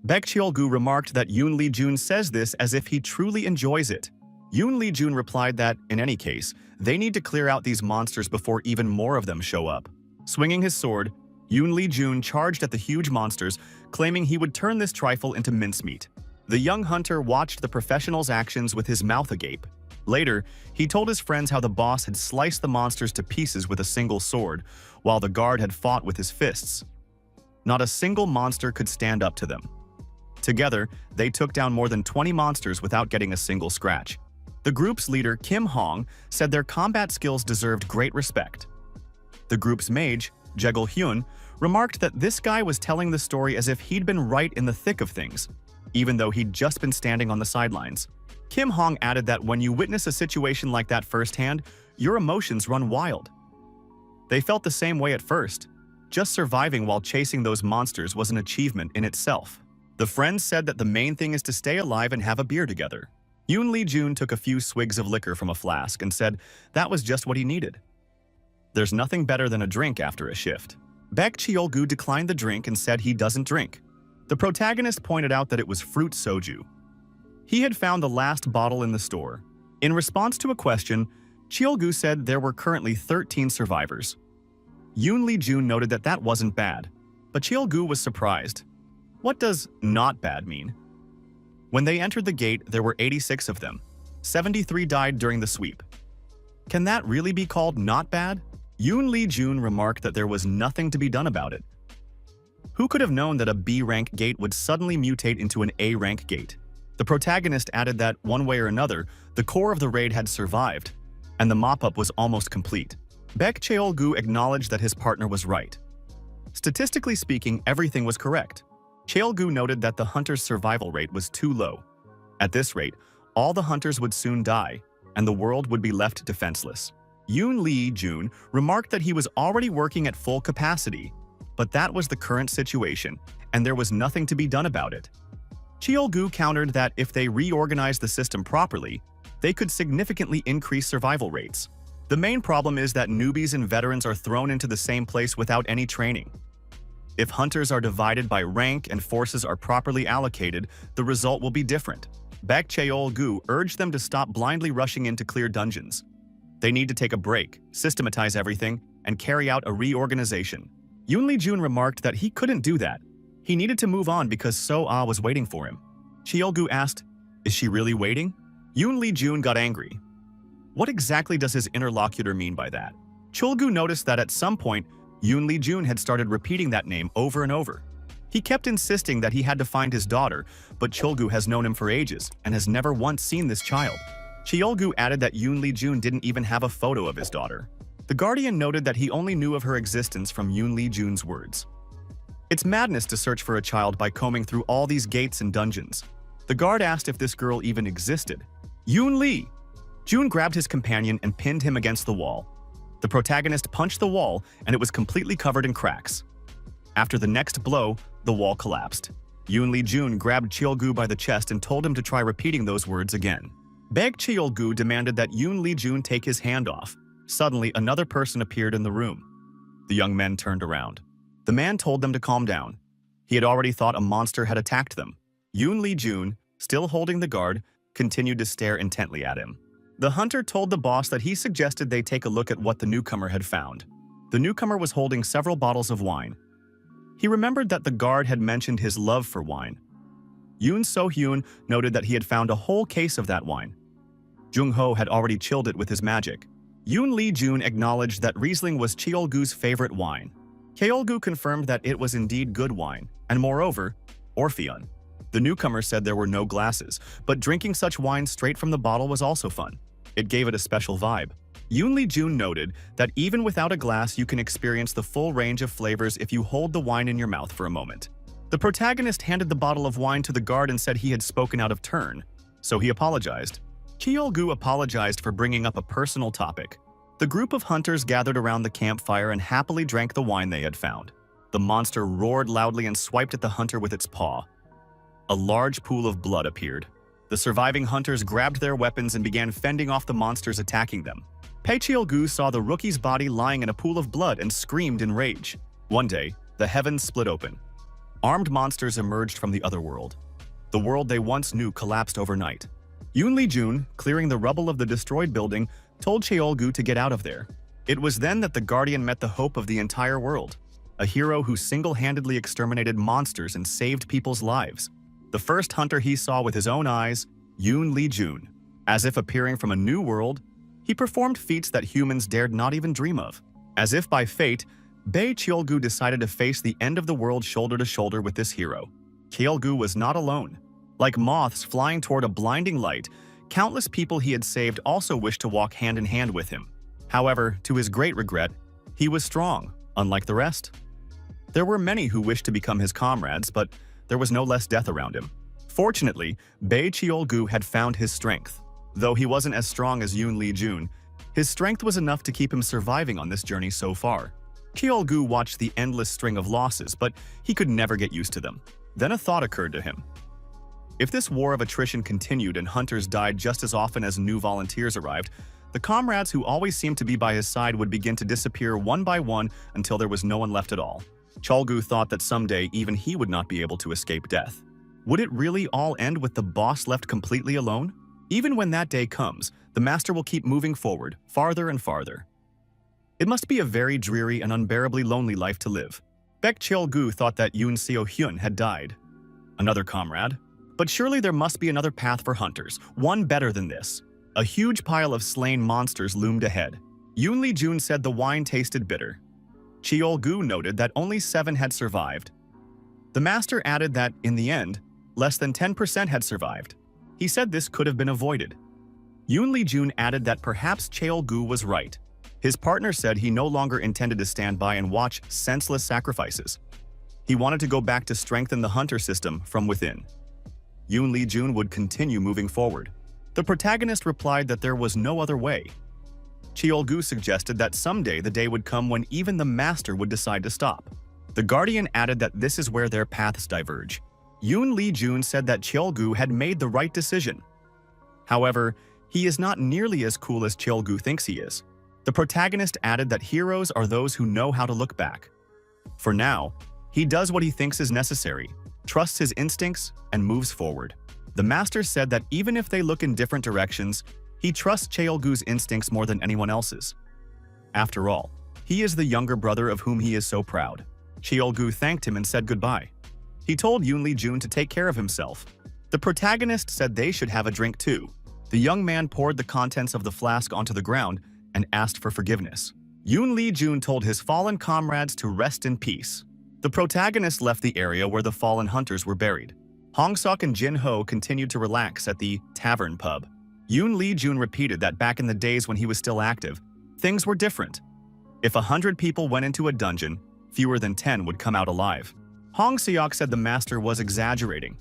Bae Cheol-gu remarked that Yoon Lee-jun says this as if he truly enjoys it. Yoon Lee-jun replied that, in any case, they need to clear out these monsters before even more of them show up. Swinging his sword, Yoon Lee-jun charged at the huge monsters, claiming he would turn this trifle into mincemeat. The young hunter watched the professional's actions with his mouth agape. Later, he told his friends how the boss had sliced the monsters to pieces with a single sword, while the guard had fought with his fists. Not a single monster could stand up to them. Together, they took down more than 20 monsters without getting a single scratch. The group's leader, Kim Hong, said their combat skills deserved great respect. The group's mage, Jegul Hyun, remarked that this guy was telling the story as if he'd been right in the thick of things, even though he'd just been standing on the sidelines. Kim Hong added that when you witness a situation like that firsthand, your emotions run wild. They felt the same way at first. Just surviving while chasing those monsters was an achievement in itself. The friends said that the main thing is to stay alive and have a beer together. Yoon Lee-jun took a few swigs of liquor from a flask and said that was just what he needed. There's nothing better than a drink after a shift. Bae Cheol-gu declined the drink and said he doesn't drink. The protagonist pointed out that it was fruit soju. He had found the last bottle in the store. In response to a question, Cheol-gu said there were currently 13 survivors. Yoon Lee-jun noted that that wasn't bad, but Cheol-gu was surprised. What does not bad mean? When they entered the gate, there were 86 of them. 73 died during the sweep. Can that really be called not bad? Yoon Lee-jun remarked that there was nothing to be done about it. Who could have known that a B-rank gate would suddenly mutate into an A-rank gate? The protagonist added that, one way or another, the core of the raid had survived, and the mop-up was almost complete. Bae Cheol-gu acknowledged that his partner was right. Statistically speaking, everything was correct. Cheol-gu noted that the hunter's survival rate was too low. At this rate, all the hunters would soon die, and the world would be left defenseless. Yoon Lee-jun remarked that he was already working at full capacity, but that was the current situation, and there was nothing to be done about it. Cheol-gu countered that if they reorganized the system properly, they could significantly increase survival rates. The main problem is that newbies and veterans are thrown into the same place without any training. If hunters are divided by rank and forces are properly allocated, the result will be different. Bae Cheol-gu urged them to stop blindly rushing in to clear dungeons. They need to take a break, systematize everything, and carry out a reorganization. Yoon Lee-jun remarked that he couldn't do that. He needed to move on because So-ah was waiting for him. Cheol-gu asked, "Is she really waiting?" Yoon Lee-jun got angry. What exactly does his interlocutor mean by that? Cheol-gu noticed that at some point, Yoon Lee-jun had started repeating that name over and over. He kept insisting that he had to find his daughter, but Cheol-gu has known him for ages and has never once seen this child. Cheol-gu added that Yoon Lee-jun didn't even have a photo of his daughter. The Guardian noted that he only knew of her existence from Yoon Lee-jun's words. It's madness to search for a child by combing through all these gates and dungeons. The guard asked if this girl even existed. Yoon Lee-jun grabbed his companion and pinned him against the wall. The protagonist punched the wall, and it was completely covered in cracks. After the next blow, the wall collapsed. Yoon Lee-jun grabbed Cheol-gu by the chest and told him to try repeating those words again. Bae Cheol-gu demanded that Yoon Lee-jun take his hand off. Suddenly, another person appeared in the room. The young men turned around. The man told them to calm down. He had already thought a monster had attacked them. Yoon Lee-jun, still holding the guard, continued to stare intently at him. The hunter told the boss that he suggested they take a look at what the newcomer had found. The newcomer was holding several bottles of wine. He remembered that the guard had mentioned his love for wine. Yoon So-hyun noted that he had found a whole case of that wine. Jung-ho had already chilled it with his magic. Yoon Lee-jun acknowledged that Riesling was Cheol-gu's favorite wine. Cheol-gu confirmed that it was indeed good wine, and moreover, Orpheon. The newcomer said there were no glasses, but drinking such wine straight from the bottle was also fun. It gave it a special vibe. Yoon Lee-jun noted that even without a glass you can experience the full range of flavors if you hold the wine in your mouth for a moment. The protagonist handed the bottle of wine to the guard and said he had spoken out of turn, so he apologized. Cheol-gu apologized for bringing up a personal topic. The group of hunters gathered around the campfire and happily drank the wine they had found. The monster roared loudly and swiped at the hunter with its paw. A large pool of blood appeared. The surviving hunters grabbed their weapons and began fending off the monsters attacking them. Cheol-gu saw the rookie's body lying in a pool of blood and screamed in rage. One day, the heavens split open. Armed monsters emerged from the other world. The world they once knew collapsed overnight. Yoon Lee-jun, clearing the rubble of the destroyed building, told Cheol-gu to get out of there. It was then that the Guardian met the hope of the entire world, a hero who single-handedly exterminated monsters and saved people's lives. The first hunter he saw with his own eyes, Yoon Lee-jun. As if appearing from a new world, he performed feats that humans dared not even dream of. As if by fate, Bae Cheol-gu decided to face the end of the world shoulder to shoulder with this hero. Cheol-gu was not alone. Like moths flying toward a blinding light, countless people he had saved also wished to walk hand in hand with him. However, to his great regret, he was strong, unlike the rest. There were many who wished to become his comrades, but there was no less death around him. Fortunately, Bae Cheol-gu had found his strength. Though he wasn't as strong as Yoon Lee-jun, his strength was enough to keep him surviving on this journey so far. Cheol-gu watched the endless string of losses, but he could never get used to them. Then a thought occurred to him. If this war of attrition continued and hunters died just as often as new volunteers arrived, the comrades who always seemed to be by his side would begin to disappear one by one until there was no one left at all. Cheol-gu thought that someday even he would not be able to escape death. Would it really all end with the boss left completely alone? Even when that day comes, the master will keep moving forward, farther and farther. It must be a very dreary and unbearably lonely life to live. Baek Cheol-gu thought that Yoon Seo-hyun had died. Another comrade. But surely there must be another path for hunters, one better than this. A huge pile of slain monsters loomed ahead. Yoon Lee-jun said the wine tasted bitter. Cheol-gu noted that only 7 had survived. The master added that, in the end, less than 10% had survived. He said this could have been avoided. Yoon Lee-jun added that perhaps Cheol-gu was right. His partner said he no longer intended to stand by and watch senseless sacrifices. He wanted to go back to strengthen the hunter system from within. Yoon Lee-jun would continue moving forward. The protagonist replied that there was no other way. Cheol-gu suggested that someday the day would come when even the master would decide to stop. The Guardian added that this is where their paths diverge. Yoon Lee-jun said that Cheol-gu had made the right decision. However, he is not nearly as cool as Cheol-gu thinks he is. The protagonist added that heroes are those who know how to look back. For now, he does what he thinks is necessary, trusts his instincts, and moves forward. The master said that even if they look in different directions, he trusts Cheol-gu's instincts more than anyone else's. After all, he is the younger brother of whom he is so proud. Cheol-gu thanked him and said goodbye. He told Yoon Lee-jun to take care of himself. The protagonist said they should have a drink too. The young man poured the contents of the flask onto the ground and asked for forgiveness. Yoon Lee-jun told his fallen comrades to rest in peace. The protagonist left the area where the fallen hunters were buried. Hong-seok and Jin-ho continued to relax at the tavern pub. Yoon Lee-jun repeated that back in the days when he was still active, things were different. If 100 people went into a dungeon, fewer than 10 would come out alive. Hong-seok said the master was exaggerating.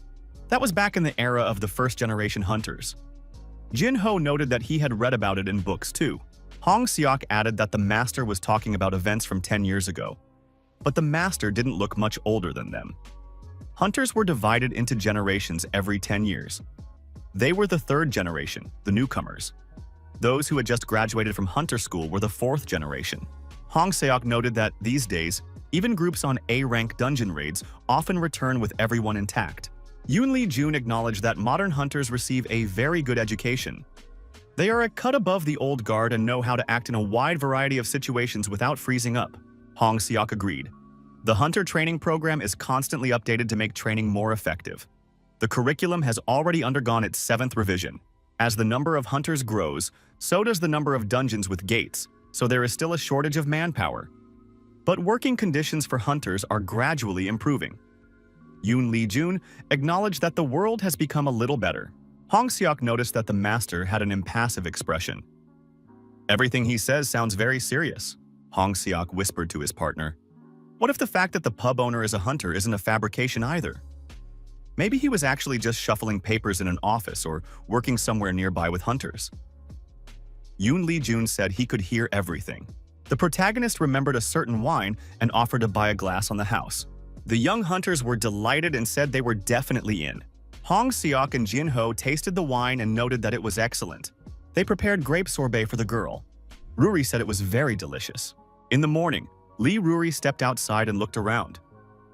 That was back in the era of the first-generation hunters. Jin-ho noted that he had read about it in books too. Hong-seok added that the master was talking about events from 10 years ago. But the master didn't look much older than them. Hunters were divided into generations every 10 years. They were the 3rd generation, the newcomers. Those who had just graduated from hunter school were the 4th generation. Hong-seok noted that, these days, even groups on A-rank dungeon raids often return with everyone intact. Yoon Lee-jun acknowledged that modern hunters receive a very good education. They are a cut above the old guard and know how to act in a wide variety of situations without freezing up. Hong-seok agreed. The hunter training program is constantly updated to make training more effective. The curriculum has already undergone its 7th revision. As the number of hunters grows, so does the number of dungeons with gates, so there is still a shortage of manpower. But working conditions for hunters are gradually improving. Yoon Lee-jun acknowledged that the world has become a little better. Hong-seok noticed that the master had an impassive expression. Everything he says sounds very serious, Hong-seok whispered to his partner. What if the fact that the pub owner is a hunter isn't a fabrication either? Maybe he was actually just shuffling papers in an office or working somewhere nearby with hunters. Yoon Lee-jun said he could hear everything. The protagonist remembered a certain wine and offered to buy a glass on the house. The young hunters were delighted and said they were definitely in. Hong Seok and Jin Ho tasted the wine and noted that it was excellent. They prepared grape sorbet for the girl. Ruri said it was very delicious. In the morning, Lee Ruri stepped outside and looked around.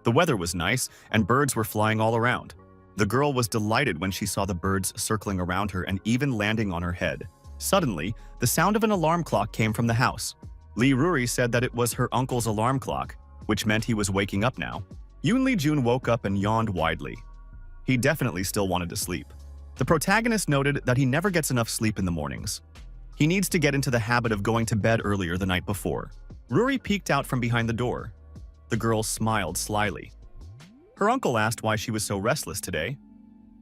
The weather was nice and birds were flying all around. The girl was delighted when she saw the birds circling around her and even landing on her head. Suddenly, the sound of an alarm clock came from the house. Lee Ruri said that it was her uncle's alarm clock, which meant he was waking up now. Yoon Lee-jun woke up and yawned widely. He definitely still wanted to sleep. The protagonist noted that he never gets enough sleep in the mornings. He needs to get into the habit of going to bed earlier the night before. Ruri peeked out from behind the door. The girl smiled slyly. Her uncle asked why she was so restless today.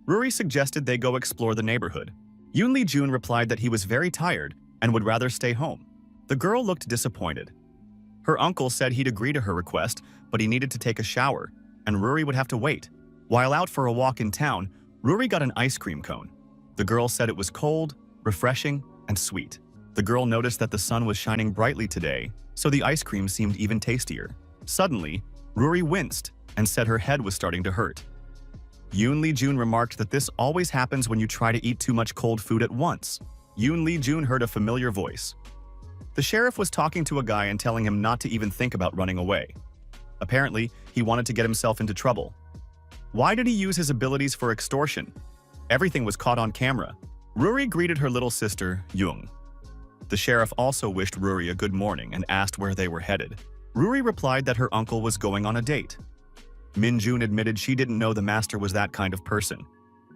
Ruri suggested they go explore the neighborhood. Yoon Lee-jun replied that he was very tired and would rather stay home. The girl looked disappointed. Her uncle said he'd agree to her request, but he needed to take a shower, and Ruri would have to wait. While out for a walk in town, Ruri got an ice cream cone. The girl said it was cold, refreshing, and sweet. The girl noticed that the sun was shining brightly today, so the ice cream seemed even tastier. Suddenly, Ruri winced and said her head was starting to hurt. Yoon Lee-jun remarked that this always happens when you try to eat too much cold food at once. Yoon Lee-jun heard a familiar voice. The sheriff was talking to a guy and telling him not to even think about running away. Apparently, he wanted to get himself into trouble. Why did he use his abilities for extortion? Everything was caught on camera. Ruri greeted her little sister, Young. The sheriff also wished Ruri a good morning and asked where they were headed. Ruri replied that her uncle was going on a date. Min-jun admitted she didn't know the master was that kind of person.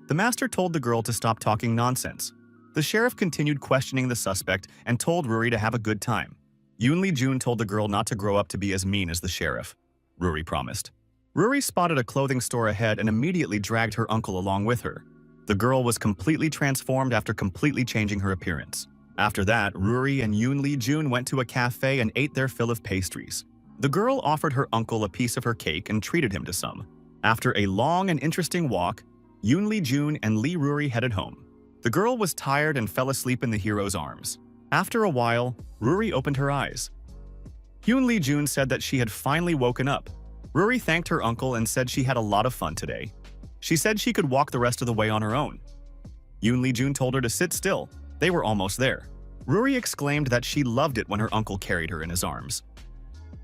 The master told the girl to stop talking nonsense. The sheriff continued questioning the suspect and told Ruri to have a good time. Yoon Lee-jun told the girl not to grow up to be as mean as the sheriff. Ruri promised. Ruri spotted a clothing store ahead and immediately dragged her uncle along with her. The girl was completely transformed after completely changing her appearance. After that, Ruri and Yoon Lee-jun went to a cafe and ate their fill of pastries. The girl offered her uncle a piece of her cake and treated him to some. After a long and interesting walk, Yoon Lee-jun and Lee Ruri headed home. The girl was tired and fell asleep in the hero's arms. After a while, Ruri opened her eyes. Yoon Lee-jun said that she had finally woken up. Ruri thanked her uncle and said she had a lot of fun today. She said she could walk the rest of the way on her own. Yoon Lee-jun told her to sit still. They were almost there. Ruri exclaimed that she loved it when her uncle carried her in his arms.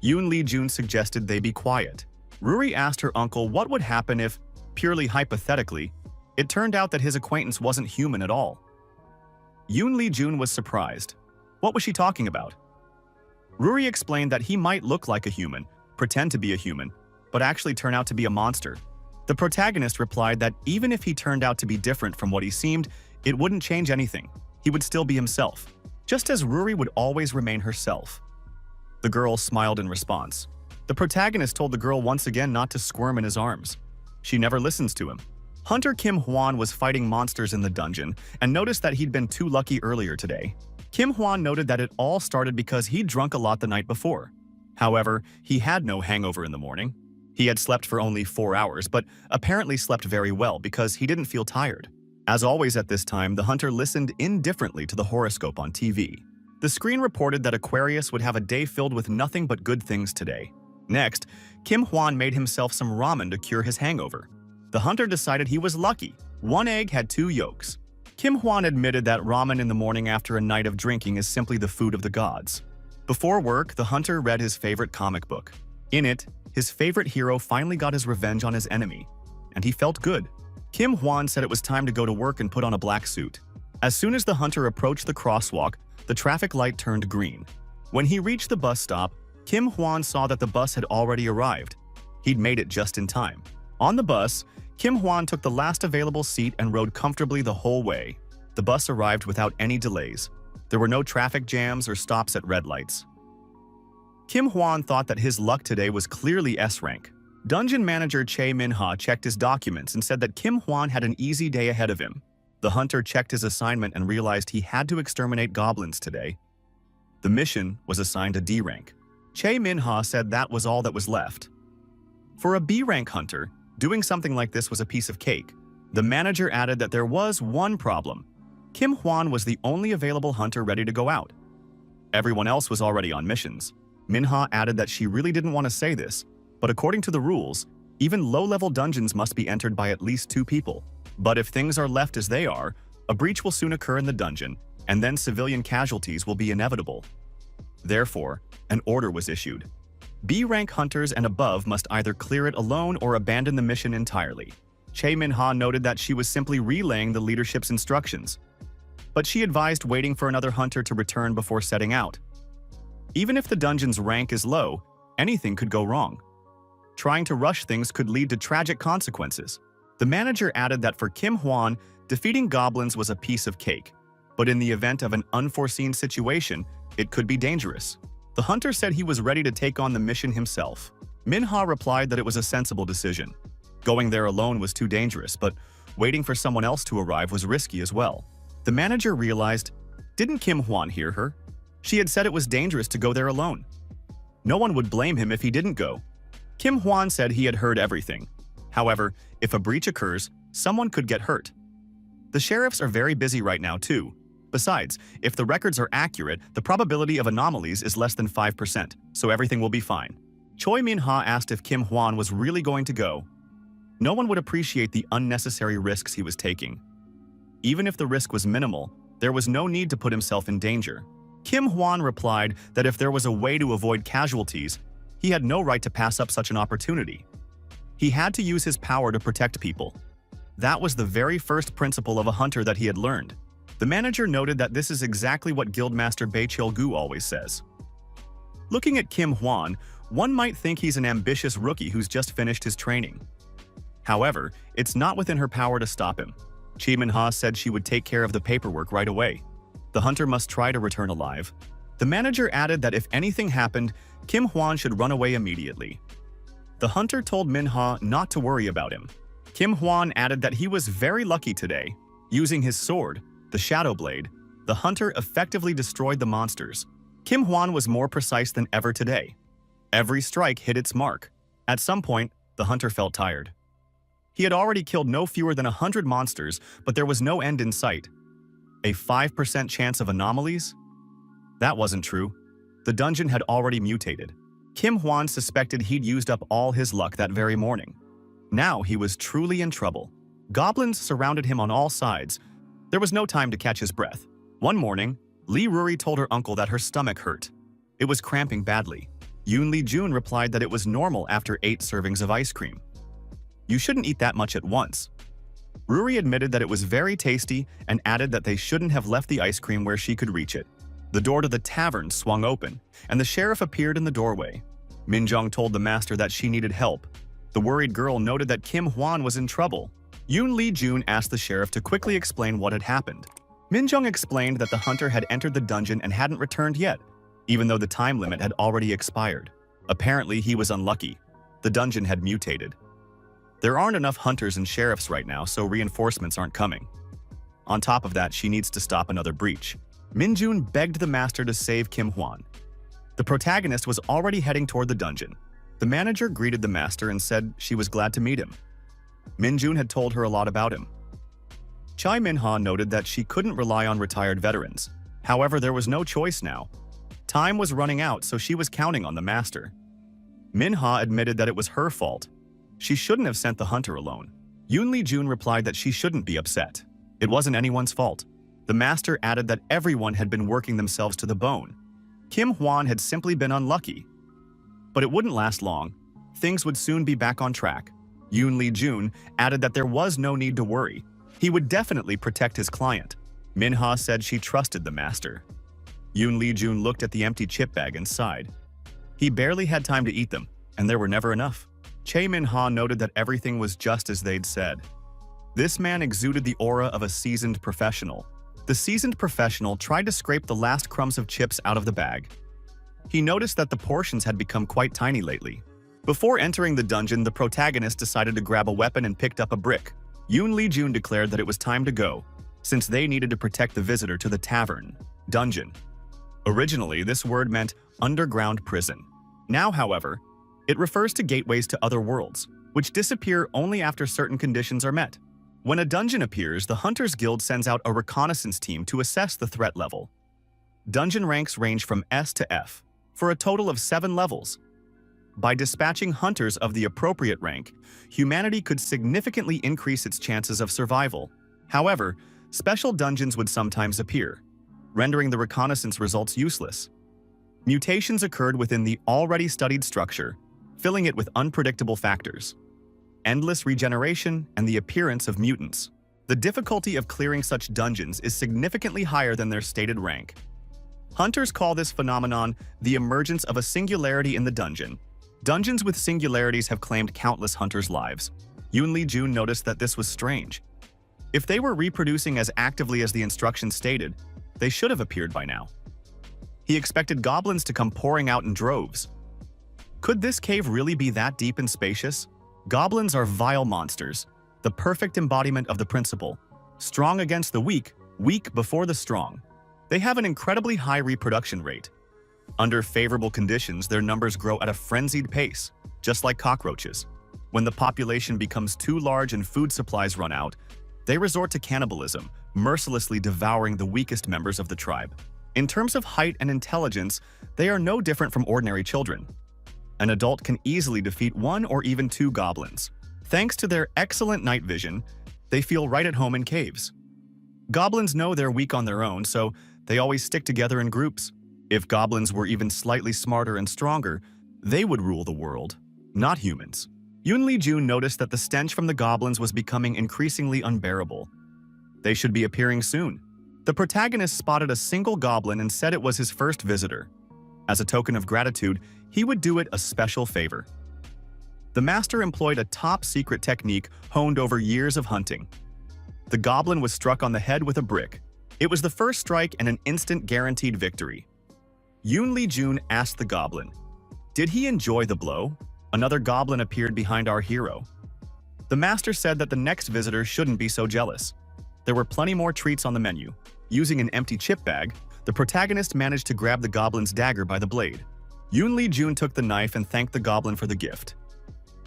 Yoon Lee-jun suggested they be quiet. Ruri asked her uncle what would happen if, purely hypothetically, it turned out that his acquaintance wasn't human at all. Yoon Lee-jun was surprised. What was she talking about? Ruri explained that he might look like a human, pretend to be a human, but actually turn out to be a monster. The protagonist replied that even if he turned out to be different from what he seemed, it wouldn't change anything. He would still be himself, just as Ruri would always remain herself. The girl smiled in response. The protagonist told the girl once again not to squirm in his arms. She never listens to him. Hunter Kim Hwan was fighting monsters in the dungeon and noticed that he'd been too lucky earlier today. Kim Hwan noted that it all started because he'd drunk a lot the night before. However, he had no hangover in the morning. He had slept for only 4 hours, but apparently slept very well because he didn't feel tired. As always at this time, the hunter listened indifferently to the horoscope on TV. The screen reported that Aquarius would have a day filled with nothing but good things today. Next, Kim Hwan made himself some ramen to cure his hangover. The hunter decided he was lucky. 1 egg had 2 yolks. Kim Hwan admitted that ramen in the morning after a night of drinking is simply the food of the gods. Before work, the hunter read his favorite comic book. In it, his favorite hero finally got his revenge on his enemy, and he felt good. Kim Hwan said it was time to go to work and put on a black suit. As soon as the hunter approached the crosswalk, the traffic light turned green. When he reached the bus stop, Kim Hwan saw that the bus had already arrived. He'd made it just in time. On the bus, Kim Hwan took the last available seat and rode comfortably the whole way. The bus arrived without any delays. There were no traffic jams or stops at red lights. Kim Hwan thought that his luck today was clearly S rank. Dungeon manager Chae Min-ha checked his documents and said that Kim Hwan had an easy day ahead of him. The hunter checked his assignment and realized he had to exterminate goblins today. The mission was assigned a D rank. Che Minha said that was all that was left. For a B-rank hunter, doing something like this was a piece of cake. The manager added that there was one problem. Kim Hwan was the only available hunter ready to go out. Everyone else was already on missions. Minha added that she really didn't want to say this, but according to the rules, even low-level dungeons must be entered by at least 2 people. But if things are left as they are, a breach will soon occur in the dungeon, and then civilian casualties will be inevitable. Therefore, an order was issued. B-rank hunters and above must either clear it alone or abandon the mission entirely. Che Minha noted that she was simply relaying the leadership's instructions, but she advised waiting for another hunter to return before setting out. Even if the dungeon's rank is low, anything could go wrong. Trying to rush things could lead to tragic consequences. The manager added that for Kim Hwan, defeating goblins was a piece of cake, but in the event of an unforeseen situation, it could be dangerous. The hunter said he was ready to take on the mission himself. Minha replied that it was a sensible decision. Going there alone was too dangerous, but waiting for someone else to arrive was risky as well. The manager realized, didn't Kim Hwan hear her? She had said it was dangerous to go there alone. No one would blame him if he didn't go. Kim Hwan said he had heard everything. However, if a breach occurs, someone could get hurt. The sheriffs are very busy right now too. Besides, if the records are accurate, the probability of anomalies is less than 5%, so everything will be fine. Choi Min-ha asked if Kim Hwan was really going to go. No one would appreciate the unnecessary risks he was taking. Even if the risk was minimal, there was no need to put himself in danger. Kim Hwan replied that if there was a way to avoid casualties, he had no right to pass up such an opportunity. He had to use his power to protect people. That was the very first principle of a hunter that he had learned. The manager noted that this is exactly what Guildmaster Bae Chil-gu always says. Looking at Kim Hwan, one might think he's an ambitious rookie who's just finished his training. However, it's not within her power to stop him. Chi Min-ha said she would take care of the paperwork right away. The hunter must try to return alive. The manager added that if anything happened, Kim Hwan should run away immediately. The hunter told Min-ha not to worry about him. Kim Hwan added that he was very lucky today. Using his sword, the Shadow Blade, the hunter effectively destroyed the monsters. Kim Hwan was more precise than ever today. Every strike hit its mark. At some point, the hunter felt tired. He had already killed no fewer than 100 monsters, but there was no end in sight. A 5% chance of anomalies? That wasn't true. The dungeon had already mutated. Kim Hwan suspected he'd used up all his luck that very morning. Now he was truly in trouble. Goblins surrounded him on all sides. There was no time to catch his breath. One morning, Lee Ruri told her uncle that her stomach hurt. It was cramping badly. Yoon Lee Jun replied that it was normal after 8 servings of ice cream. You shouldn't eat that much at once. Ruri admitted that it was very tasty and added that they shouldn't have left the ice cream where she could reach it. The door to the tavern swung open, and the sheriff appeared in the doorway. Minjong told the master that she needed help. The worried girl noted that Kim Hwan was in trouble. Yoon Lee Jun asked the sheriff to quickly explain what had happened. Minjong explained that the hunter had entered the dungeon and hadn't returned yet, even though the time limit had already expired. Apparently, he was unlucky. The dungeon had mutated. There aren't enough hunters and sheriffs right now, so reinforcements aren't coming. On top of that, she needs to stop another breach. Minjun begged the master to save Kim Hwan. The protagonist was already heading toward the dungeon. The manager greeted the master and said she was glad to meet him. Minjun had told her a lot about him. Chai Min-ha noted that she couldn't rely on retired veterans. However, there was no choice now. Time was running out, so she was counting on the master. Min-ha admitted that it was her fault. She shouldn't have sent the hunter alone. Yoon Lee Jun replied that she shouldn't be upset. It wasn't anyone's fault. The master added that everyone had been working themselves to the bone. Kim Hwan had simply been unlucky. But it wouldn't last long. Things would soon be back on track. Yoon Lee Jun added that there was no need to worry. He would definitely protect his client. Min-ha said she trusted the master. Yoon Lee Jun looked at the empty chip bag and sighed. He barely had time to eat them, and there were never enough. Che Min-ha noted that everything was just as they'd said. This man exuded the aura of a seasoned professional. The seasoned professional tried to scrape the last crumbs of chips out of the bag. He noticed that the portions had become quite tiny lately. Before entering the dungeon, the protagonist decided to grab a weapon and picked up a brick. Yoon Lee Jun declared that it was time to go, since they needed to protect the visitor to the tavern, dungeon. Originally, this word meant underground prison. Now, however, it refers to gateways to other worlds, which disappear only after certain conditions are met. When a dungeon appears, the Hunters Guild sends out a reconnaissance team to assess the threat level. Dungeon ranks range from S to F, for a total of 7 levels. By dispatching hunters of the appropriate rank, humanity could significantly increase its chances of survival. However, special dungeons would sometimes appear, rendering the reconnaissance results useless. Mutations occurred within the already studied structure, filling it with unpredictable factors. Endless regeneration and the appearance of mutants. The difficulty of clearing such dungeons is significantly higher than their stated rank. Hunters call this phenomenon the emergence of a singularity in the dungeon. Dungeons with singularities have claimed countless hunters' lives. Yoonlee Jun noticed that this was strange. If they were reproducing as actively as the instructions stated, they should have appeared by now. He expected goblins to come pouring out in droves. Could this cave really be that deep and spacious? Goblins are vile monsters, the perfect embodiment of the principle. Strong against the weak, weak before the strong. They have an incredibly high reproduction rate. Under favorable conditions, their numbers grow at a frenzied pace, just like cockroaches. When the population becomes too large and food supplies run out, they resort to cannibalism, mercilessly devouring the weakest members of the tribe. In terms of height and intelligence, they are no different from ordinary children. An adult can easily defeat 1 or even 2 goblins. Thanks to their excellent night vision, they feel right at home in caves. Goblins know they're weak on their own, so they always stick together in groups. If goblins were even slightly smarter and stronger, they would rule the world, not humans. Yoonlee Jun noticed that the stench from the goblins was becoming increasingly unbearable. They should be appearing soon. The protagonist spotted a single goblin and said it was his first visitor. As a token of gratitude, he would do it a special favor. The master employed a top-secret technique honed over years of hunting. The goblin was struck on the head with a brick. It was the first strike and an instant guaranteed victory. Yoonlee Jun asked the goblin, "Did he enjoy the blow?" Another goblin appeared behind our hero. The master said that the next visitor shouldn't be so jealous. There were plenty more treats on the menu. Using an empty chip bag, the protagonist managed to grab the goblin's dagger by the blade. Yoonlee Jun took the knife and thanked the goblin for the gift.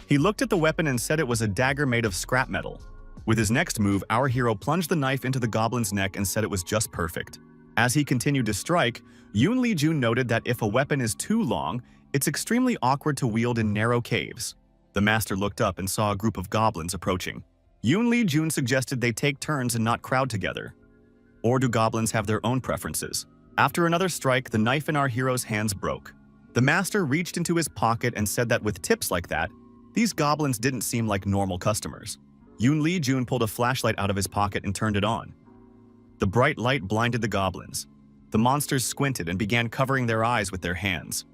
He looked at the weapon and said it was a dagger made of scrap metal. With his next move, our hero plunged the knife into the goblin's neck and said it was just perfect. As he continued to strike, Yoonlee Jun noted that if a weapon is too long, it's extremely awkward to wield in narrow caves. The master looked up and saw a group of goblins approaching. Yoonlee Jun suggested they take turns and not crowd together. Or do goblins have their own preferences? After another strike, the knife in our hero's hands broke. The master reached into his pocket and said that with tips like that, these goblins didn't seem like normal customers. Yoonlee Jun pulled a flashlight out of his pocket and turned it on. The bright light blinded the goblins. The monsters squinted and began covering their eyes with their hands.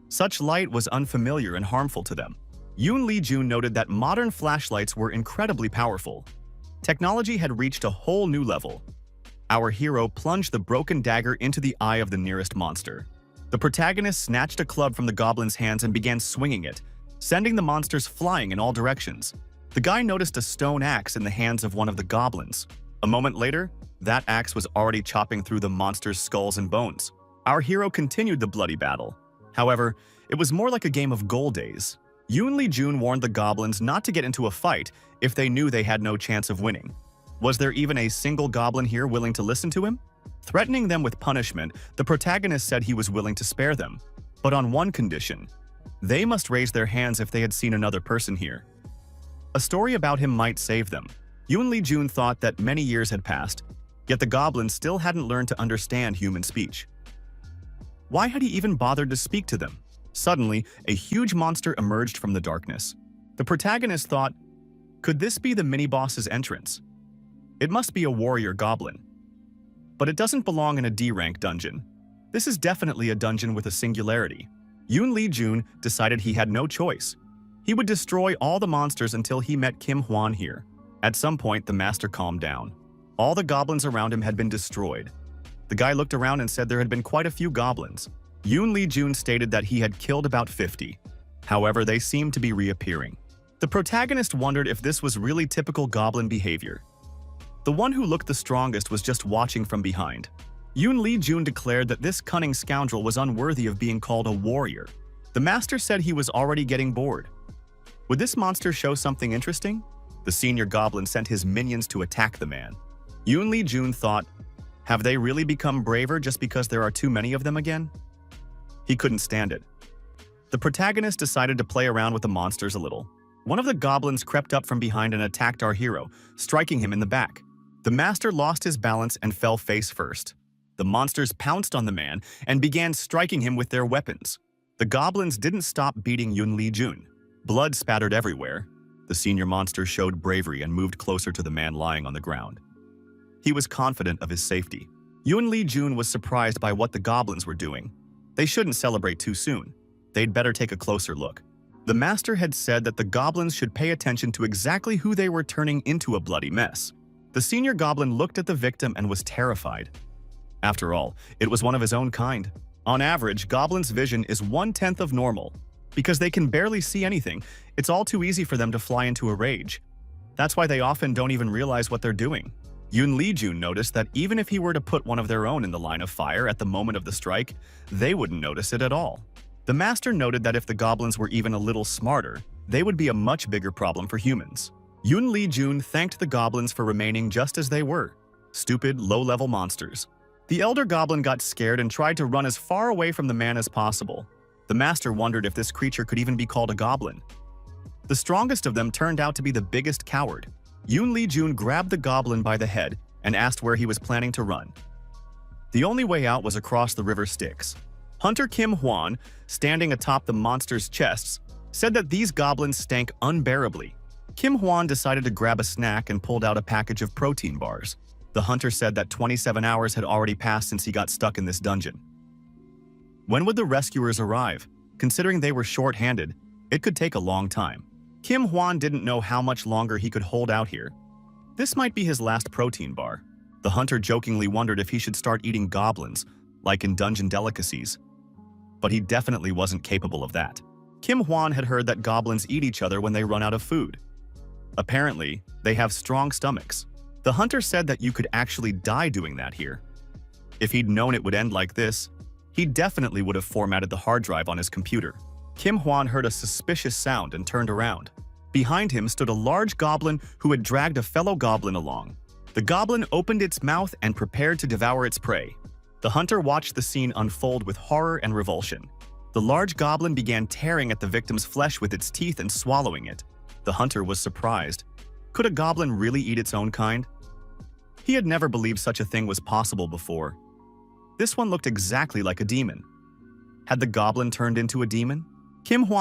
Such light was unfamiliar and harmful to them. Yoonlee Jun noted that modern flashlights were incredibly powerful. Technology had reached a whole new level. Our hero plunged the broken dagger into the eye of the nearest monster. The protagonist snatched a club from the goblin's hands and began swinging it, sending the monsters flying in all directions. The guy noticed a stone axe in the hands of one of the goblins. A moment later, that axe was already chopping through the monster's skulls and bones. Our hero continued the bloody battle. However, it was more like a game of goal days. Yoonlee Jun warned the goblins not to get into a fight if they knew they had no chance of winning. Was there even a single goblin here willing to listen to him? Threatening them with punishment, the protagonist said he was willing to spare them, but on one condition. They must raise their hands if they had seen another person here. A story about him might save them. Yoonlee Jun thought that many years had passed, yet the goblins still hadn't learned to understand human speech. Why had he even bothered to speak to them? Suddenly, a huge monster emerged from the darkness. The protagonist thought, could this be the mini-boss's entrance? It must be a warrior goblin. But it doesn't belong in a D-rank dungeon. This is definitely a dungeon with a singularity. Yoonlee Jun decided he had no choice. He would destroy all the monsters until he met Kim Hwan here. At some point, the master calmed down. All the goblins around him had been destroyed. The guy looked around and said there had been quite a few goblins. Yoonlee Jun stated that he had killed about 50. However, they seemed to be reappearing. The protagonist wondered if this was really typical goblin behavior. The one who looked the strongest was just watching from behind. Yoonlee Jun declared that this cunning scoundrel was unworthy of being called a warrior. The master said he was already getting bored. Would this monster show something interesting? The senior goblin sent his minions to attack the man. Yoon Lee-jun thought, have they really become braver just because there are too many of them again? He couldn't stand it. The protagonist decided to play around with the monsters a little. One of the goblins crept up from behind and attacked our hero, striking him in the back. The master lost his balance and fell face first. The monsters pounced on the man and began striking him with their weapons. The goblins didn't stop beating Yoon Lee-jun. Blood spattered everywhere. The senior monster showed bravery and moved closer to the man lying on the ground. He was confident of his safety. Yoon Lee-jun was surprised by what the goblins were doing. They shouldn't celebrate too soon. They'd better take a closer look. The master had said that the goblins should pay attention to exactly who they were turning into a bloody mess. The senior goblin looked at the victim and was terrified. After all, it was one of his own kind. On average, goblins' vision is 1/10 of normal. Because they can barely see anything, it's all too easy for them to fly into a rage. That's why they often don't even realize what they're doing. Yoon Lee-jun noticed that even if he were to put one of their own in the line of fire at the moment of the strike, they wouldn't notice it at all. The master noted that if the goblins were even a little smarter, they would be a much bigger problem for humans. Yoon Lee-jun thanked the goblins for remaining just as they were. Stupid, low-level monsters. The elder goblin got scared and tried to run as far away from the man as possible. The master wondered if this creature could even be called a goblin. The strongest of them turned out to be the biggest coward. Yoon Lee-jun grabbed the goblin by the head and asked where he was planning to run. The only way out was across the river Styx. Hunter Kim Hwan, standing atop the monster's chests, said that these goblins stank unbearably. Kim Hwan decided to grab a snack and pulled out a package of protein bars. The hunter said that 27 hours had already passed since he got stuck in this dungeon. When would the rescuers arrive? Considering they were short-handed, it could take a long time. Kim Hwan didn't know how much longer he could hold out here. This might be his last protein bar. The hunter jokingly wondered if he should start eating goblins, like in Dungeon Delicacies. But he definitely wasn't capable of that. Kim Hwan had heard that goblins eat each other when they run out of food. Apparently, they have strong stomachs. The hunter said that you could actually die doing that here. If he'd known it would end like this, he definitely would have formatted the hard drive on his computer. Kim Hwan heard a suspicious sound and turned around. Behind him stood a large goblin who had dragged a fellow goblin along. The goblin opened its mouth and prepared to devour its prey. The hunter watched the scene unfold with horror and revulsion. The large goblin began tearing at the victim's flesh with its teeth and swallowing it. The hunter was surprised. Could a goblin really eat its own kind? He had never believed such a thing was possible before. This one looked exactly like a demon. Had the goblin turned into a demon? Kim Hwan